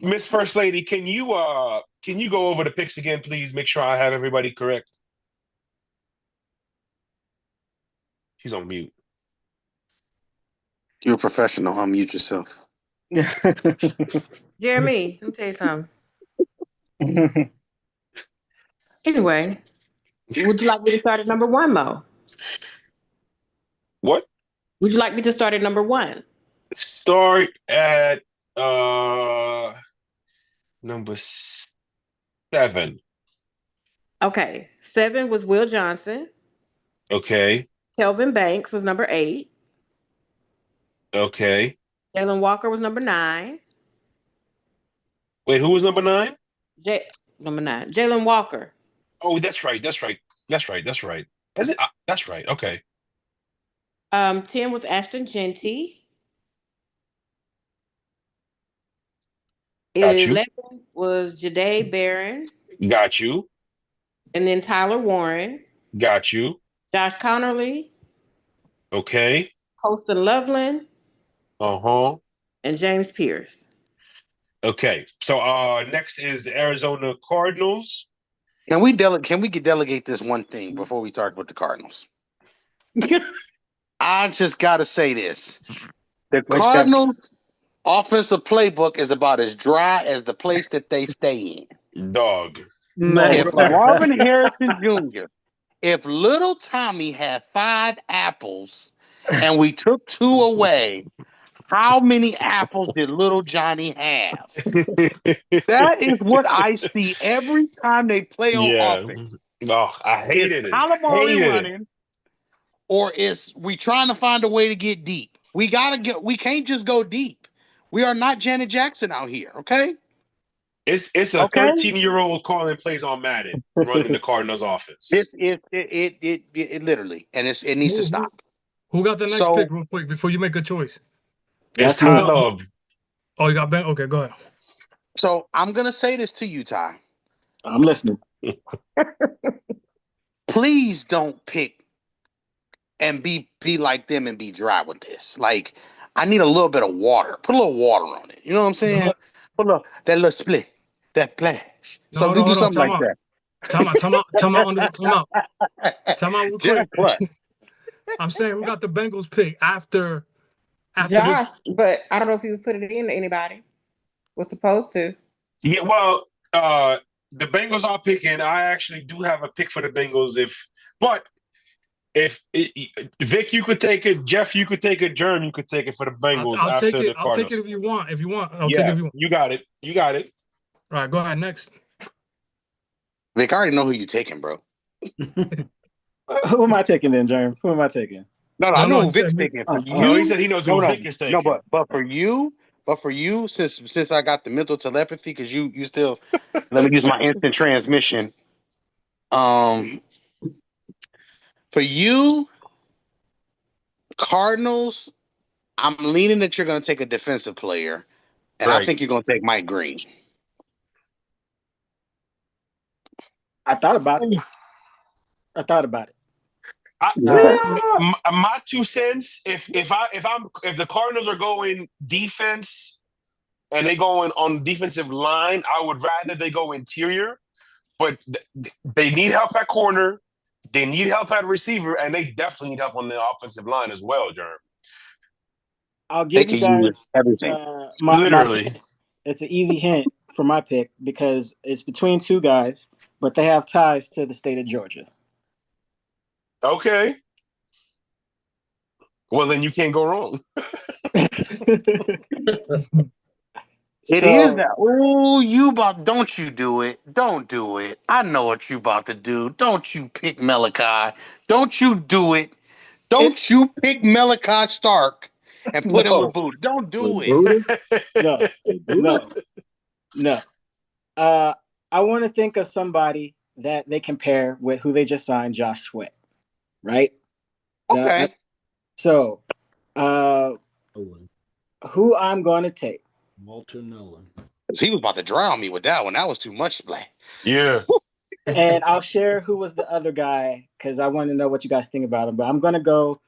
Miss First Lady, can you go over the picks again, please? Make sure I have everybody correct. She's on mute. You're a professional. Unmute yourself. Jeremy, let me tell you something. Anyway, would you like me to start at number 1, Mo? What? Would you like me to start at number 1? Start at number 7. Okay. 7 was Will Johnson. Okay. Kelvin Banks was number 8. Okay. Jalen Walker was number 9. Wait, who was number 9? Number 9. Jalen Walker. Oh, that's right. That's right. That's right. Is it? That's right. Okay. 10 was Ashton Genty. Got you. 11 was Jahdae Barron. Got you. And then Tyler Warren. Got you. Josh Connerly. Okay. Colston Loveland. And James Pierce. Okay. So next is the Arizona Cardinals. Can we delegate this one thing before we talk about the Cardinals? I just gotta say this. The Cardinals offensive playbook is about as dry as the place that they stay in. Dog. If Marvin Harrison Jr., if little Tommy had 5 apples and we took 2 away, how many apples did little Johnny have? That is what I see every time they play on offense. Oh, I hated it. Calamari running, or is we trying to find a way to get deep? We can't just go deep. We are not Janet Jackson out here, okay? It's a 13-year-old calling plays on Madden, running the Cardinals offense. It literally, and it needs to stop. Who got the next pick real quick before you make a choice? It's Ty Love. Oh, you got Ben? Okay, go ahead. So I'm gonna say this to you, Ty. I'm listening. Please don't pick and be like them and be dry with this. Like, I need a little bit of water. Put a little water on it. You know what I'm saying? Put that little split, that splash. So do something like that. Time out real quick. What? I'm saying who got the Bengals pick after Josh, but I don't know if you put it in to anybody. Was supposed to. Yeah, well, the Bengals are picking. I actually do have a pick for the Bengals. If Vic, you could take it. Jeff, you could take it. Jerm, you could take it for the Bengals. I'll take it. The I'll take it if you want. I'll take it if you want. You got it. All right, go ahead next. Vic, I already know who you're taking, bro. Who am I taking then, Jerm? Who am I taking? No, I know who Vic's taking. No, he said he knows who Vic is taking. No, but for you, since I got the mental telepathy, because you still let me use my instant transmission. For you, Cardinals, I'm leaning that you're going to take a defensive player, and I think you're going to take Mike Green. I thought about it. My 2 cents. If the Cardinals are going defense and they going on defensive line, I would rather they go interior. But they need help at corner, they need help at receiver, and they definitely need help on the offensive line as well, Jerm. I'll give you guys everything. Literally. It's an easy hint for my pick because it's between 2 guys, but they have ties to the state of Georgia. Okay. Well, then you can't go wrong. It is that. Oh, don't you do it. Don't do it. I know what you about to do. Don't you pick Malachi. Don't you do it. Don't you pick Malachi Stark and put him with Buddha. Don't do it. No. I want to think of somebody that they compare with who they just signed, Josh Sweat. Right? Okay. So, who I'm going to take? Walter Nolan. He was about to drown me with that one. That was too much play. Yeah. And I'll share who was the other guy because I want to know what you guys think about him. But I'm going to go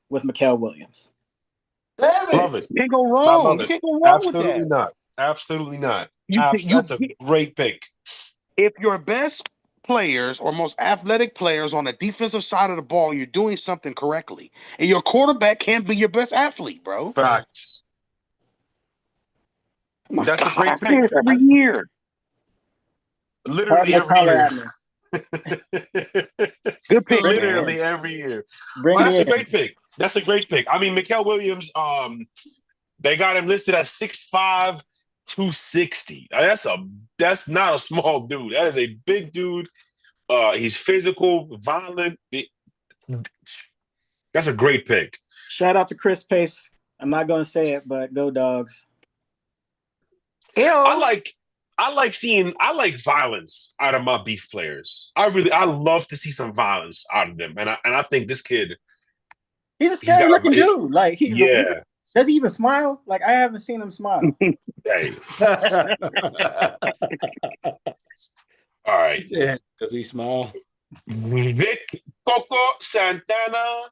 with Mikael Williams. Love it. You can't go wrong. You can't go wrong with that. Absolutely not. That's a great pick. If your best players or most athletic players on the defensive side of the ball, you're doing something correctly. And your quarterback can't be your best athlete, bro. Facts. That's a God, great I say pick. this every year. Literally Just every holler year. at me. Good pick, Literally man. every year. Bring Well, me that's a in. great pick. That's a great pick. I mean, Mikael Williams, they got him listed at 6'5", 260. That's not a small dude. That is a big dude. He's physical, violent. That's a great pick. Shout out to Chris Pace. I'm not gonna say it, but go Dogs. I like violence out of my beef players. I love to see some violence out of them, and I think this kid. He's a scary looking dude. Like yeah. Does he even smile? Like I haven't seen him smile. Hey. All right. Yeah, does he smile? Vic Coco Santana,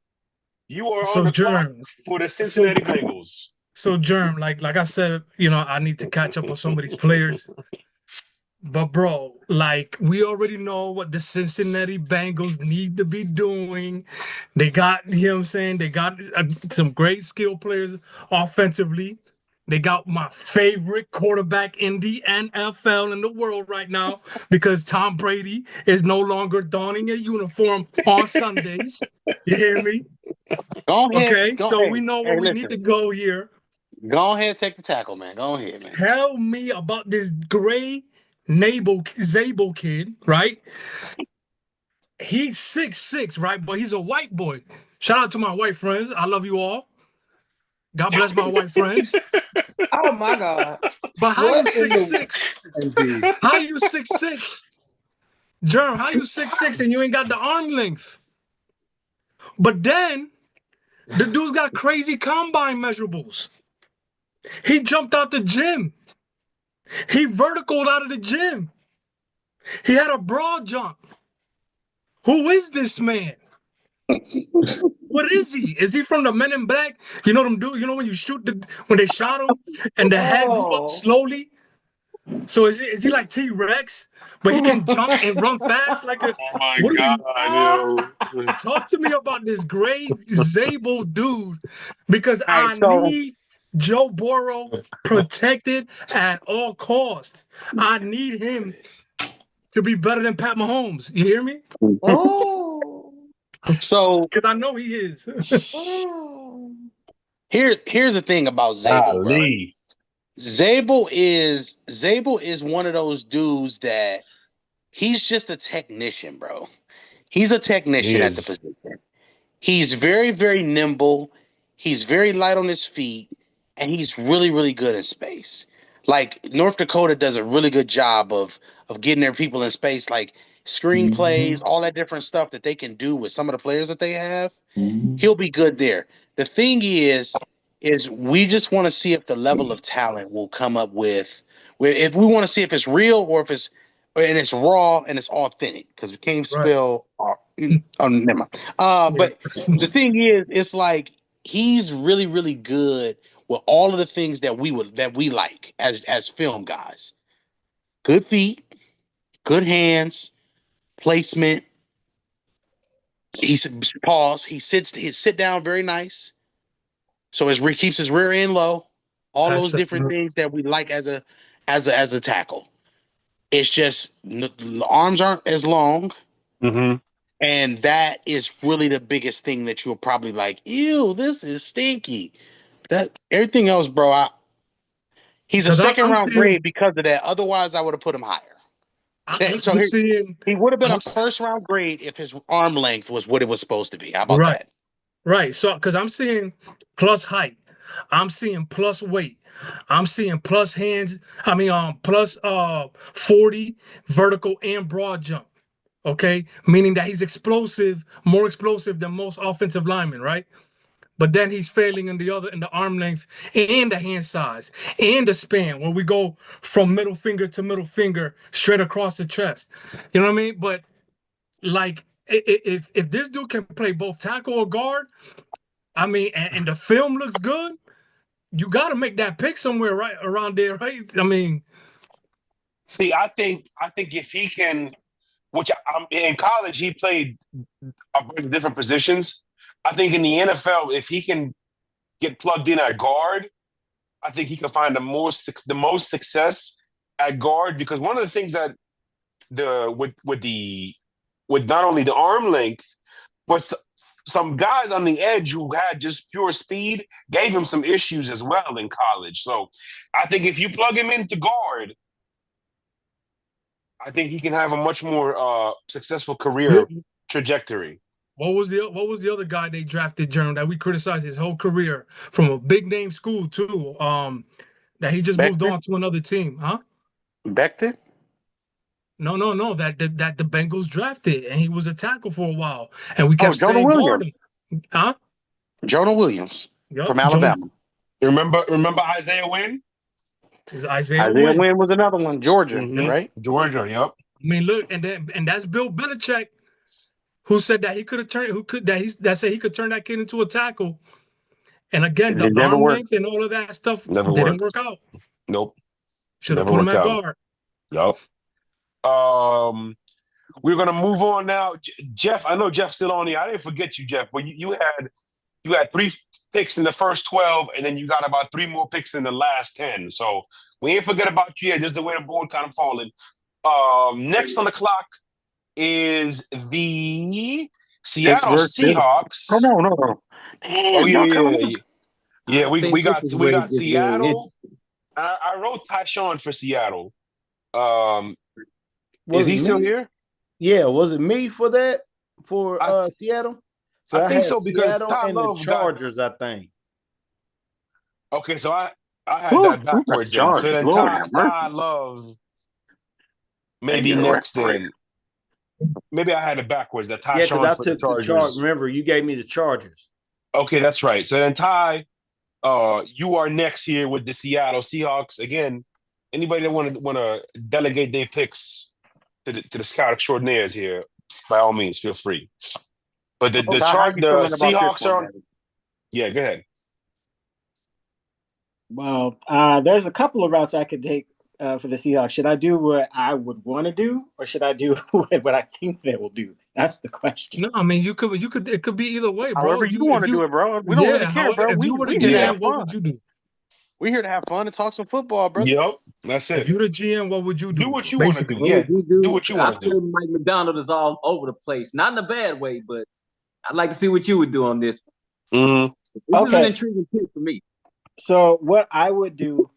you are So, on the clock Germ, for the Cincinnati Bengals. So, Germ, like I said, I need to catch up on some of these players. But, bro, like, we already know what the Cincinnati Bengals need to be doing. They got, they got some great skill players offensively. They got my favorite quarterback in the NFL in the world right now because Tom Brady is no longer donning a uniform on Sundays. You hear me? Go ahead. Okay, so we know where we need to go here. Go ahead, take the tackle, man. Go ahead, man. Tell me about this gray Zabel kid, right? He's 6'6", right? But he's a white boy. Shout out to my white friends. I love you all. God bless my white friends. Oh my God. But how you 6'6"? How you 6'6"? Germ, how you 6'6" and you ain't got the arm length? But then the dude's got crazy combine measurables. He jumped out the gym. He verticaled out of the gym. He had a broad jump. Who is this man? What is he? Is he from the Men in Black? You know them dude. You know when when they shot him and the head grew up slowly. So is he like T-Rex, but he can jump and run fast like a? Oh my God! Talk to me about this gray Zabel dude because Right, I need Joe Burrow protected at all costs. I need him to be better than Pat Mahomes. You hear me? Oh. So, because I know he is. here's the thing about Zabel, bro. Zabel is one of those dudes that he's just a technician, bro. He's a technician at the position. He's very, very nimble. He's very light on his feet, and he's really, really good in space. Like North Dakota does a really good job of getting their people in space, like screen plays, all that different stuff that they can do with some of the players that they have. He'll be good there. The thing is we just want to see if the level of talent will come up with if we want to see if it's real or if it's raw and it's authentic, because we can't spell never mind. But the thing is, it's like he's really, really good with all of the things that we like as film guys. Good feet, good hands, placement. He sit down very nice. So he keeps his rear end low. All those different things that we like as a tackle. It's just the arms aren't as long. And that is really the biggest thing that you'll probably like, ew, this is stinky. That everything else, bro, he's a second round grade because of that. Otherwise, I would have put him higher. He would have been a first round grade if his arm length was what it was supposed to be. How about that? Right. So, because I'm seeing plus height, I'm seeing plus weight, I'm seeing plus hands. I mean, plus 40 vertical and broad jump. Okay, meaning that he's explosive, more explosive than most offensive linemen, right? But then he's failing in the arm length and the hand size and the span, where we go from middle finger to middle finger straight across the chest. You know what I mean? But like, if this dude can play both tackle or guard, I mean, and the film looks good, you got to make that pick somewhere right around there, right? I mean, see, I think if he can, which in college he played a bunch of different positions. I think in the NFL, if he can get plugged in at guard, I think he can find the most success at guard, because one of the things that with not only the arm length, but some guys on the edge who had just pure speed gave him some issues as well in college. So I think if you plug him into guard, I think he can have a much more successul career trajectory. What was the other guy they drafted, Jerm, that we criticized his whole career from a big name school too? That he just moved on to another team, huh? Becton? No. That the Bengals drafted, and he was a tackle for a while, and we kept Jonah saying guard Williams. him. Huh? Jonah Williams Yep, from Alabama. Remember Isaiah Wynn? Isaiah Wynn was another one. Georgia, right? Georgia, yep. I mean, look, and that's Bill Belichick, who said that he could have turned, that said he could turn that kid into a tackle. And again, the arm length and all of that stuff didn't work out. Nope. Should have put him at guard. Yep. We're gonna move on now. Jeff, I know Jeff's still on here. I didn't forget you, Jeff, but you had 3 picks in the first 12, and then you got about 3 more picks in the last 10. So we ain't forget about you yet. Just the way the board kind of falling. Next on the clock is the Seattle Seahawks. Oh no. Oh yeah. We got Seattle. I wrote Tyshawn for Seattle. Is he still here? Yeah, was it me for that for Seattle? So I think so, because Seattle Ty and the Love Chargers, I think. Okay, so I had that backwards. Then. So then Ty Love maybe next then. Maybe I had it backwards. That Ty because I took the Chargers. Remember, you gave me the Chargers. Okay, that's right. So then Ty, you are next here with the Seattle Seahawks. Again, anybody that want to delegate their picks to the scout extraordinaires here, by all means, feel free. But the Seahawks are on. Yeah, go ahead. Well, there's a couple of routes I could take for the Seahawks. Should I do what I would want to do, or should I do what I think they will do? That's the question. No, I mean you could. It could be either way, bro. However you want to do it, bro. We don't really care, bro. If you were the GM, what would you do? We're here to have fun and talk some football, bro. Yep, that's it. If you're the GM, what would you do? Do what you want to do. Yeah, do what you want to do. Mike McDonald is all over the place, not in a bad way, but I'd like to see what you would do on this. Mm-hmm. This is an intriguing pick for me. So what I would do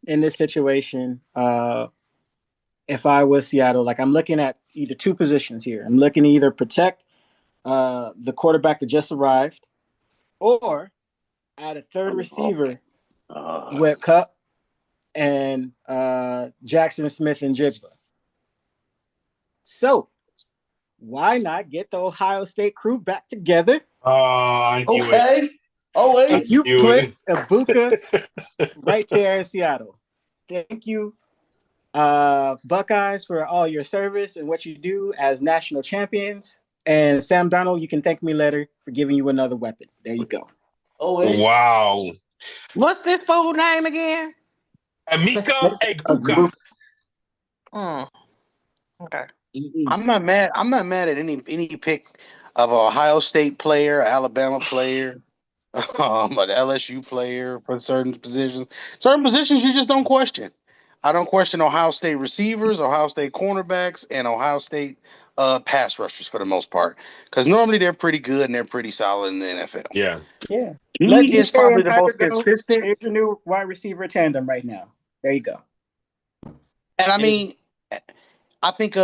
in this situation, if I was Seattle, like I'm looking at either 2 positions here. I'm looking to either protect the quarterback that just arrived, or add a third receiver with Kupp and Jackson Smith-Njigba. So why not get the Ohio State crew back together? I knew it. Oh wait, and you put Ibuka right there in Seattle. Thank you, Buckeyes, for all your service and what you do as national champions. And Sam Darnold, you can thank me later for giving you another weapon. There you go. Oh wait. Wow. What's this full name again? Emeka Egbuka. Okay. I'm not mad at any pick of an Ohio State player, Alabama player, an LSU player for certain positions. Certain positions you just don't question. I don't question Ohio State receivers, Ohio State cornerbacks, and Ohio State pass rushers for the most part, because normally they're pretty good and they're pretty solid in the NFL. Yeah. He is probably the most consistent. Here's your new wide receiver tandem right now. There you go. And I mean, I think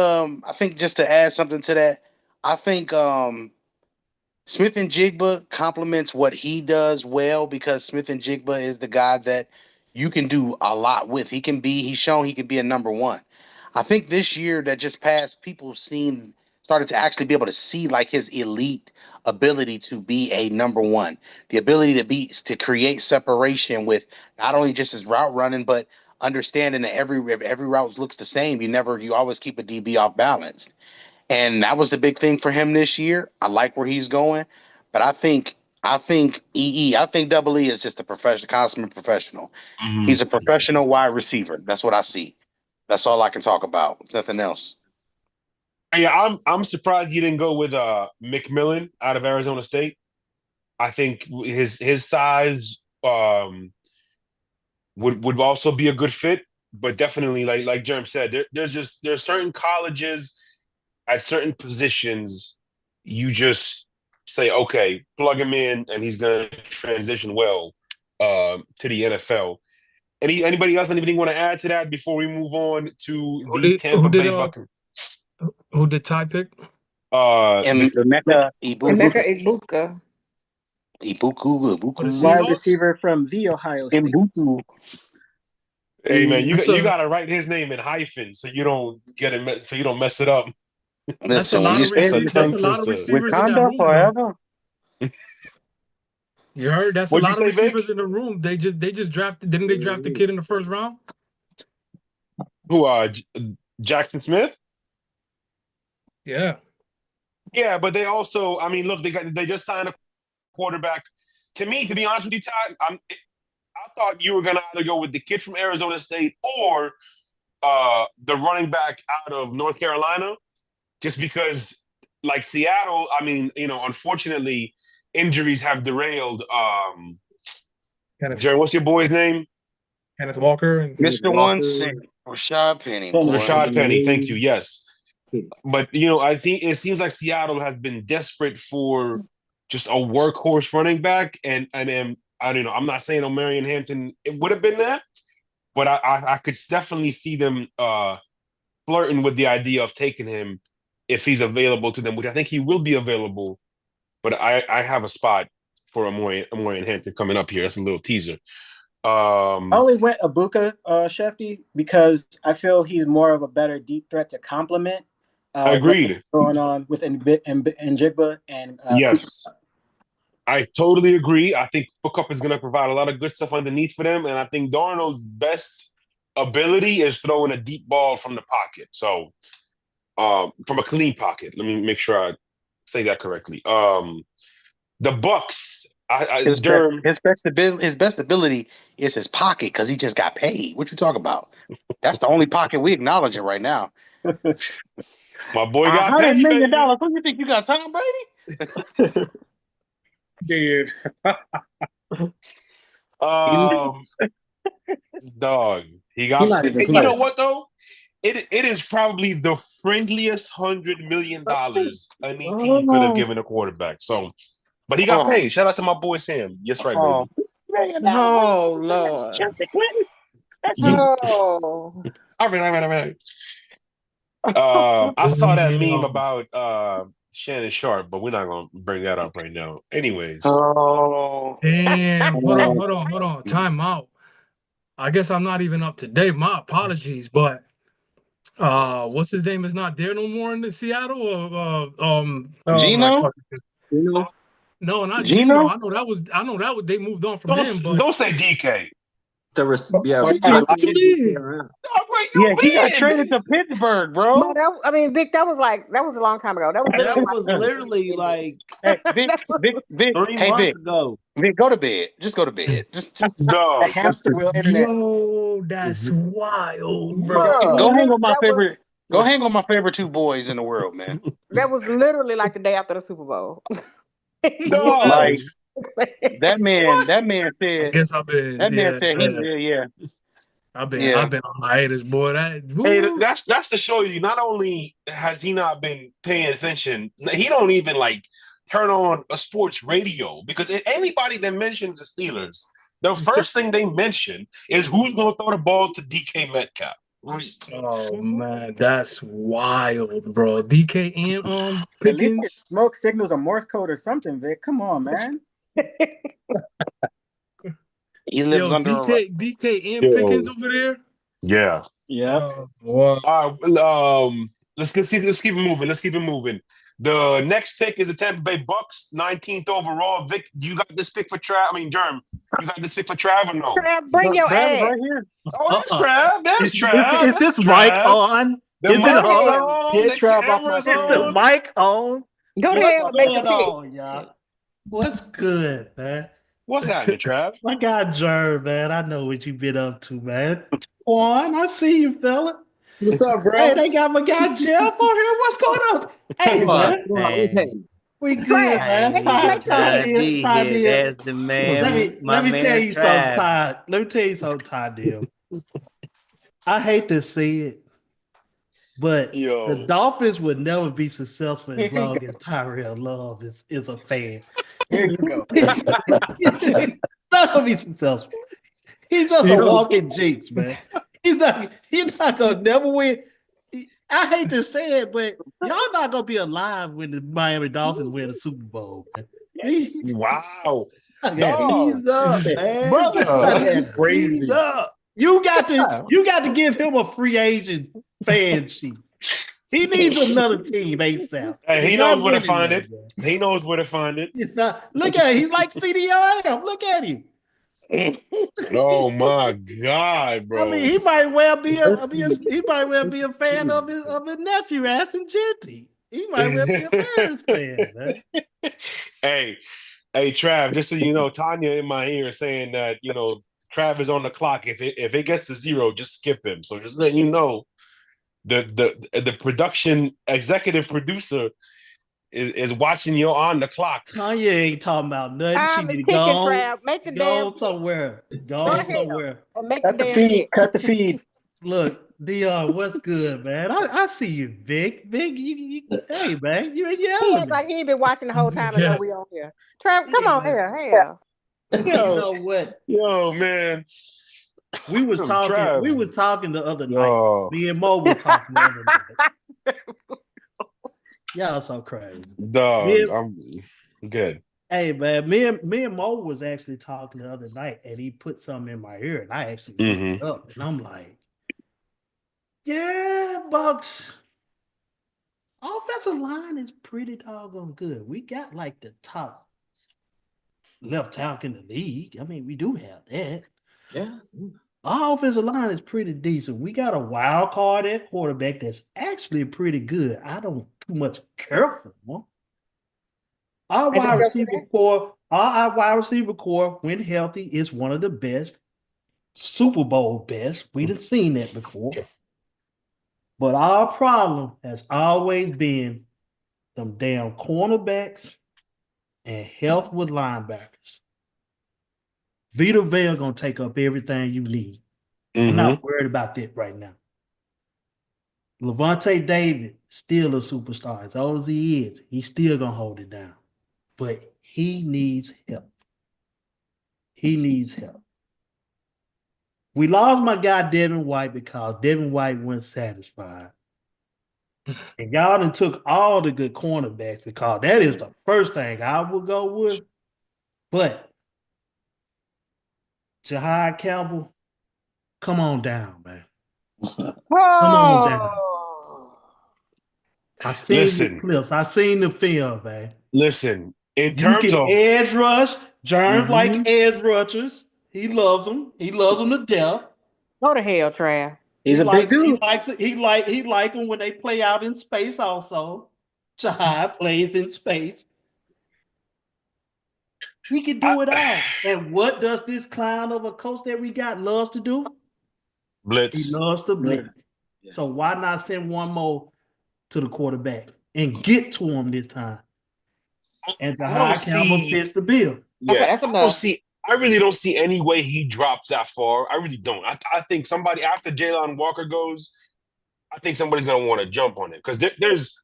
just to add something to that, I think Smith-Njigba complements what he does well, because Smith-Njigba is the guy that you can do a lot with. He's shown he can be a number 1. I think this year that just passed, people started to actually be able to see like his elite ability to be a number 1, the ability to create separation with not only just his route running, but understanding that every route looks the same. You always keep a DB off balance. And that was the big thing for him this year. I like where he's going, but I think Double E is just a consummate professional. Mm-hmm. He's a professional wide receiver. That's what I see. That's all I can talk about. Nothing else. Yeah, I'm surprised you didn't go with McMillan out of Arizona State. I think his size would also be a good fit. But definitely, like Jerm said, there's certain colleges at certain positions you just say, okay, plug him in, and he's gonna transition well to the NFL. Anybody else anything want to add to that before we move on to the Tampa Bay Buccaneers? Who did Ty pick? Emeka Ibuka. Ibuku. Wide receiver from the Ohio State. Hey man, you gotta write his name in hyphens so you don't get it, so you don't mess it up. That's a lot of receivers. That's a lot of receivers in that room. Forever. You heard? That's What'd a lot you of say, receivers in the room. They just drafted. Didn't they draft the kid in the first round? Who? Jackson Smith. Yeah. Yeah, but they also, I mean, look, they just signed a quarterback. To me, to be honest with you, Todd, I thought you were gonna either go with the kid from Arizona State or the running back out of North Carolina, just because, like Seattle, I mean, unfortunately, injuries have derailed. Jerry, what's your boy's name? Kenneth Walker and Mr. 1-6, Rashad Penny. Rashad Penny, thank you. Yes. But I think it seems like Seattle has been desperate for just a workhorse running back, and I don't know. I'm not saying Omarion Hampton it would have been that, but I could definitely see them flirting with the idea of taking him if he's available to them, which I think he will be available. But I have a spot for Omarion Hampton coming up here. That's a little teaser. I only went Ibuka, Shefty, because I feel he's more of a better deep threat to complement. Agreed. Going on with Njigba and yes, I totally agree. I think Cookup is going to provide a lot of good stuff underneath for them, and I think Darnold's best ability is throwing a deep ball from the pocket. So, from a clean pocket. Let me make sure I say that correctly. The Bucks. His best ability is his pocket because he just got paid. What you talking about? That's the only pocket we acknowledging right now. My boy got $100 million. What you think you got, Tom Brady? Dude. Dog. He got. You know what though? It is probably the friendliest $100 million any team could have given a quarterback. So, but he got paid. Shout out to my boy Sam. Yes, right, baby. Oh Lord. Chelsea Clinton. Oh. All right. I saw that meme about Shannon Sharp, but we're not gonna bring that up right now. Anyways. Damn. Hold on. Time out. I guess I'm not even up to date. My apologies, but what's his name is not there no more in Seattle? Gino? No, not Gino. I know that was they moved on from him. But don't say DK. He got traded to Pittsburgh, bro. No, Vic, that was a long time ago. That was literally like Vic, 3 months ago. Vic, go to bed. Just go to bed. Just no. The hamster wheel internet. Yo, that's wild, bro. Go hang on my favorite. Go hang on my favorite two boys in the world, man. That was literally like the day after the Super Bowl. Like that man said. I guess I've been. I've been on hiatus, boy. That's to show you. Not only has he not been paying attention, he don't even turn on a sports radio, because anybody that mentions the Steelers, the first thing they mention is who's going to throw the ball to DK Metcalf. Oh man, that's wild, bro. DK and Pickens. Smoke signals or Morse code or something, Vic. Come on, man. He lives under DK and Pickens over there. Yeah. Wow. All right. Let's keep it moving. The next pick is the Tampa Bay Bucks, 19th overall. Vic, you got this pick for Trav? I mean, Jerm, you got this pick for Trav or no? Trav, bring your ass right here. Oh, that's Trav. That's Trav. Is this mic on? The Is it on? Get Trav off my Is the mic on? Go to hell and make your pick. On, y'all? What's good, man? What's happening, Trav? My guy Jerm, man. I know what you've been up to, man. Juan, I see you, fella. What's up, bro? Hey, they got my guy Jeff on here. What's going on? Hey, man. We good, man. Make Ty Ty Deal. That's the man. Let me tell you something, Ty. Let me tell you something, Ty Deal. I hate to say it, but the Dolphins would never be successful as long as Tyrell Love is a fan. Here you go. Not gonna be successful. He's just a walking jinx, man. He's not gonna never win. I hate to say it, but y'all not gonna be alive when the Miami Dolphins win the Super Bowl. Man. Wow. He's up, man. Brother, Crazy. he's up. You got to give him a free agent fan sheet. He needs another team ASAP. Hey, he knows where to find it. He knows where to find it. Look at him. He's like CDRM. Look at him. Oh my God, bro! I mean, he might well be a fan of his nephew, Aston Genty. He might well be a Bears fan. Man. Hey, Trav. Just so you know, Tanya in my ear saying that Trav is on the clock. If it gets to 0, just skip him. So just letting you know, the production executive producer is watching you on the clock. Tanya ain't talking about nothing. She need to go somewhere. Go somewhere. Cut the feed. Look, Dion, what's good, man? I see you, Vic. Vic, you hey, man, you in your element. Like he ain't been watching the whole time and know we on here. Trav, come on here. Hell. You know what? Yo, man. We was talking the other night. Me and Mo was talking the other night. Y'all so crazy. Dog, I'm good. Hey, man, me and Mo was actually talking the other night, and he put something in my ear, and I actually looked it up, and I'm like, yeah, Bucks. Offensive line is pretty doggone good. We got like the top left tackle in the league. I mean, we do have that. Yeah. Our offensive line is pretty decent. We got a wild card at quarterback that's actually pretty good. I don't too much care for him. Our wide receiver core, when healthy, is one of the best. Super Bowl best. We'd have seen that before. But our problem has always been them damn cornerbacks and health with linebackers. Vita Vea gonna take up everything you need. I'm not worried about that right now. Levante David, still a superstar. As old as he is, he's still gonna hold it down. But he needs help. He needs help. We lost my guy Devin White because Devin White wasn't satisfied. And y'all done took all the good cornerbacks because that is the first thing I would go with. But Jahad Campbell, come on down, man. Come on down. I seen the clips. I seen the film, man. Listen, in terms of edge rush, Germs like edge rushers. He loves them. He loves them to death. Go to hell, Trav. He's a big dude. He likes it. He like them when they play out in space. Also, Jahad plays in space. He can do it all. And what does this clown of a coach that we got loves to do? Blitz. He loves to blitz. Yeah. So why not send one more to the quarterback and get to him this time? And Jahad Campbell fits the bill. Yeah, okay, that's enough. I really don't see any way he drops that far. I really don't. I think somebody after Jalen Walker goes, I think somebody's going to want to jump on it because there's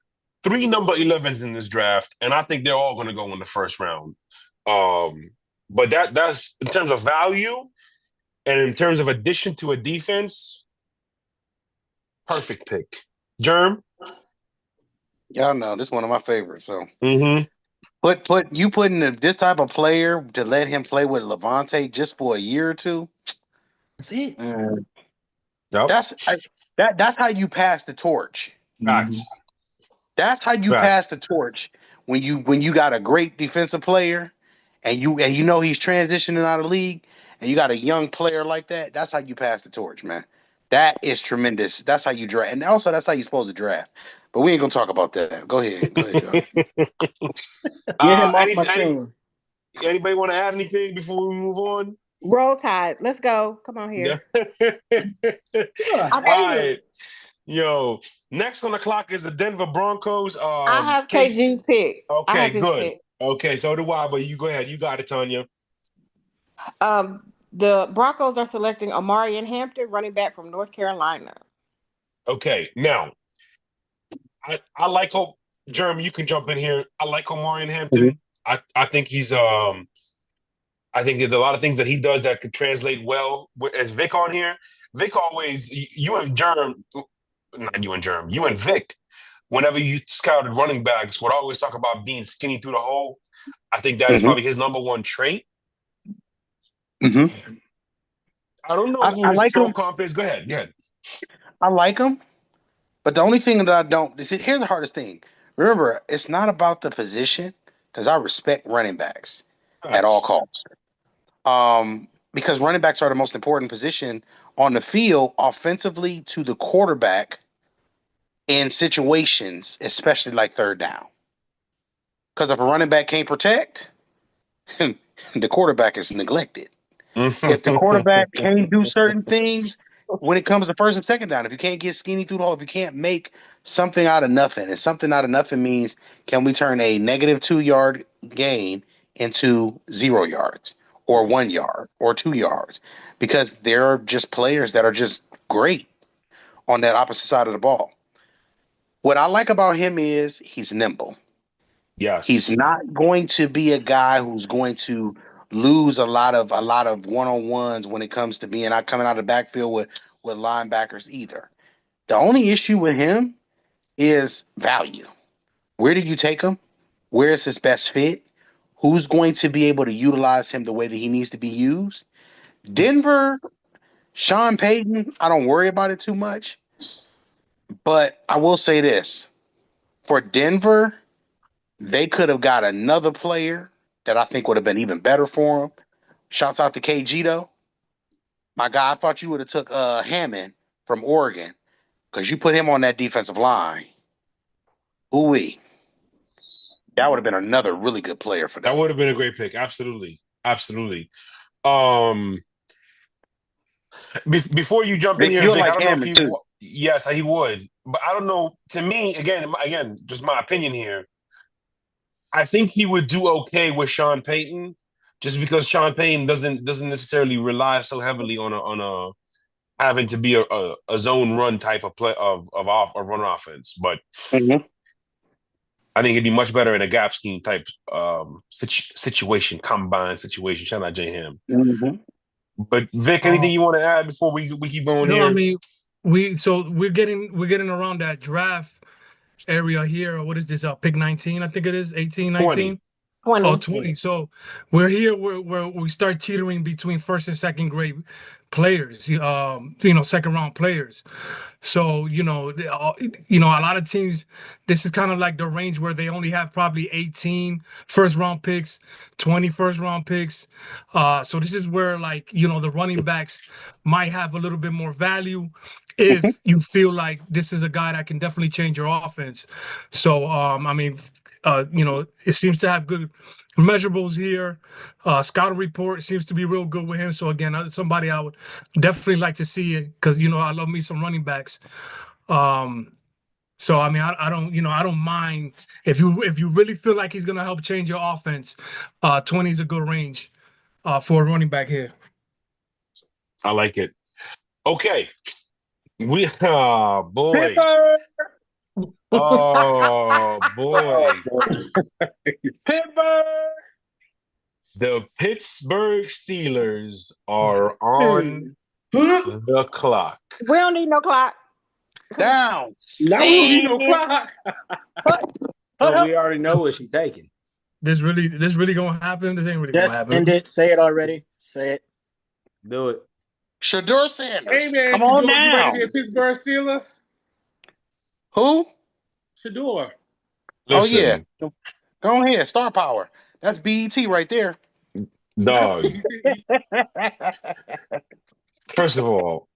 3 number 11s in this draft, and I think they're all going to go in the first round. But that's in terms of value and in terms of addition to a defense, perfect pick. Germ? Y'all know this is one of my favorites. So putting this type of player to let him play with Levante just for a year or two. That's it. That's how you pass the torch. Facts. That's how you pass the torch when you got a great defensive player and you know he's transitioning out of the league and you got a young player like that. That's how you pass the torch, man. That is tremendous. That's how you draft, and also that's how you're supposed to draft. But we ain't gonna talk about that. Go ahead. Get him off my team. Anybody want to add anything before we move on? Roll Tide. Let's go. Come on here. All right. Yo, next on the clock is the Denver Broncos. I have KG's pick. I Okay, have his good. pick. Okay, so do I, but you go ahead. You got it, Tanya. The Broncos are selecting Omarion Hampton, running back from North Carolina. Okay, now I like Jeremy, you can jump in here. I like Omarion Hampton. I think he's I think there's a lot of things that he does that could translate well. As Vic on here, Vic always you and Vic, whenever you scouted running backs, would always talk about being skinny through the hole. I think that is probably his number one trait. I don't know who his pro comp is. Go ahead. I like him, but the only thing that I don't here's the hardest thing. Remember, it's not about the position because I respect running backs at all costs. Because running backs are the most important position on the field offensively to the quarterback in situations, especially like third down. Because if a running back can't protect, the quarterback is neglected. If the quarterback can't do certain things when it comes to first and second down, if you can't get skinny through the hole, if you can't make something out of nothing, and something out of nothing means can we turn a negative 2-yard gain into 0 yards or 1 yard or 2 yards? Because there are just players that are just great on that opposite side of the ball. What I like about him is he's nimble. Yes. He's not going to be a guy who's going to lose a lot of one-on-ones when it comes to being out coming out of the backfield with linebackers either. The only issue with him is value. Where do you take him? Where is his best fit? Who's going to be able to utilize him the way that he needs to be used? Denver, Sean Payton, I don't worry about it too much. But I will say this. For Denver, they could have got another player that I think would have been even better for him. Shouts out to KG, though. My guy, I thought you would have took Hammond from Oregon because you put him on that defensive line. Ooh-wee. That would have been another really good player for them. That would have been a great pick. Absolutely. Before you jump in here, Vic, like I don't know if Hammond too. Yes, he would. But I don't know. To me, again, just my opinion here. I think he would do okay with Sean Payton, just because Sean Payton doesn't necessarily rely so heavily on a having to be a zone run type of play of run offense. But I think it'd be much better in a gap scheme type situation, combined situation. Shout out J Ham. But Vic, anything you want to add before we keep going here? I mean, we're getting around that draft area here. What is this? Pick 19, I think it is 18, 19. 20. Oh, 20. So we're here where we start teetering between first and second grade players, second round players. So, a lot of teams, this is kind of like the range where they only have probably 18 first round picks, 20 first round picks. So this is where the running backs might have a little bit more value if you feel like this is a guy that can definitely change your offense. So, it seems to have good measurables here. Scouting report seems to be real good with him. So again, somebody I would definitely like to see it because I love me some running backs. So I mean, I don't mind if you really feel like he's gonna help change your offense. 20 is a good range for a running back here. I like it. Okay, boy. Oh boy. Pittsburgh. The Pittsburgh Steelers are on the clock. We don't need no clock. Down. Now we don't need no clock. So we already know what she's taking. This really gonna happen? This ain't really gonna happen. End it. Say it already. Say it. Do it. Shedeur Sanders. Hey man, come on you now. ready to be a Pittsburgh Steeler? Who? Shedeur. Oh yeah. Go ahead. Star power. That's BET right there. Dog. First of all,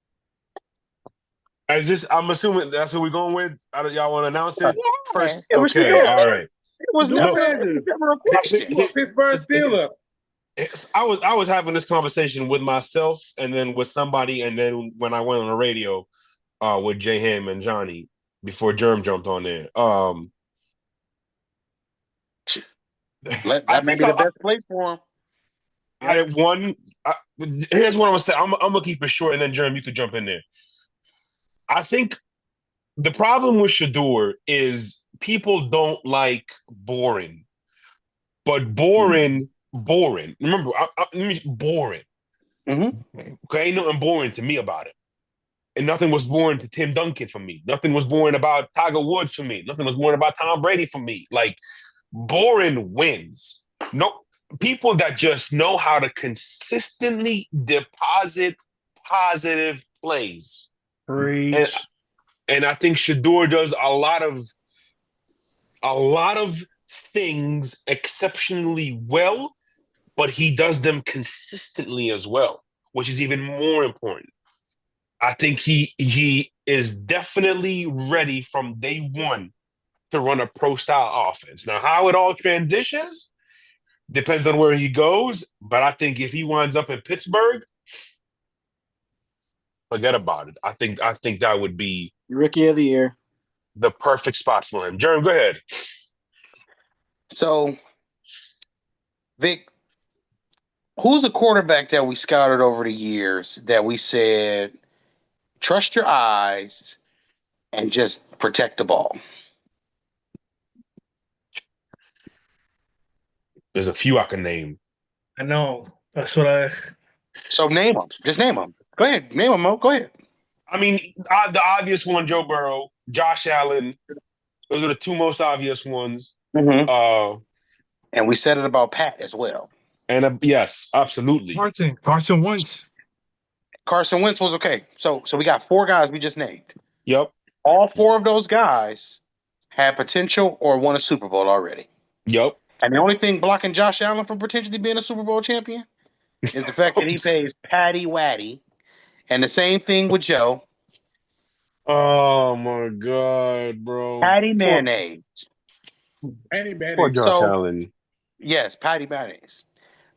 I'm assuming that's what we're going with. Y'all want to announce it first? It was okay, all right. It was never a question. Pittsburgh Steeler. I was having this conversation with myself and then with somebody, and then when I went on the radio, with J Ham and Johnny before Germ jumped on there. That may be the best place for him. Here's what I'm gonna say. I'm gonna keep it short, and then Germ, you could jump in there. I think the problem with Shedeur is people don't like boring, but boring. Remember, boring. Mm-hmm. Okay, ain't nothing boring to me about it. And nothing was boring to Tim Duncan for me. Nothing was boring about Tiger Woods for me. Nothing was boring about Tom Brady for me. Like, boring wins. No, people that just know how to consistently deposit positive plays. Preach. And I think Shedeur does a lot of things exceptionally well, but he does them consistently as well, which is even more important. I think he is definitely ready from day one to run a pro-style offense. Now, how it all transitions depends on where he goes, but I think if he winds up in Pittsburgh, forget about it. I think that would be Rookie of the year, the perfect spot for him. Jeremy, go ahead. So, Vic, who's a quarterback that we scouted over the years that we said, trust your eyes and just protect the ball? There's a few I can name. I know. That's what I. So name them. Just name them. Go ahead. Name them, Mo. Go ahead. I mean, the obvious one, Joe Burrow, Josh Allen. Those are the two most obvious ones. Mm-hmm. And we said it about Pat as well. And yes, absolutely. Carson Wentz. Carson Wentz was okay. So we got 4 guys we just named. Yep. All 4 of those guys had potential or won a Super Bowl already. Yep. And the only thing blocking Josh Allen from potentially being a Super Bowl champion is the fact that he pays Patty Waddy. And the same thing with Joe. Oh my God, bro. Patty Mayonnaise. Patty Mayonnaise. Poor Josh Allen. Yes, Patty Mayonnaise.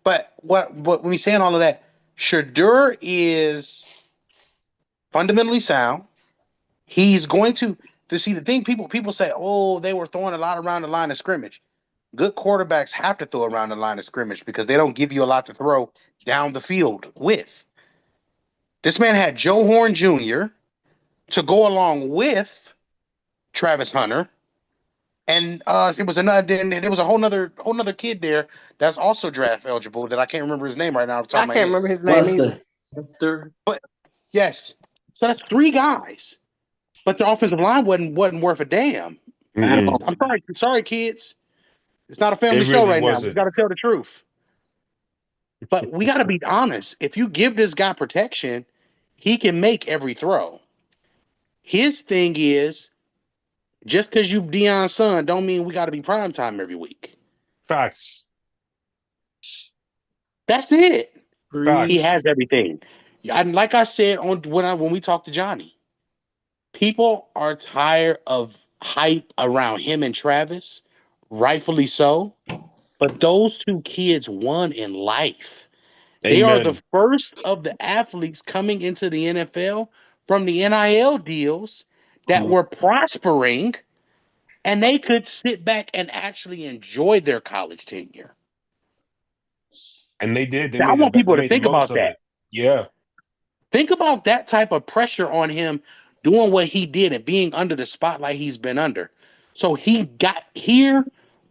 But when we saying all of that, Shedeur is fundamentally sound. He's going to see the thing. People say, oh, they were throwing a lot around the line of scrimmage. Good quarterbacks have to throw around the line of scrimmage because they don't give you a lot to throw down the field with. This man had Joe Horn Jr. to go along with Travis Hunter. And it was another. Then there was a whole nother kid there that's also draft eligible that I can't remember his name right now. I can't remember his name either. But yes, so that's 3 guys. But the offensive line wasn't worth a damn. Mm-hmm. I'm sorry, kids. It's not a family show right now. We just got to tell the truth. But we got to be honest. If you give this guy protection, he can make every throw. His thing is, just because you Deion's son don't mean we got to be primetime every week. Facts. That's it. Facts. He has everything. And like I said when we talked to Johnny, people are tired of hype around him and Travis, rightfully so. But those 2 kids won in life. Amen. They are the first of the athletes coming into the NFL from the NIL deals that were prospering, and they could sit back and actually enjoy their college tenure. And they did. I want people to think about that. Yeah. Think about that type of pressure on him doing what he did and being under the spotlight he's been under. So he got here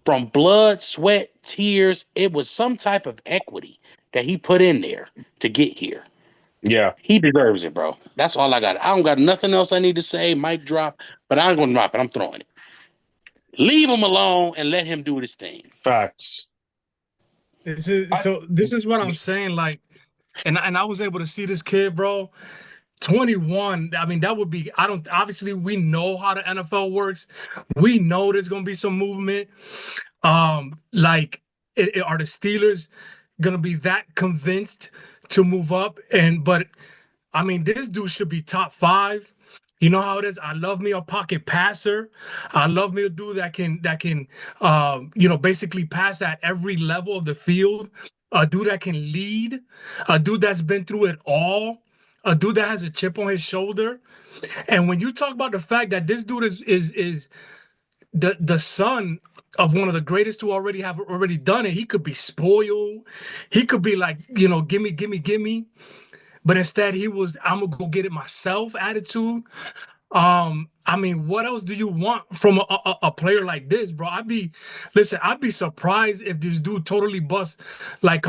from blood, sweat, tears. It was some type of equity that he put in there to get here. Yeah. He deserves it, bro. That's all I got. I don't got nothing else I need to say. Mic drop, but I'm going to drop it. I'm throwing it. Leave him alone and let him do his thing. Facts. This is what I'm saying. Like, and I was able to see this kid, bro. 21. I mean, that would be. Obviously, we know how the NFL works. We know there's gonna be some movement. Are the Steelers gonna be that convinced to move up? But I mean, this dude should be top 5. You know how it is. I love me a pocket passer. I love me a dude that can basically pass at every level of the field. A dude that can lead. A dude that's been through it all. a dude that has a chip on his shoulder. And when you talk about the fact that this dude is the son of one of the greatest who already done it, he could be spoiled. He could be like, gimme. But instead he was, I'm gonna go get it myself attitude. I mean, what else do you want from a player like this, bro? I'd be surprised if this dude totally busts, like,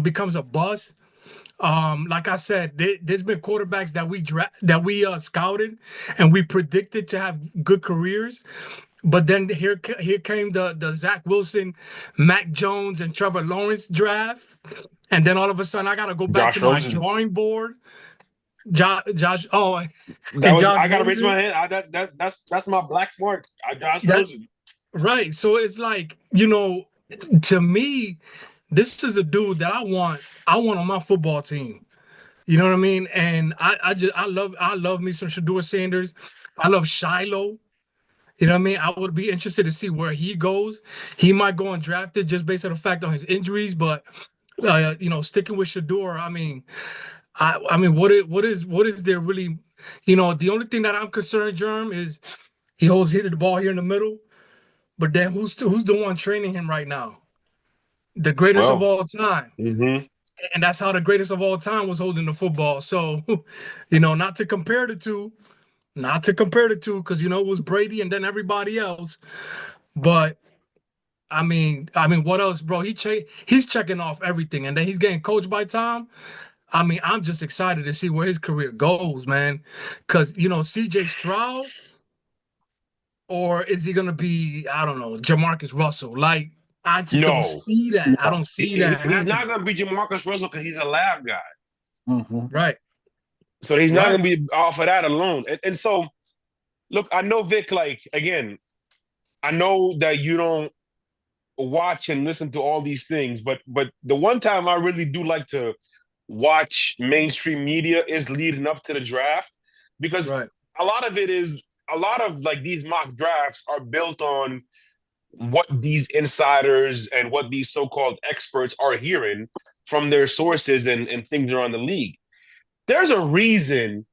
becomes a bust. Like I said, there's been quarterbacks that we scouted and we predicted to have good careers, but then here came the Zach Wilson, Mac Jones, and Trevor Lawrence draft, and then all of a sudden I gotta go back to my drawing board. Josh. Oh, I gotta raise my hand. That's my black mark. Josh Rosen. Right. So it's like, to me, this is a dude that I want on my football team. You know what I mean? And I love me some Shedeur Sanders. I love Shiloh. You know what I mean? I would be interested to see where he goes. He might go undrafted just based on the fact on his injuries, but sticking with Shedeur, I mean, what is there really? The only thing that I'm concerned, Germ, is he hit the ball here in the middle, but then who's the one training him right now? The greatest of all time. Mm-hmm. And that's how the greatest of all time was holding the football. So, not to compare the two, because it was Brady and then everybody else. But I mean, what else, bro? He's checking off everything, and then he's getting coached by Tom. I mean, I'm just excited to see where his career goes, man. Because, CJ Stroud, or is he going to be, I don't know, Jamarcus Russell? Like, I just don't see that. I don't see that. He's not going to be Jamarcus Russell because he's a lab guy. Mm-hmm. Right. So he's not going to be off of that alone. And so, look, I know, Vic, like, again, I know that you don't watch and listen to all these things, but the one time I really do like to watch mainstream media is leading up to the draft, because a lot of like these mock drafts are built on what these insiders and what these so-called experts are hearing from their sources and things around the league. There's a reason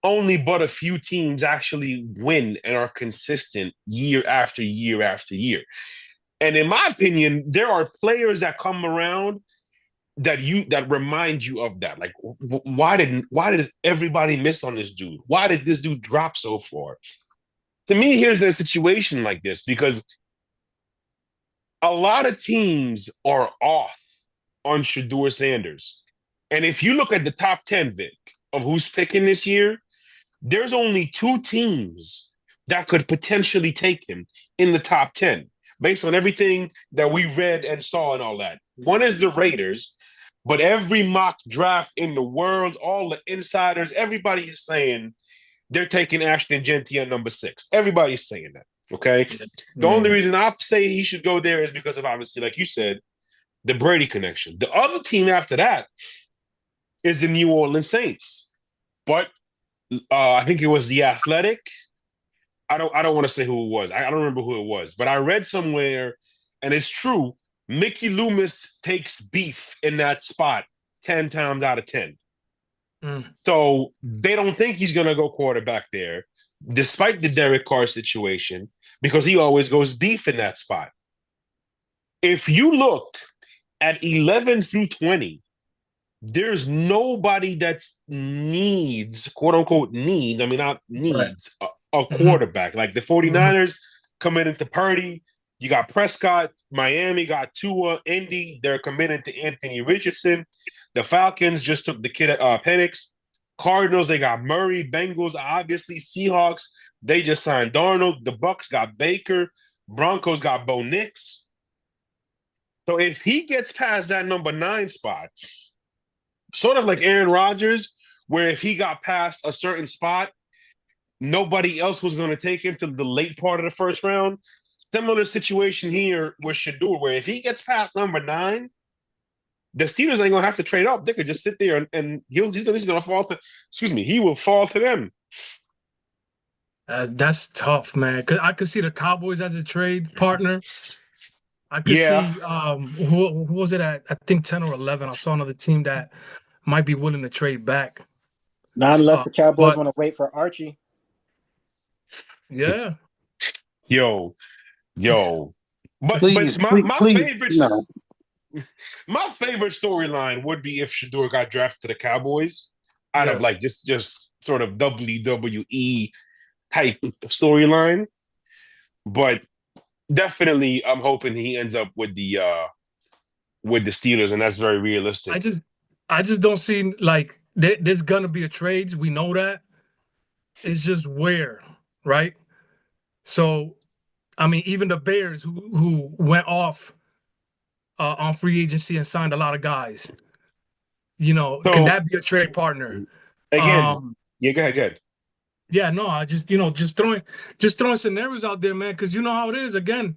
only but a few teams actually win and are consistent year after year after year. And in my opinion, there are players that come around that remind you of that. Like, why did everybody miss on this dude? Why did this dude drop so far? To me, here's a situation like this, because a lot of teams are off on Shedeur Sanders. And if you look at the top 10, Vic, of who's picking this year, there's only 2 teams that could potentially take him in the top 10, based on everything that we read and saw and all that. One is the Raiders, but every mock draft in the world, all the insiders, everybody is saying they're taking Ashton Jeanty at number 6. Everybody's saying that, okay? The only reason I say he should go there is because of, obviously, like you said, the Brady connection. The other team after that is the New Orleans Saints. But I think it was The Athletic. I don't want to say who it was. I don't remember who it was. But I read somewhere, and it's true, Mickey Loomis takes beef in that spot 10 times out of 10. So they don't think he's going to go quarterback there, despite the Derek Carr situation, because he always goes beef in that spot. If you look at 11 through 20, there's nobody that needs, quote unquote, needs, I mean, not needs, a quarterback. Like the 49ers committed to Purdy. You got Prescott. Miami got Tua. Indy, they're committed to Anthony Richardson. The Falcons just took the kid Penix. Cardinals, they got Murray. Bengals, obviously. Seahawks, they just signed Darnold. The Bucks got Baker. Broncos got Bo Nix. So if he gets past that number 9 spot, sort of like Aaron Rodgers, where if he got past a certain spot, nobody else was going to take him to the late part of the first round. Similar situation here with Shedeur, where if he gets past number 9, the Steelers ain't gonna have to trade up. They could just sit there and he's gonna fall to. He will fall to them. That's tough, man. Cause I could see the Cowboys as a trade partner. I could see who was it at? I think 10 or 11. I saw another team that might be willing to trade back. Not unless the Cowboys but want to wait for Archie. yeah, Yo. But Please, my please, favorite no. my favorite storyline would be if Shador got drafted to the Cowboys out of Yeah. like just sort of WWE type storyline. But definitely I'm hoping he ends up with the Steelers, and that's very realistic. I just don't see like there's gonna be a trades. We know that. It's just where, right? So, I mean, even the Bears who went off on free agency and signed a lot of guys. You know, So, can that be a trade partner? Again, yeah, go ahead. Yeah, no, I just just throwing scenarios out there, man, because you know how it is. Again,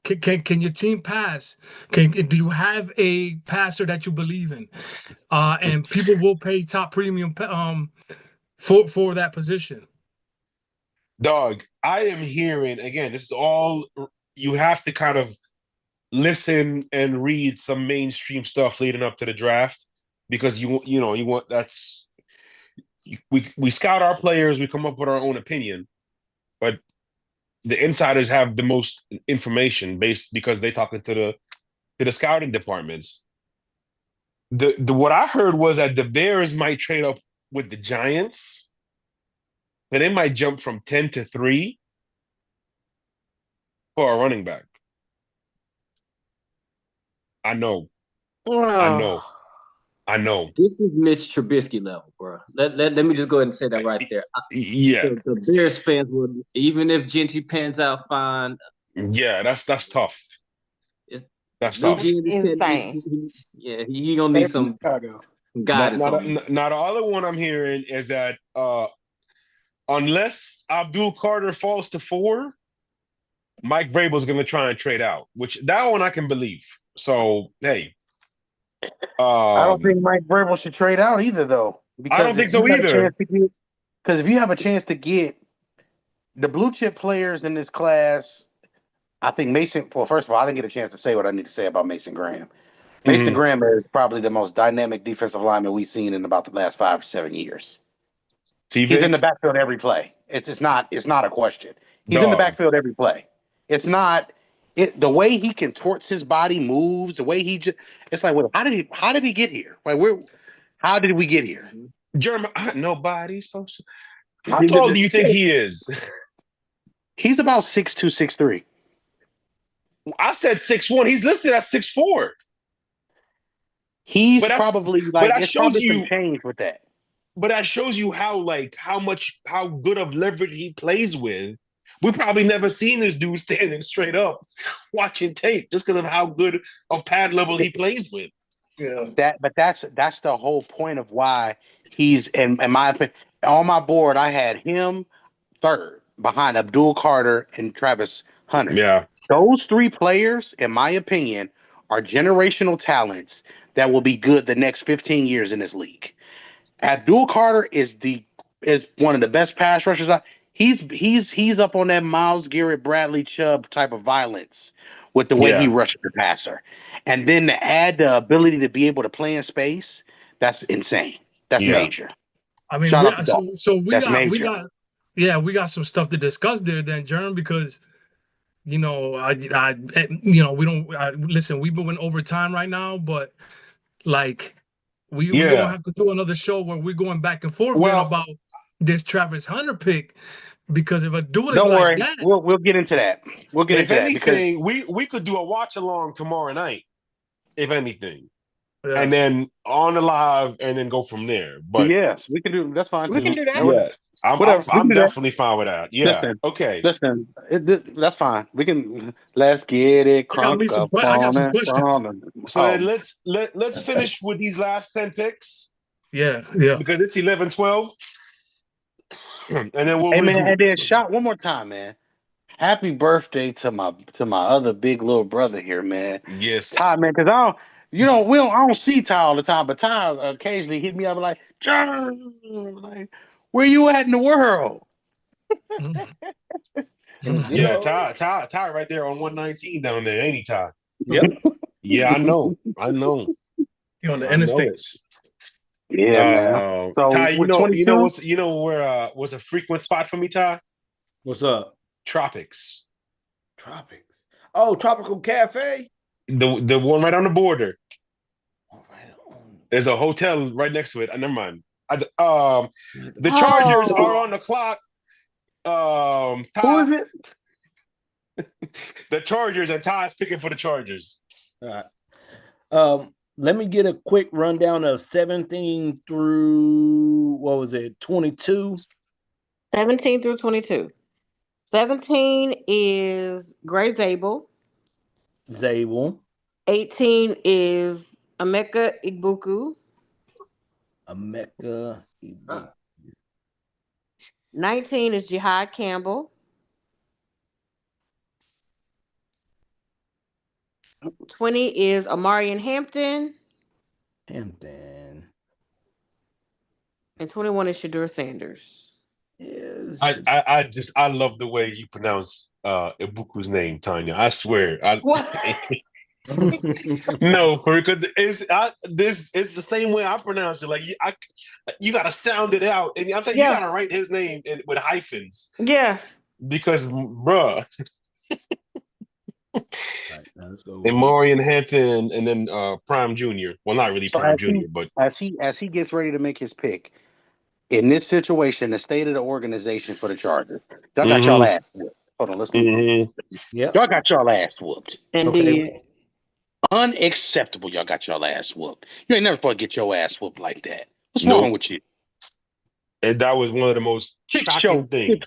can your team pass? Do you have a passer that you believe in? And people will pay top premium for that position. Dog, I am hearing again. This is all you have to kind of listen and read some mainstream stuff leading up to the draft because you want that's we scout our players, we come up with our own opinion, but the insiders have the most information based because they talking to the scouting departments. The what I heard was that the Bears might trade up with the Giants, and they might jump from 10 to 3 for a running back. I know. This is Mitch Trubisky level, bro. Let me just go ahead and say that right there. Yeah. The Bears fans would, even if Gentry pans out fine. Yeah, that's tough. That's tough. Insane. Yeah, he gonna need some guidance. Now the other one I'm hearing is that unless Abdul Carter falls to 4, Mike Vrabel's gonna try and trade out, which that one I can believe. So hey. I don't think Mike Vrabel should trade out either, though. I don't think so either. Because if you have a chance to get the blue chip players in this class, I think Mason. Well, first of all, I didn't get a chance to say what I need to say about Mason Graham. Mason Graham is probably the most dynamic defensive lineman we've seen in about the last 5 or 7 years. He's in the backfield every play. It's not a question. He's in the backfield every play. It's not. The way he contorts his body, moves, the way he just—it's like, how did he get here? Like, how did we get here? Jeremy, nobody's supposed to. How tall do you think he is? He's about 6'2", 6'3". I said 6'1". He's listed as 6'4". He's probably like. But that it's shows probably you some change with that. But that shows you how good of leverage he plays with. We probably never seen this dude standing straight up watching tape just because of how good of pad level he plays with. Yeah. That's the whole point of why he's in my opinion. On my board, I had him third behind Abdul Carter and Travis Hunter. Yeah. Those 3 players, in my opinion, are generational talents that will be good the next 15 years in this league. Abdul Carter is one of the best pass rushers. He's up on that Myles Garrett, Bradley Chubb type of violence with the way he rushes the passer. And then to add the ability to be able to play in space, that's insane. That's major. I mean, we got some stuff to discuss there then, Jerm, because we don't listen, we've been in overtime right now, but like we're gonna have to do another show where we're going back and forth about this Travis Hunter pick. Because if a dude don't is worry, like that, we'll get into that. We'll get into anything, that because we could do a watch along tomorrow night, if anything, and then on the live, and then go from there. But yes, we can do. That's fine. We can do that. Yeah, I'm definitely fine with that. Yeah. Listen. That's fine. We can. Let's get it. I got some questions. So let's finish with these last 10 picks. Yeah. Because it's 11-12. And then we'll and then shout one more time, man. Happy birthday to my other big little brother here, man. Yes, Ty, man, because I don't see Ty all the time, but Ty occasionally hit me up like, John, like, where you at in the world? Yeah, Ty right there on 119 down there, ain't he, Ty? Yep. Yeah, I know. You're on the interstates. Yeah, man. So Ty, with 22, where was a frequent spot for me, Ty? What's up? Tropics. Tropics. Oh, Tropical Cafe. The one right on the border. There's a hotel right next to it. Never mind. The Chargers are on the clock. Ty, who is it? The Chargers, and Ty's picking for the Chargers. All right. Let me get a quick rundown of 17 through 22. 17 through 22. 17 is Gray Zabel. 18 is Emeka Igbuku. 19 is Jihad Campbell. 20 is Amarian Hampton. And 21 is Shadur Sanders. I love the way you pronounce Ibuku's name, Tanya. I swear. No, because it's the same way I pronounce it. Like you gotta sound it out, and I'm telling you, you gotta write his name with hyphens. Yeah, because bruh. Let's go. And Marion Hampton, and then Prime Junior. Well, not really Prime Junior, but as he gets ready to make his pick in this situation, the state of the organization for the Chargers, y'all got y'all ass whooped. Hold on, listen. Yeah, y'all got y'all ass whooped. Indeed. Okay. Unacceptable. Y'all got y'all ass whooped. You ain't never supposed to get your ass whooped like that. What's wrong with you? And that was one of the most shocking things.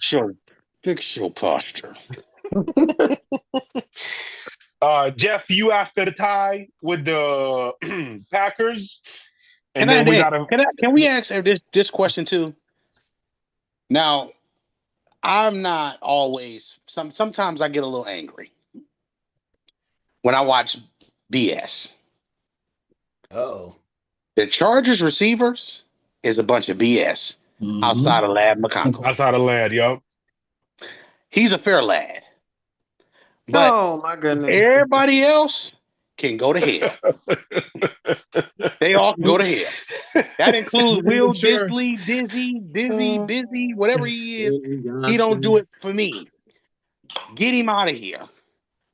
Fix your posture. Jeff, you after the tie with the Packers, and can we ask this question too? Now, I'm not always. Sometimes I get a little angry when I watch BS. Oh, the Chargers receivers is a bunch of BS outside of Lad McConkle. Outside of Lad, yo. He's a fair lad. But oh my goodness. Everybody else can go to hell. They all can go to hell. That includes Will Disley, Dizzy, Busy, whatever he is. He don't do it for me. Get him out of here.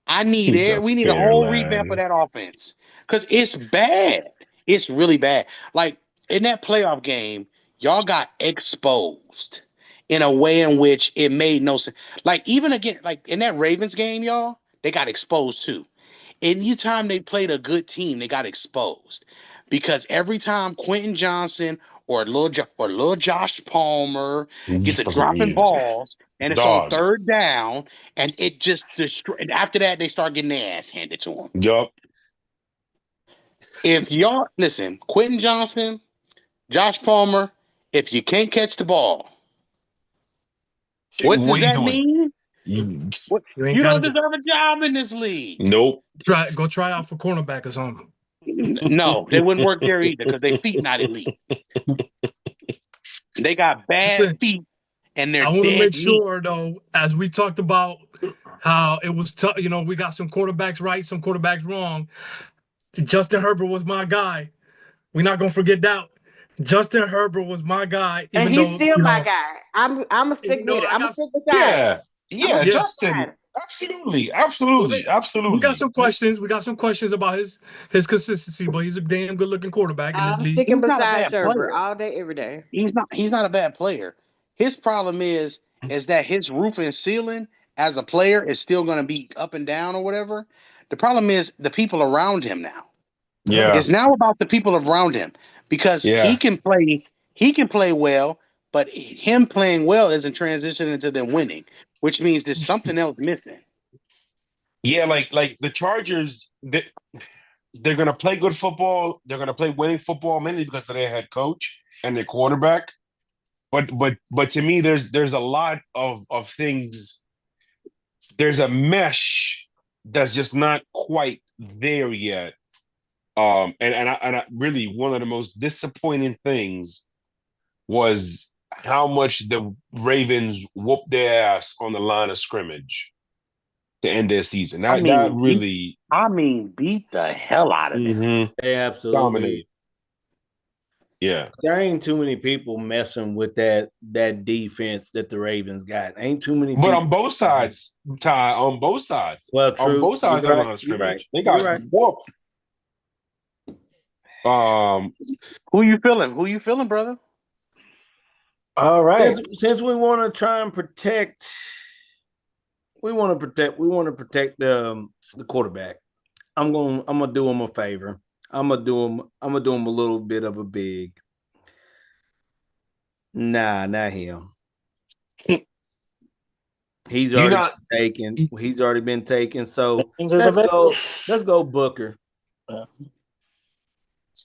We need a whole revamp of that offense. Because it's bad. It's really bad. Like in that playoff game, y'all got exposed in a way in which it made no sense. Like even again, like in that Ravens game, y'all, they got exposed too. Anytime they played a good team, they got exposed. Because every time Quentin Johnson or little Josh Palmer gets a dropping balls and it's on third down, and it just destroys. And after that, they start getting their ass handed to them. Yup. If y'all listen, Quentin Johnson, Josh Palmer, if you can't catch the ball, what does that mean? You don't deserve a job in this league. Nope. Go try out for cornerback or something. No, they wouldn't work there either because their feet not elite. They got bad feet, and they're. I want to make sure, though, as we talked about how it was tough. You know, we got some quarterbacks right, some quarterbacks wrong. Justin Herbert was my guy. We're not gonna forget that. Justin Herbert was my guy, and he's still my guy. I'm a stick with it. I'm a stick beside. Yeah, Justin. Absolutely. We got some questions about his consistency, but he's a damn good looking quarterback in this league. Sticking beside Herbert all day, every day. He's not a bad player. His problem is that his roof and ceiling as a player is still going to be up and down or whatever. The problem is the people around him now. Yeah, it's now about the people around him because he can play well, but him playing well doesn't transition into them winning, which means there's something else missing. Yeah, like the Chargers, they're gonna play good football. They're gonna play winning football mainly because of their head coach and their quarterback. But to me, there's a lot of things. There's a mesh that's just not quite there yet. And I really, one of the most disappointing things was how much the Ravens whooped their ass on the line of scrimmage to end their season. That really, beat the hell out of them. They absolutely dominated. Yeah. There ain't too many people messing with that defense that the Ravens got. Ain't too many But people. on both sides, Ty, on both sides. Well, true. On both sides of You're the right. line of You're scrimmage. right. They You're got right. whooped. Who you feeling, brother? All right. Since we want to try and protect, we want to protect the quarterback. I'm gonna do him a favor. I'm gonna do him a little bit of a big. Nah, not him. He's already taken. He's already been taken. So let's go Booker.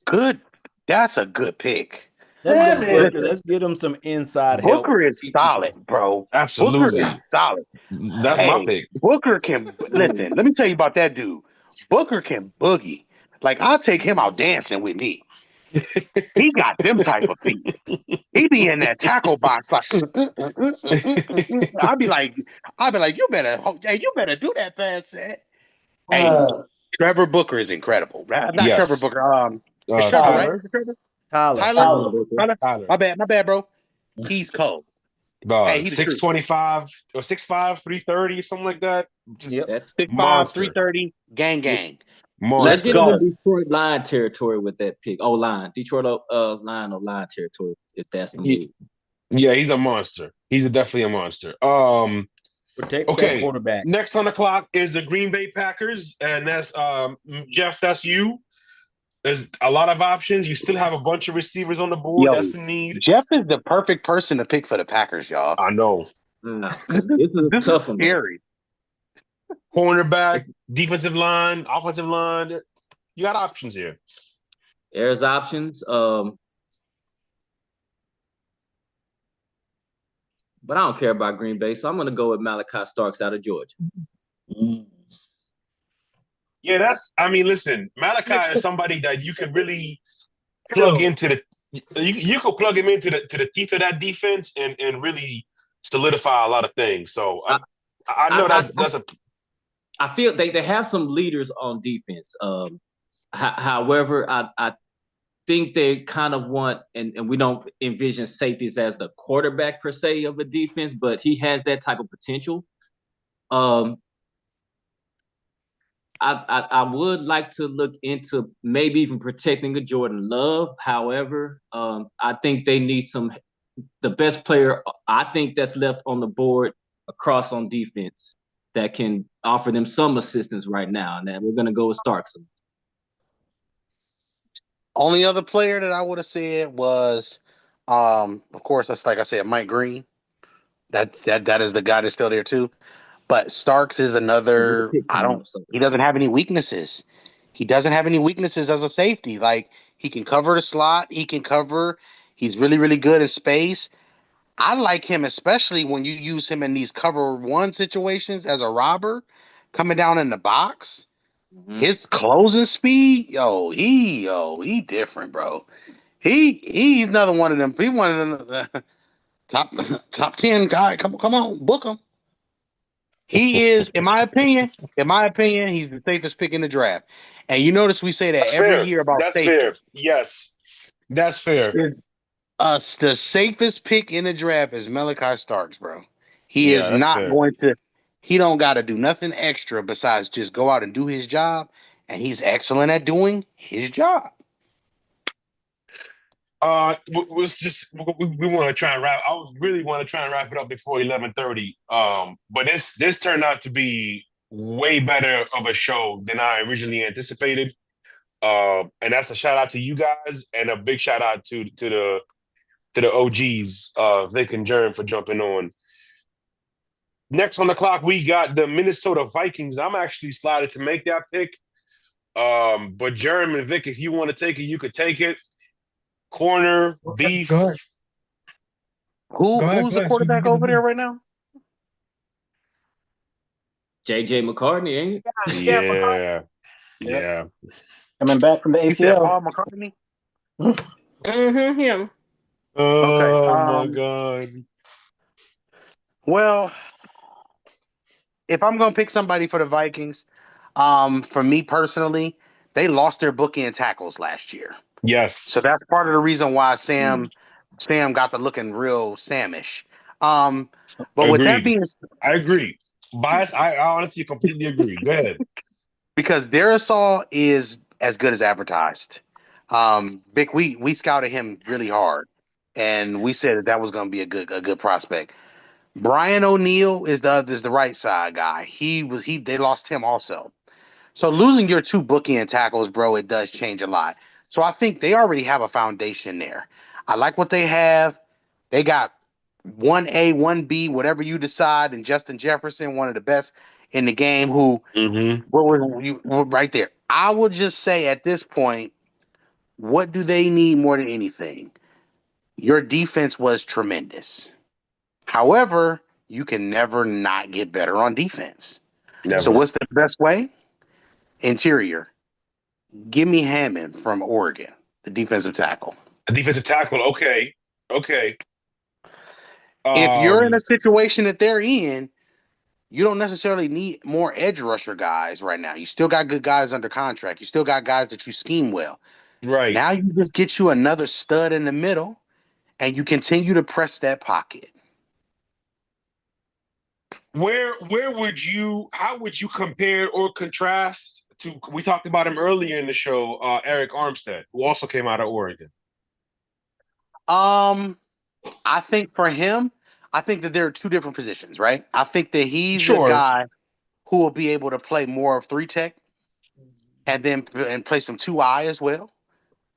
Good. That's a good pick. Let's go Booker. Let's get him some inside help. Booker is solid, bro. Absolutely. Booker is solid. That's my pick. Booker can listen. Let me tell you about that dude. Booker can boogie. Like, I'll take him out dancing with me. He got them type of feet. He be in that tackle box like. I'll be like, you better do that fast, man. Hey, Trevor Booker is incredible. Not Trevor Booker. It's Trevor, right? Tyler. My bad, bro. He's cold. Hey, he's 625 or 6'5", 330, something like that. Yep. 6'5", 330, gang. Let's get into Detroit line territory with that pick. Line. Detroit line or line territory, if that's the move. Yeah, he's a monster. He's definitely a monster. Protect that quarterback. Next on the clock is the Green Bay Packers, and that's Jeff. That's you. There's a lot of options. You still have a bunch of receivers on the board. That's a need. Jeff is the perfect person to pick for the Packers, y'all. I know. This is a tough one. Scary. Cornerback, defensive line, offensive line. You got options here. There's options. But I don't care about Green Bay, so I'm going to go with Malachi Starks out of Georgia. Yeah, listen, Malachi is somebody that you could really plug into you could plug him into the teeth of that defense and really solidify a lot of things. So I know that's a. I feel they have some leaders on defense. However, I think they kind of want, and we don't envision safeties as the quarterback per se of a defense, but he has that type of potential. I would like to look into maybe even protecting a Jordan Love. However, I think they need the best player I think that's left on the board across on defense that can offer them some assistance right now. And then we're going to go with Starks. Only other player that I would have said was, of course, that's like I said, Mike Green. That is the guy that's still there too. But Starks is another. He doesn't have any weaknesses. He doesn't have any weaknesses as a safety. Like, he can cover the slot. He's really, really good in space. I like him, especially when you use him in these cover one situations as a robber coming down in the box. Mm-hmm. His closing speed, he different, bro. He's another one of them. He's one of them top 10 guy. Come on, book him. He is, in my opinion, he's the safest pick in the draft. And you notice we say that every year about safety. That's fair. Yes, that's fair. The safest pick in the draft is Malachi Starks, bro. He is not going to. He don't got to do nothing extra besides just go out and do his job, and he's excellent at doing his job. We want to try and wrap. I really want to try and wrap it up before 11:30. But this turned out to be way better of a show than I originally anticipated. And that's a shout out to you guys, and a big shout out to the OGs, Vic and Jerm, for jumping on. Next on the clock, we got the Minnesota Vikings. I'm actually slotted to make that pick. But Jerm and Vic, if you want to take it, you could take it. Corner, beef. Who's the quarterback over there right now? JJ McCartney, ain't it? Yeah. Coming back from the ACL. You said Paul McCartney? Mm-hmm, him. Oh my God. Well, if I'm gonna pick somebody for the Vikings, for me personally, they lost their bookend tackles last year. Yes. So that's part of the reason why Sam got to looking real Samish. But with that being, I agree. Bias, I honestly completely agree. Go ahead. Because Darisaw is as good as advertised. Vic, we scouted him really hard, and we said that was going to be a good prospect. Brian O'Neill is the right side guy. They lost him also. So losing your two bookend tackles, bro, it does change a lot. So I think they already have a foundation there. I like what they have. They got 1A, 1B, whatever you decide, and Justin Jefferson, one of the best in the game, who we're right there. I will just say at this point, what do they need more than anything? Your defense was tremendous. However, you can never not get better on defense. Never. So what's the best way? Interior. Give me Hammond from Oregon, the defensive tackle. A defensive tackle, okay. If you're in a situation that they're in, you don't necessarily need more edge rusher guys right now. You still got good guys under contract. You still got guys that you scheme well. Right. Now you just get you another stud in the middle, and you continue to press that pocket. How would you compare or contrast to, we talked about him earlier in the show, Eric Armstead, who also came out of Oregon? I think for him, I think that there are two different positions, right? I think that he's a guy who will be able to play more of 3-tech and play some 2-eye as well.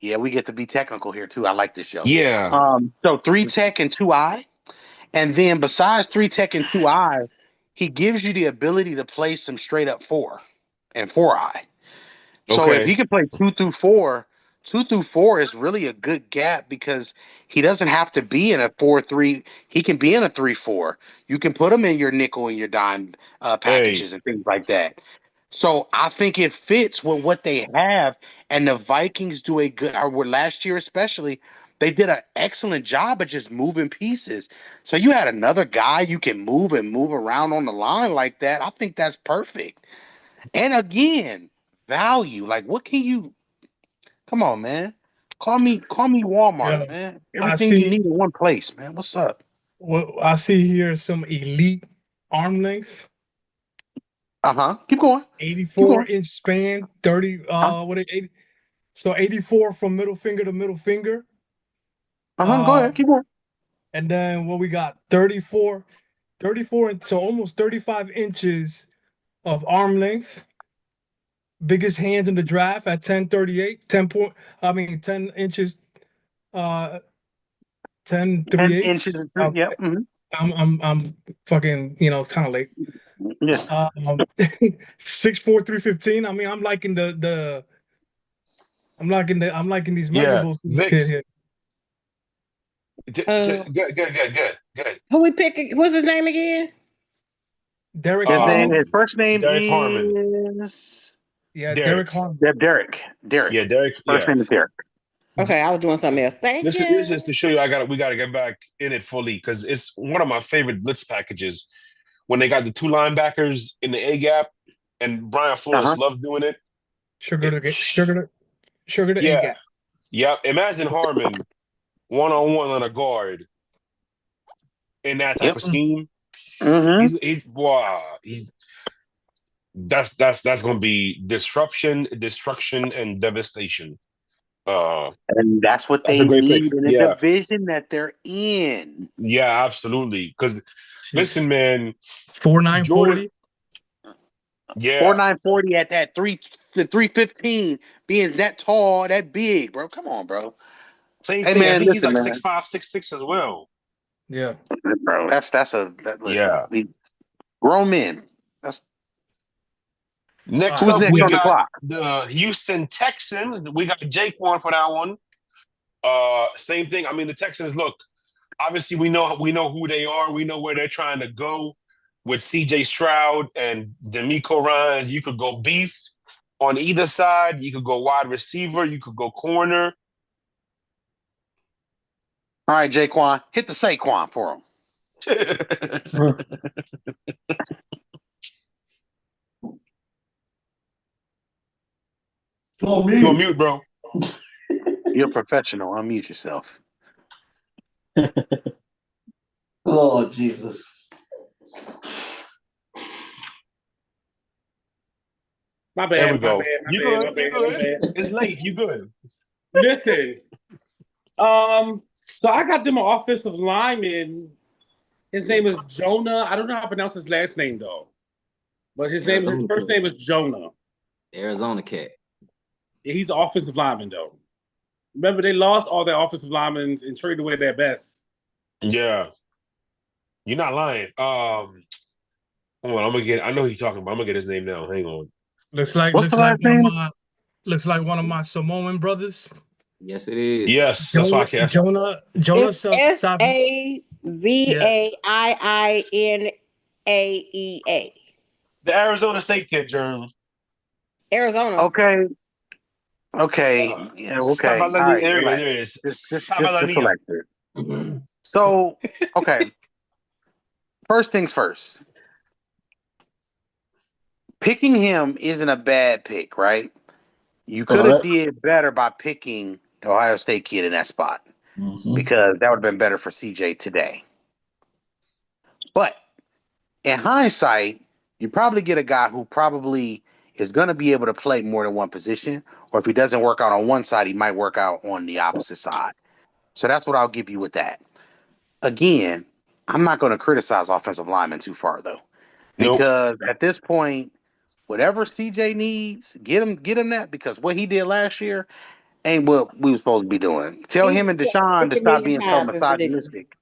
Yeah, we get to be technical here too. I like this show. Yeah. So 3-tech and 2-eye. And then besides 3-tech and 2-eye, he gives you the ability to play some straight up 4 and 4-eye. So if he can play 2 through 4, 2 through 4 is really a good gap because he doesn't have to be in a 4-3. He can be in a 3-4. You can put him in your nickel and your dime packages and things like that. So I think it fits with what they have. And the Vikings do last year especially, they did an excellent job of just moving pieces. So you had another guy you can move around on the line like that. I think that's perfect. And again, value. Like, what can you? Come on, man. Call me Walmart, man. Everything you need in one place, man. What's up? Well, I see here some elite arm length. Keep going. 84-inch span, 30. 80? So 84 from middle finger to middle finger. Go ahead. Keep going. And then what we got? 34, so almost 35 inches of arm length. Biggest hands in the draft at 10.38, 10 inches, 10.38 inches. Yep. I'm fucking, it's kind of late. Yeah. 6'4", 315. I mean, I'm liking these measurables. Vic. Good. Who we picking? What's his name again? Derek. His first name Derek is Harmon. Yeah, Derek Harmon. Derek. Yeah, Derek. First name is Derek. Okay, I was doing something else. This is to show you we gotta get back in it fully because it's one of my favorite blitz packages. When they got the 2 linebackers in the A gap, and Brian Flores loved doing it. Sugar to A gap. Yep. Imagine Harmon 1-on-1 on a guard in that type of scheme. That's gonna be destruction, and devastation. And that's what they need in the division that they're in. Yeah, absolutely. Because listen, man, 4.940. Yeah, 4.940 at that 315 being that tall, that big, bro. Come on, bro. Same thing. Man, I think he's like 6'5", 6'6" as well. Yeah, bro. Listen, grown men. That's next who's up. Next We on the got clock? the Houston Texans. We got Jaquan for that one. Same thing. I mean, the Texans. Look, obviously, we know who they are. We know where they're trying to go with C.J. Stroud and DeMeco Ryans. You could go beef on either side. You could go wide receiver. You could go corner. All right, Jaquan, hit the Saquon for him. You on mute, bro. You're a professional. Unmute yourself. Lord Jesus. My bad. There we go. My bad. You My good? bad. You My good? bad. It's late. You good? Listen. So I got them an offensive lineman. His name is Jonah. I don't know how to pronounce his last name though. But his first name is Jonah. Arizona cat. Yeah, he's an offensive lineman though. Remember, they lost all their offensive linemen and traded away their best. Yeah. You're not lying. Hold on, I know who you're talking about. I'm gonna get his name now. Hang on. Looks like one of my Samoan brothers. Yes, it is. Yes, that's why I can't. Jonah It's SAVAIINAEA. The Arizona State kid, Jerm. Arizona. Okay. Okay. Yeah, okay. All right, There relax. it is. Just relax here. So, okay. First things first. Picking him isn't a bad pick, right? You could have did better by picking the Ohio State kid in that spot because that would have been better for CJ today. But in hindsight, you probably get a guy who probably is going to be able to play more than one position, or if he doesn't work out on one side, he might work out on the opposite side. So that's what I'll give you with that. Again, I'm not going to criticize offensive linemen too far though, because at this point, whatever CJ needs, get him that, because what he did last year ain't what we were supposed to be doing. Tell him and Deshaun to stop being so misogynistic.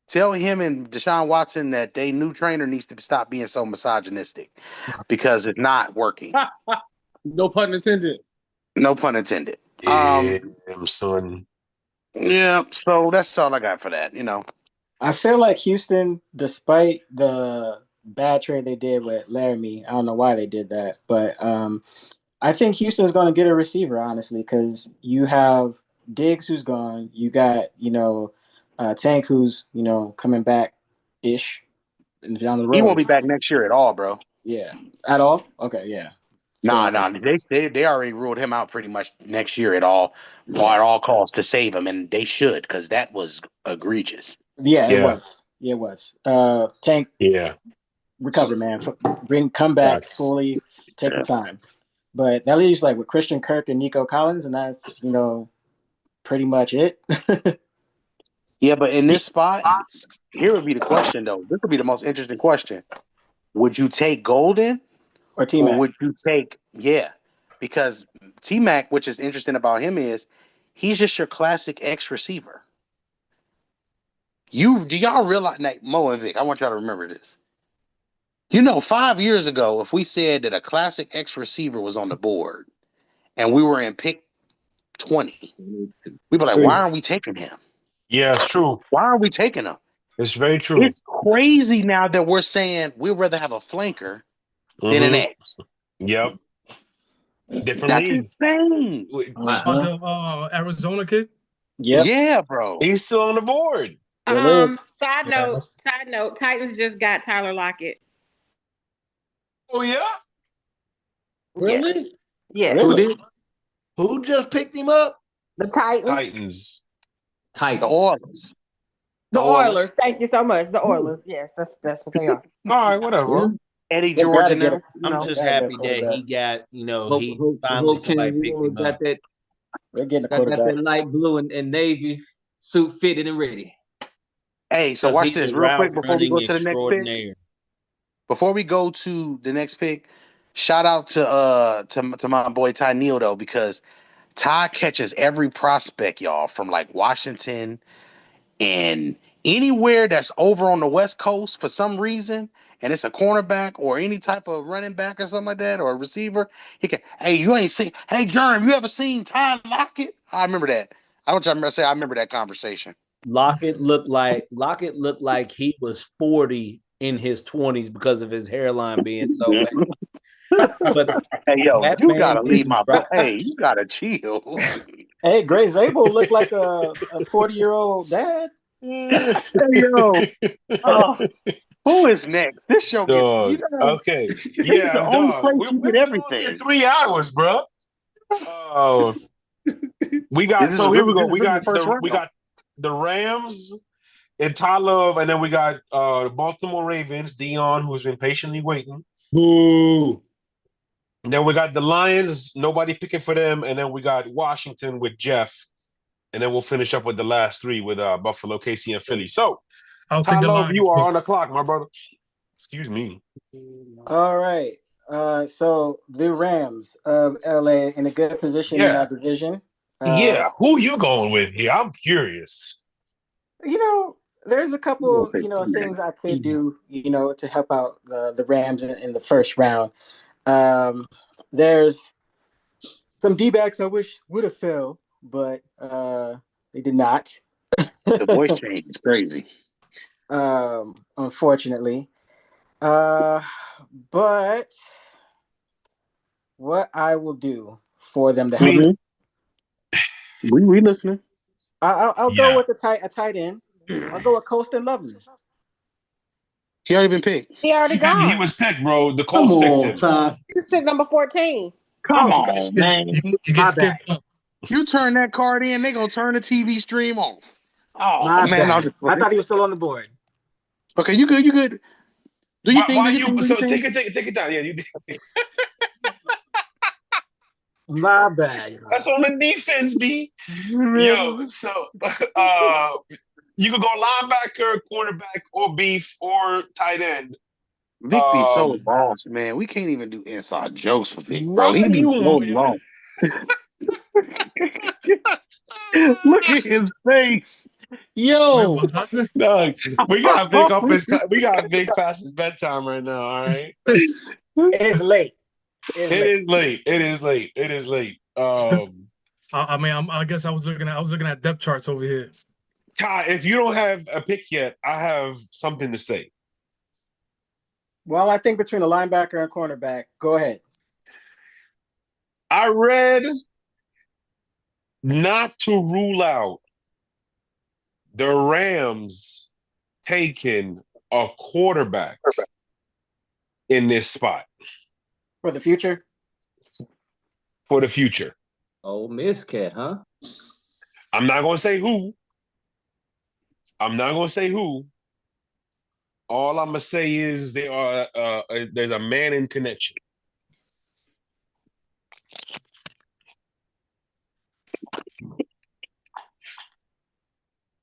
Tell him and Deshaun Watson that their new trainer needs to stop being so misogynistic because it's not working. No pun intended. No pun intended. Son. Yeah, so that's all I got for that, I feel like Houston, despite the bad trade they did with Laramie, I don't know why they did that, but I think Houston's going to get a receiver, honestly, because you have Diggs who's gone. You got, Tank who's, coming back-ish. Down the road. He won't be back next year at all, bro. Yeah. At all? Okay, yeah. Nah. They already ruled him out pretty much next year at all costs to save him, and they should, because that was egregious. Yeah, it was. Yeah, it was. Tank. Yeah. Recover, man. Come back fully. Take the time. But that leaves with Christian Kirk and Nico Collins, and that's pretty much it. Yeah, but in this spot, here would be the question though. This would be the most interesting question. Would you take Golden or T-Mac? Or would you take because T-Mac, which is interesting about him is he's just your classic X receiver. Do y'all realize, Mo and Vic, I want y'all to remember this. 5 years ago, if we said that a classic X receiver was on the board and we were in pick 20, we'd be like, why aren't we taking him? Yeah, it's true. Why are we taking him? It's very true. It's crazy now that we're saying we'd rather have a flanker than an X. Yep. Different That's leagues. insane. The Arizona kid? Yeah, bro. He's still on the board. Side note, Titans just got Tyler Lockett. Oh, yeah? Really? Yeah. Really? Who just picked him up? The Titans. Titans. The Oilers. The Oilers. Thank you so much. The Oilers. Yes, that's what they are. All right, whatever. Eddie George and them. I'm just happy that he got, he finally somebody picked him up. They're getting got that light blue and navy suit fitted and ready. Hey, so watch this real quick before we go to the next pick. Before we go to the next pick, shout out to my boy Ty Neal though, because Ty catches every prospect, y'all, from Washington and anywhere that's over on the West Coast for some reason, and it's a cornerback or any type of running back or something like that, or a receiver. He can, hey, Jerm, you ever seen Ty Lockett? I remember that. I want y'all to say I remember that conversation. Lockett looked like he was 40 in his 20s because of his hairline being so bad. But hey, yo, you gotta leave my. Hey, you gotta chill. Hey, Gray Zabel looked like a 40-year-old dad. Hey, yo, who is next? This show gets okay. Yeah, the only place you get everything. 3 hours, bro. Oh, we got. So here we go. We got round. the Rams and Ty Love, and then we got the Baltimore Ravens, Dion, who's been patiently waiting. Boo. And then we got the Lions, nobody picking for them, and then we got Washington with Jeff, and then we'll finish up with the last three with Buffalo, KC, and Philly. So, I'll Ty take the Love, Lions. you are on the clock, my brother. Excuse me. All right. So the Rams of LA in a good position in that division. Who you going with here? I'm curious. There's a couple, things I could do, to help out the Rams in the first round. There's some D-backs I wish would have fell, but they did not. The voice change is crazy. Unfortunately. But what I will do for them to help. We listening. I'll go with a tight end. I'll go with Colston Loveland. He already been picked. He already gone. He was picked, bro. The Colts picked him. Ty. He was picked number 14. Come on, man. You get skipped up. You turn that card in, they gonna turn the TV stream off. Oh My man, bad. I thought he was still on the board. Okay, you good? You good? Do you think? Take it down. Yeah, you did. My bad. That's on the defense, B. Yo, so you could go linebacker, cornerback, or beef, or tight end. Vic be so boss, man. We can't even do inside jokes for Vic, bro. He be so long. Look at his face. Yo, Doug, we got Vic up his time. We got Vic past his bedtime right now. All right, it's late. It is late. I mean, I guess I was looking at depth charts over here. Ty, if you don't have a pick yet, I have something to say. Well, I think between a linebacker and cornerback, go ahead. I read not to rule out the Rams taking a quarterback in this spot. For the future? For the future. Ole Miss cat, huh? I'm not going to say who. All I'm going to say is there's a man in connection.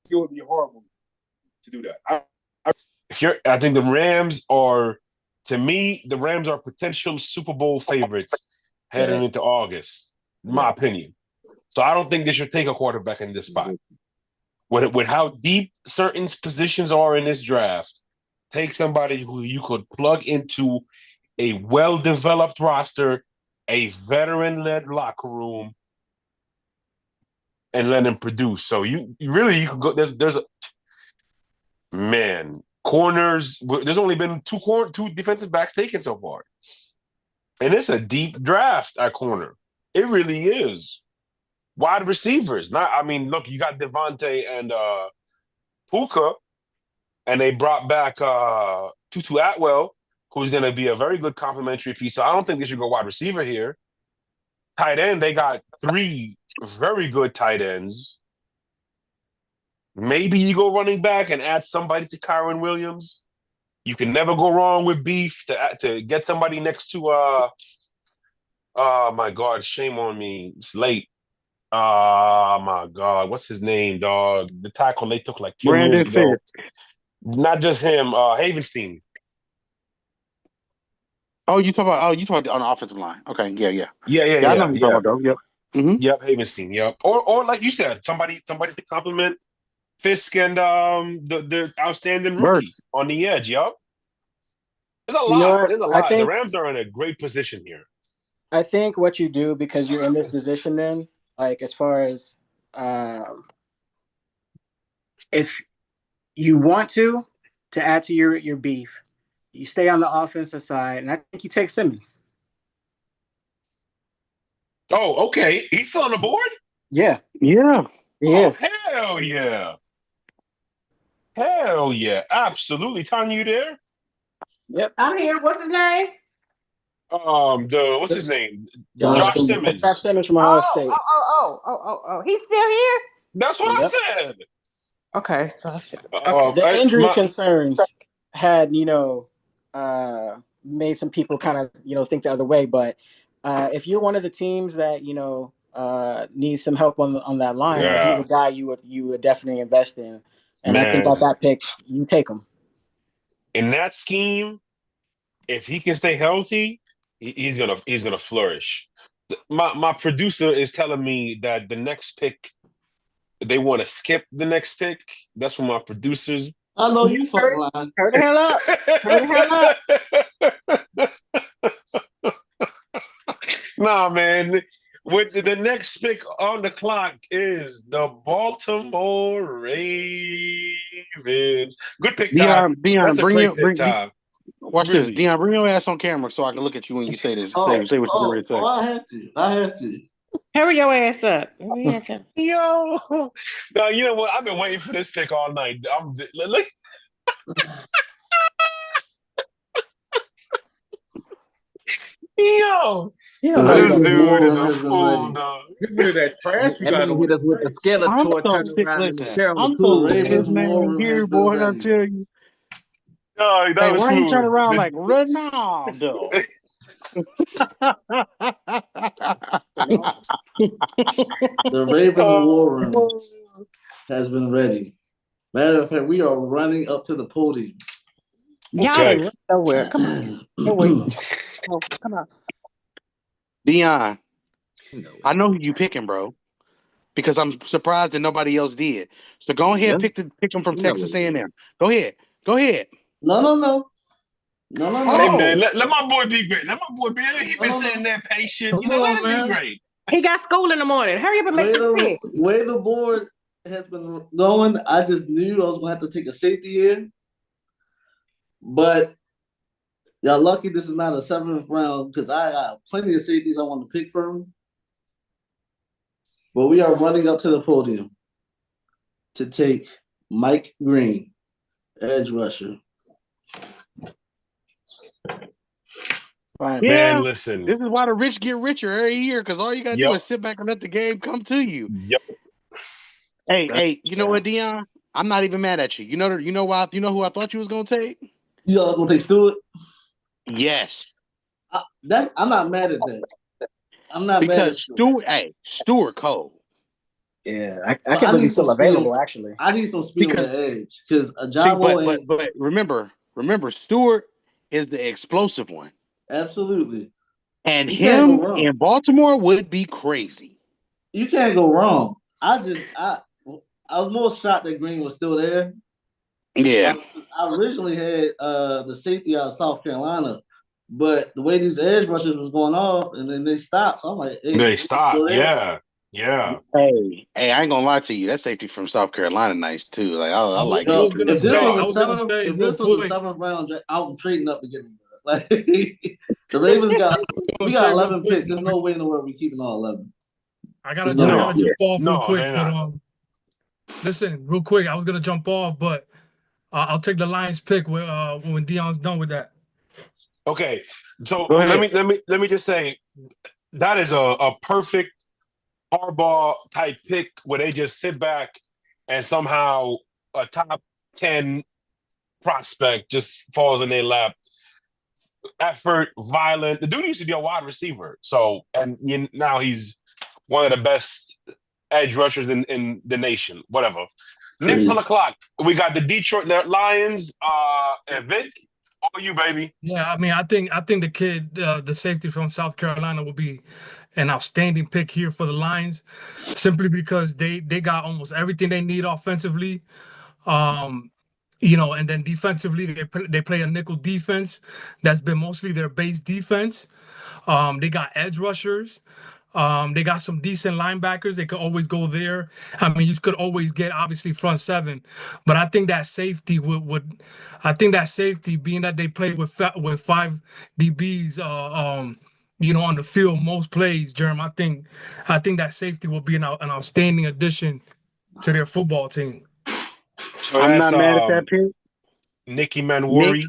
It would be horrible to do that. I think the Rams are, to me, the Rams are potential Super Bowl favorites heading into August, in my opinion. So I don't think they should take a quarterback in this spot. With how deep certain positions are in this draft, take somebody who you could plug into a well-developed roster, a veteran-led locker room, and let him produce. So you could go. There's a man corners. There's only been two defensive backs taken so far, and it's a deep draft at corner. It really is. Wide receivers. Look, you got Devontae and Puka, and they brought back Tutu Atwell, who's going to be a very good complimentary piece. So I don't think they should go wide receiver here. Tight end, they got 3 very good tight ends. Maybe you go running back and add somebody to Kyron Williams. You can never go wrong with beef to get somebody next to oh my God, shame on me. It's late. Oh my God, what's his name, dog? The tackle they took like 10 Brandon years ago. Fisk. Not just him, Havenstein. You talking on the offensive line? Okay, yeah. Yeah. I know you're talking about though. Yep. Mm-hmm. Yep, Havenstein. Yep. Or like you said, somebody to compliment Fisk and the outstanding rookie on the edge. Yep. There's a lot. There's a lot. The Rams are in a great position here. I think what you do, because you're in this position, then, like as far as if you want to add to your beef, you stay on the offensive side, and I think you take Simmons. Oh, okay. He's still on the board? Yeah. Yeah. He is. Hell yeah. Hell yeah. Absolutely. Tanya, you there? Yep. I'm here. What's his name? What's his name? Josh Josh Simmons. Josh Simmons from Ohio State. He's still here? That's what Yep. I said. Okay. The injury concerns had, made some people kind of, think the other way. But if you're one of the teams that, needs some help on that line, he's a guy you would definitely invest in. And I think that pick, you take him. In that scheme, if he can stay healthy, he's gonna flourish. My producer is telling me that the next pick, they want to skip the next pick. That's what my producers. I know you fucking lying. Turn the hell up. Turn the hell up. Nah, man. With the next pick on the clock is the Baltimore Ravens. Good pick, Todd. Dion, That's a great pick, Todd. Watch this, Dion. Bring your ass on camera so I can look at you when you say this. Say what you're ready to say. I have to. Hurry your ass up. Yo. No, you know what? I've been waiting for this pick all night. Look. Yo. This dude is a fool, dog. Look at that trash you got on. Hit us with the Skeletor. I'm so sick of this man here, boy. I tell you. No, that was why smooth. you turn around like Ronaldo? The Ravens war room has been ready. Matter of fact, we are running up to the podium. Y'all ain't running nowhere. Come on. Come on. Dion, I know who you picking, bro, because I'm surprised that nobody else did. So go ahead, pick them from Texas A&M. Go ahead. No. Hey, man, let my boy be great. Let my boy be. He been sitting there patient. Let him be great. He got school in the morning. Hurry up and make this pick. Way the board has been going, I just knew I was going to have to take a safety in. But y'all lucky this is not a 7th round because I got plenty of safeties I want to pick from. But we are running up to the podium to take Mike Green, edge rusher. Man, listen. This is why the rich get richer every year because all you got to do is sit back and let the game come to you. Yep. Hey, you know what, Dion? I'm not even mad at you. You know why? You know who I thought you was gonna take? You all gonna take Stewart? Yes. I'm not mad at that. I'm not because mad at Stewart. Hey, Stewart Cole. Yeah, I can't believe he's still available. Actually, I need some speed on the edge because Ajabo. But remember, Stewart is the explosive one. Absolutely. And him in Baltimore would be crazy. You can't go wrong. I was more shocked that Green was still there. Yeah. I originally had the safety out of South Carolina, but the way these edge rushers was going off and then they stopped. So I'm like, hey, they stopped. Yeah. Hey, I ain't gonna lie to you. That safety from South Carolina nice too. Like I like it. If this was a 7th round, I'm trading up to get him. Like the Ravens got 11 picks. There's no way in the world we're keeping all 11. I gotta jump off real quick. But, listen, real quick, I was gonna jump off, but I'll take the Lions pick when Dion's done with that. Okay, so let me just say that is a perfect Harbaugh type pick where they just sit back and somehow a top 10 prospect just falls in their lap. Effort, violent. The dude used to be a wide receiver, now he's one of the best edge rushers in the nation. Whatever. Next on the clock, we got the Detroit Lions. And Vic, all you, baby. Yeah, I mean, I think the kid, the safety from South Carolina, will be an outstanding pick here for the Lions, simply because they got almost everything they need offensively. And then defensively, they play a nickel defense that's been mostly their base defense. They got edge rushers. They got some decent linebackers. They could always go there. I mean, you could always get obviously front 7, but I think that safety being that they play with 5 DBs, on the field most plays, Jerm. I think that safety will be an outstanding addition to their football team. So I'm not mad at that pick. Nicky Manwari.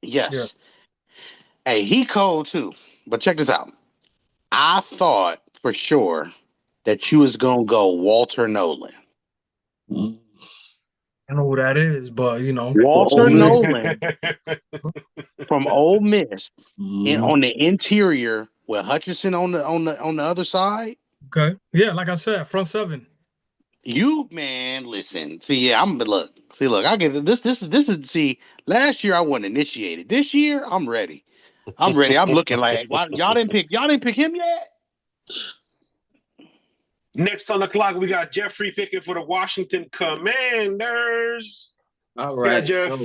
Yes. Yeah. Hey, he cold too. But check this out. I thought for sure that you was gonna go Walter Nolan. I know who that is, but Walter Nolan from Ole Miss, and on the interior with Hutchinson on the other side. Okay, yeah, like I said, front seven. You man, listen. See, yeah, look. I get it. This is see. Last year I wasn't initiated. This year I'm ready. I'm looking like y'all didn't pick him yet. Next on the clock, we got Jeffrey picking for the Washington Commanders. All right, Jeff.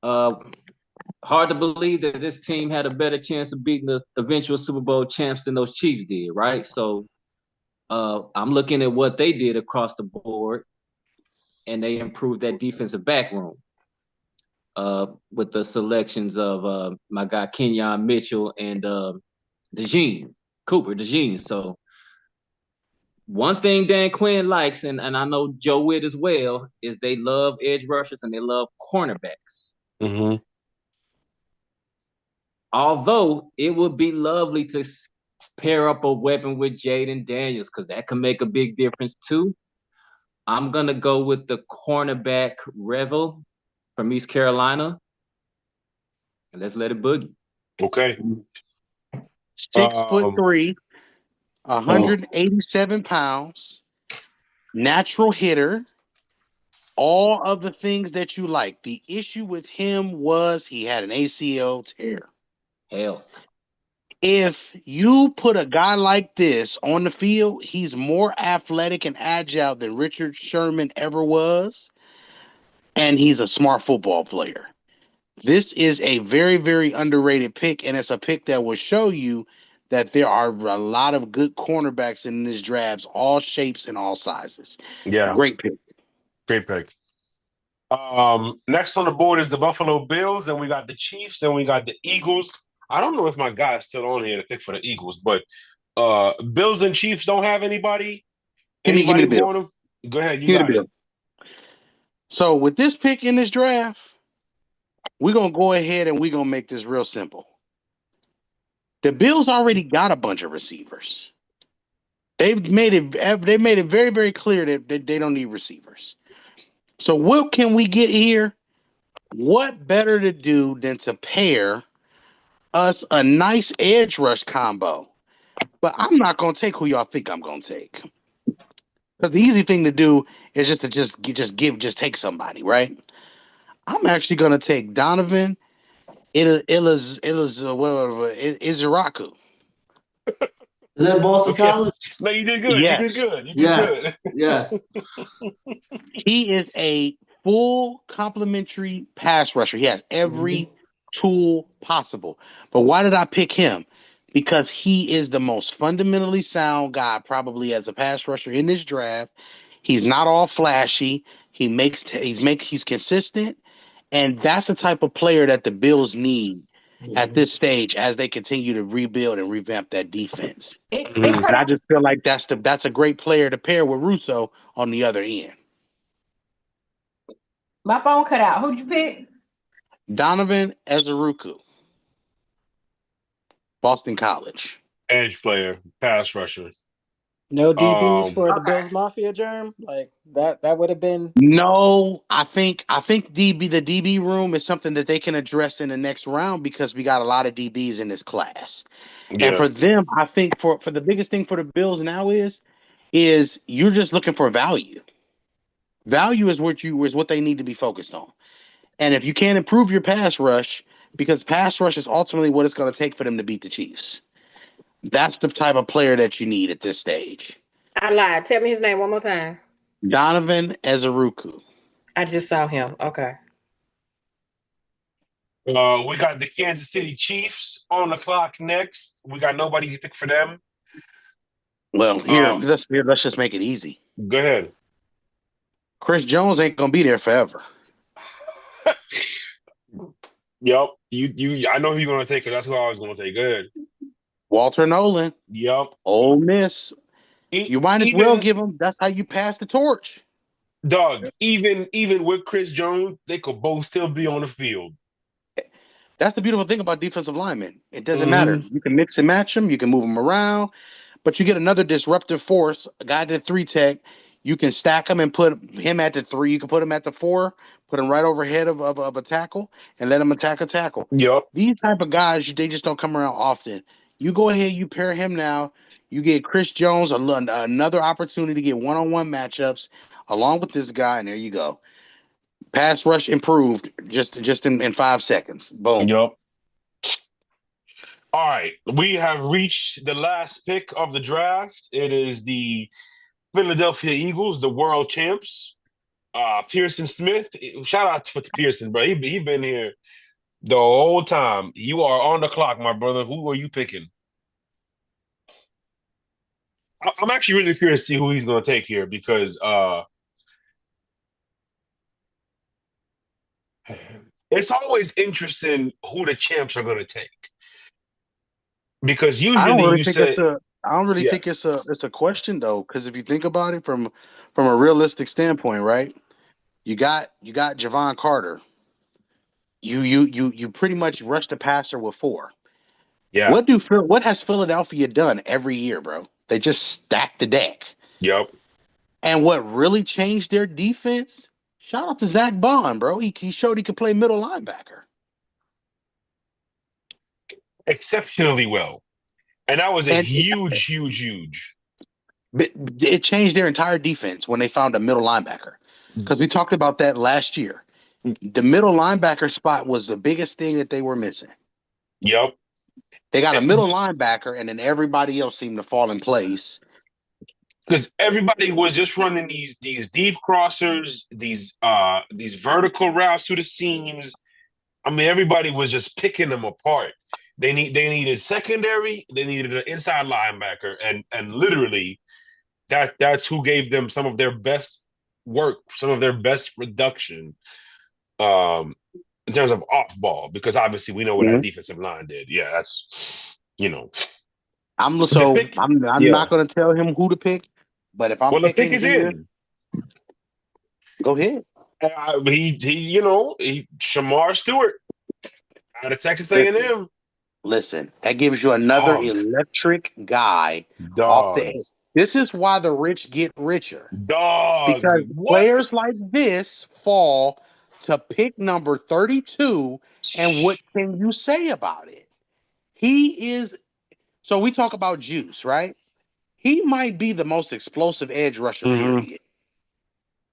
Hard to believe that this team had a better chance of beating the eventual Super Bowl champs than those Chiefs did, right? So I'm looking at what they did across the board, and they improved that defensive back room with the selections of my guy Kenyon Mitchell and Cooper DeJean. So one thing Dan Quinn likes, and I know Joe Witt as well, is they love edge rushers and they love cornerbacks. Mm-hmm. Although it would be lovely to pair up a weapon with Jaden Daniels, because that can make a big difference too. I'm going to go with the cornerback Revel from East Carolina. And let's let it boogie. Okay. 6'3", 187 pounds, natural hitter, all of the things that you like. The issue with him was he had an ACL tear. Hell. If you put a guy like this on the field, he's more athletic and agile than Richard Sherman ever was, and he's a smart football player. This is a very, very underrated pick, and it's a pick that will show you that there are a lot of good cornerbacks in this draft, all shapes and all sizes. Yeah. Great pick. Great pick. Next on the board is the Buffalo Bills, and we got the Chiefs, and we got the Eagles. I don't know if my guy is still on here to pick for the Eagles, but Bills and Chiefs don't have anybody. Give me the Bills. Go ahead. Give me the Bills. So with this pick in this draft, we're going to go ahead and we're going to make this real simple. The Bills already got a bunch of receivers. They've made it very, very clear that they don't need receivers. So what can we get here? What better to do than to pair us a nice edge rush combo? But I'm not going to take who y'all think I'm going to take. Because the easy thing to do is just take somebody, right? I'm actually going to take Donovan Iziraku. Is that Boston College? No, you did good. Yes. You did good. Yes. He is a full complementary pass rusher. He has every tool possible. But why did I pick him? Because he is the most fundamentally sound guy probably as a pass rusher in this draft. He's not all flashy. He's consistent, and that's the type of player that the Bills need at this stage as they continue to rebuild and revamp that defense. And I just feel like that's a great player to pair with Russo on the other end. My phone cut out. Who'd you pick? Donovan Iziraku, Boston College. Edge player, pass rusher. No DBs for the Bills Mafia, Germ? Like that would have been. No, I think the DB room is something that they can address in the next round because we got a lot of DBs in this class. Yeah. And for them, I think for the biggest thing for the Bills now is you're just looking for value. Value is what they need to be focused on. And if you can't improve your pass rush, because pass rush is ultimately what it's going to take for them to beat the Chiefs. That's the type of player that you need at this stage. I lied. Tell me his name one more time. Donovan Iziraku. I just saw him. Okay. We got the Kansas City Chiefs on the clock next. We got nobody to pick for them. Well, let's just make it easy. Go ahead. Chris Jones ain't gonna be there forever. Yep. I know who you're gonna take, because that's who I was gonna take. Good. Walter Nolan. Yep. Ole Miss. You might as well give him. That's how you pass the torch. Dog, even with Chris Jones, they could both still be on the field. That's the beautiful thing about defensive linemen. It doesn't matter. You can mix and match them. You can move them around, but you get another disruptive force, a guy to 3 tech. You can stack him and put him at the 3. You can put him at the 4, put him right overhead of a tackle, and let him attack a tackle. Yep. These type of guys, they just don't come around often. You go ahead, you pair him now. You get Chris Jones another opportunity to get one-on-one matchups along with this guy, and there you go. Pass rush improved just in 5 seconds. Boom. Yep. All right. We have reached the last pick of the draft. It is the Philadelphia Eagles, the world champs. Pearson Smith. Shout out to Pearson, bro. He been here the whole time. You are on the clock, my brother. Who are you picking? I'm actually really curious to see who he's going to take here because it's always interesting who the champs are going to take. Because usually I don't really think it's a question though, because if you think about it from a realistic standpoint, right? You got Javon Carter. You pretty much rush the passer with 4. Yeah. What has Philadelphia done every year, bro? They just stacked the deck. Yep. And what really changed their defense? Shout out to Zach Bond, bro. He showed he could play middle linebacker exceptionally well. And that was a huge. It changed their entire defense when they found a middle linebacker. Because we talked about that last year. The middle linebacker spot was the biggest thing that they were missing. Yep. They got a middle linebacker, and then everybody else seemed to fall in place. Because everybody was just running these deep crossers, these vertical routes through the seams. I mean, everybody was just picking them apart. They needed secondary, they needed an inside linebacker, and literally that's who gave them some of their best work, some of their best production in terms of off ball, because obviously we know what that defensive line did. Yeah, that's I'm not going to tell him who to pick, but if I'm the picking pick is here, in. Go ahead. He Shamar Stewart out of Texas A&M. Listen, that gives you another electric guy off the edge. This is why the rich get richer. Because players like this fall to pick number 32, and what can you say about it? He is – so we talk about Juice, right? He might be the most explosive edge rusher, period.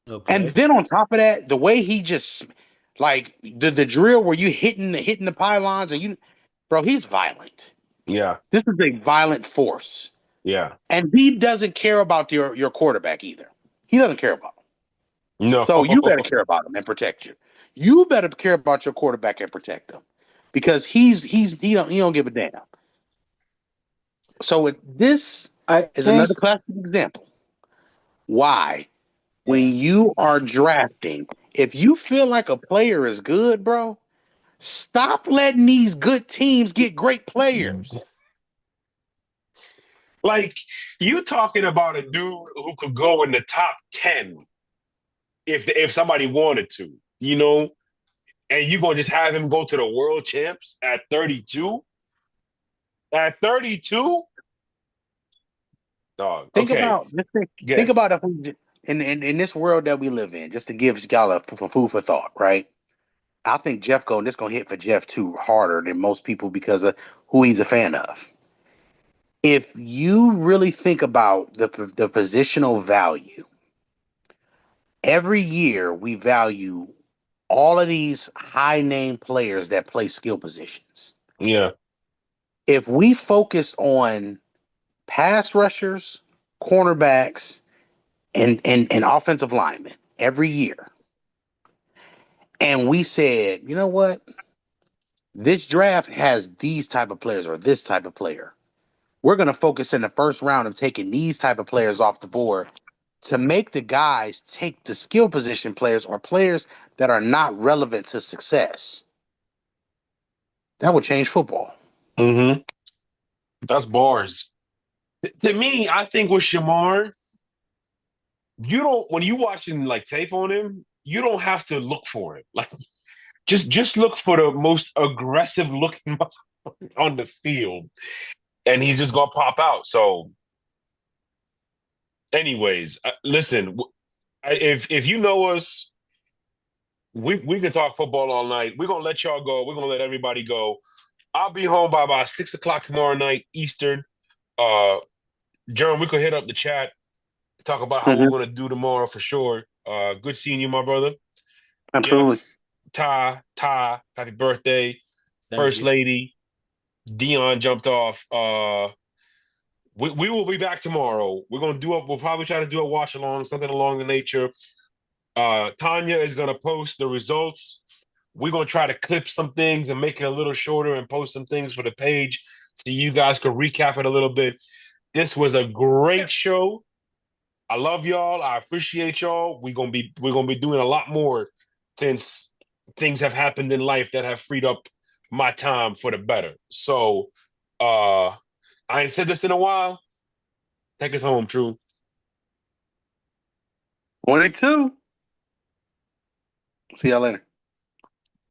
Okay. And then on top of that, the way he just – like the drill where you hitting the pylons and – bro, he's violent. Yeah. This is a violent force. Yeah. And he doesn't care about your quarterback either. He doesn't care about him. No. So you better care about him and protect you. You better care about your quarterback and protect him. Because he don't give a damn. So this is another classic example. Why? When you are drafting, if you feel like a player is good, bro, stop letting these good teams get great players. Like, you talking about a dude who could go in the top 10 if somebody wanted to, and you're going to just have him go to the world champs at 32? At 32? Dog. Think about if we, in this world that we live in, just to give y'all a food for thought, right? I think this going to hit for Jeff too harder than most people because of who he's a fan of. If you really think about the positional value, every year we value all of these high name players that play skill positions. Yeah. If we focus on pass rushers, cornerbacks, and offensive linemen every year, and we said, you know what? This draft has these type of players or this type of player. We're going to focus in the first round of taking these type of players off the board to make the guys take the skill position players or players that are not relevant to success. That would change football. Mm-hmm. That's bars. To me, I think with Shamar, when you watching like tape on him, you don't have to look for him. Like, just look for the most aggressive looking on the field, and he's just gonna pop out. So, anyways, listen, if you know us, we can talk football all night. We're gonna let y'all go. We're gonna let everybody go. I'll be home by about 6:00 tomorrow night Eastern. Jerome, we could hit up the chat, talk about how we're gonna do tomorrow for sure. Good seeing you, my brother. Absolutely. Jeff, Ty, happy birthday. First Lady, Dion jumped off. We will be back tomorrow. We'll probably try to do a watch along, something along the nature. Tanya is gonna post the results. We're gonna try to clip some things and make it a little shorter and post some things for the page so you guys can recap it a little bit. This was a great show. I love y'all. I appreciate y'all. We're gonna be doing a lot more since things have happened in life that have freed up my time for the better. So I ain't said this in a while. Take us home, True. 22. See y'all later.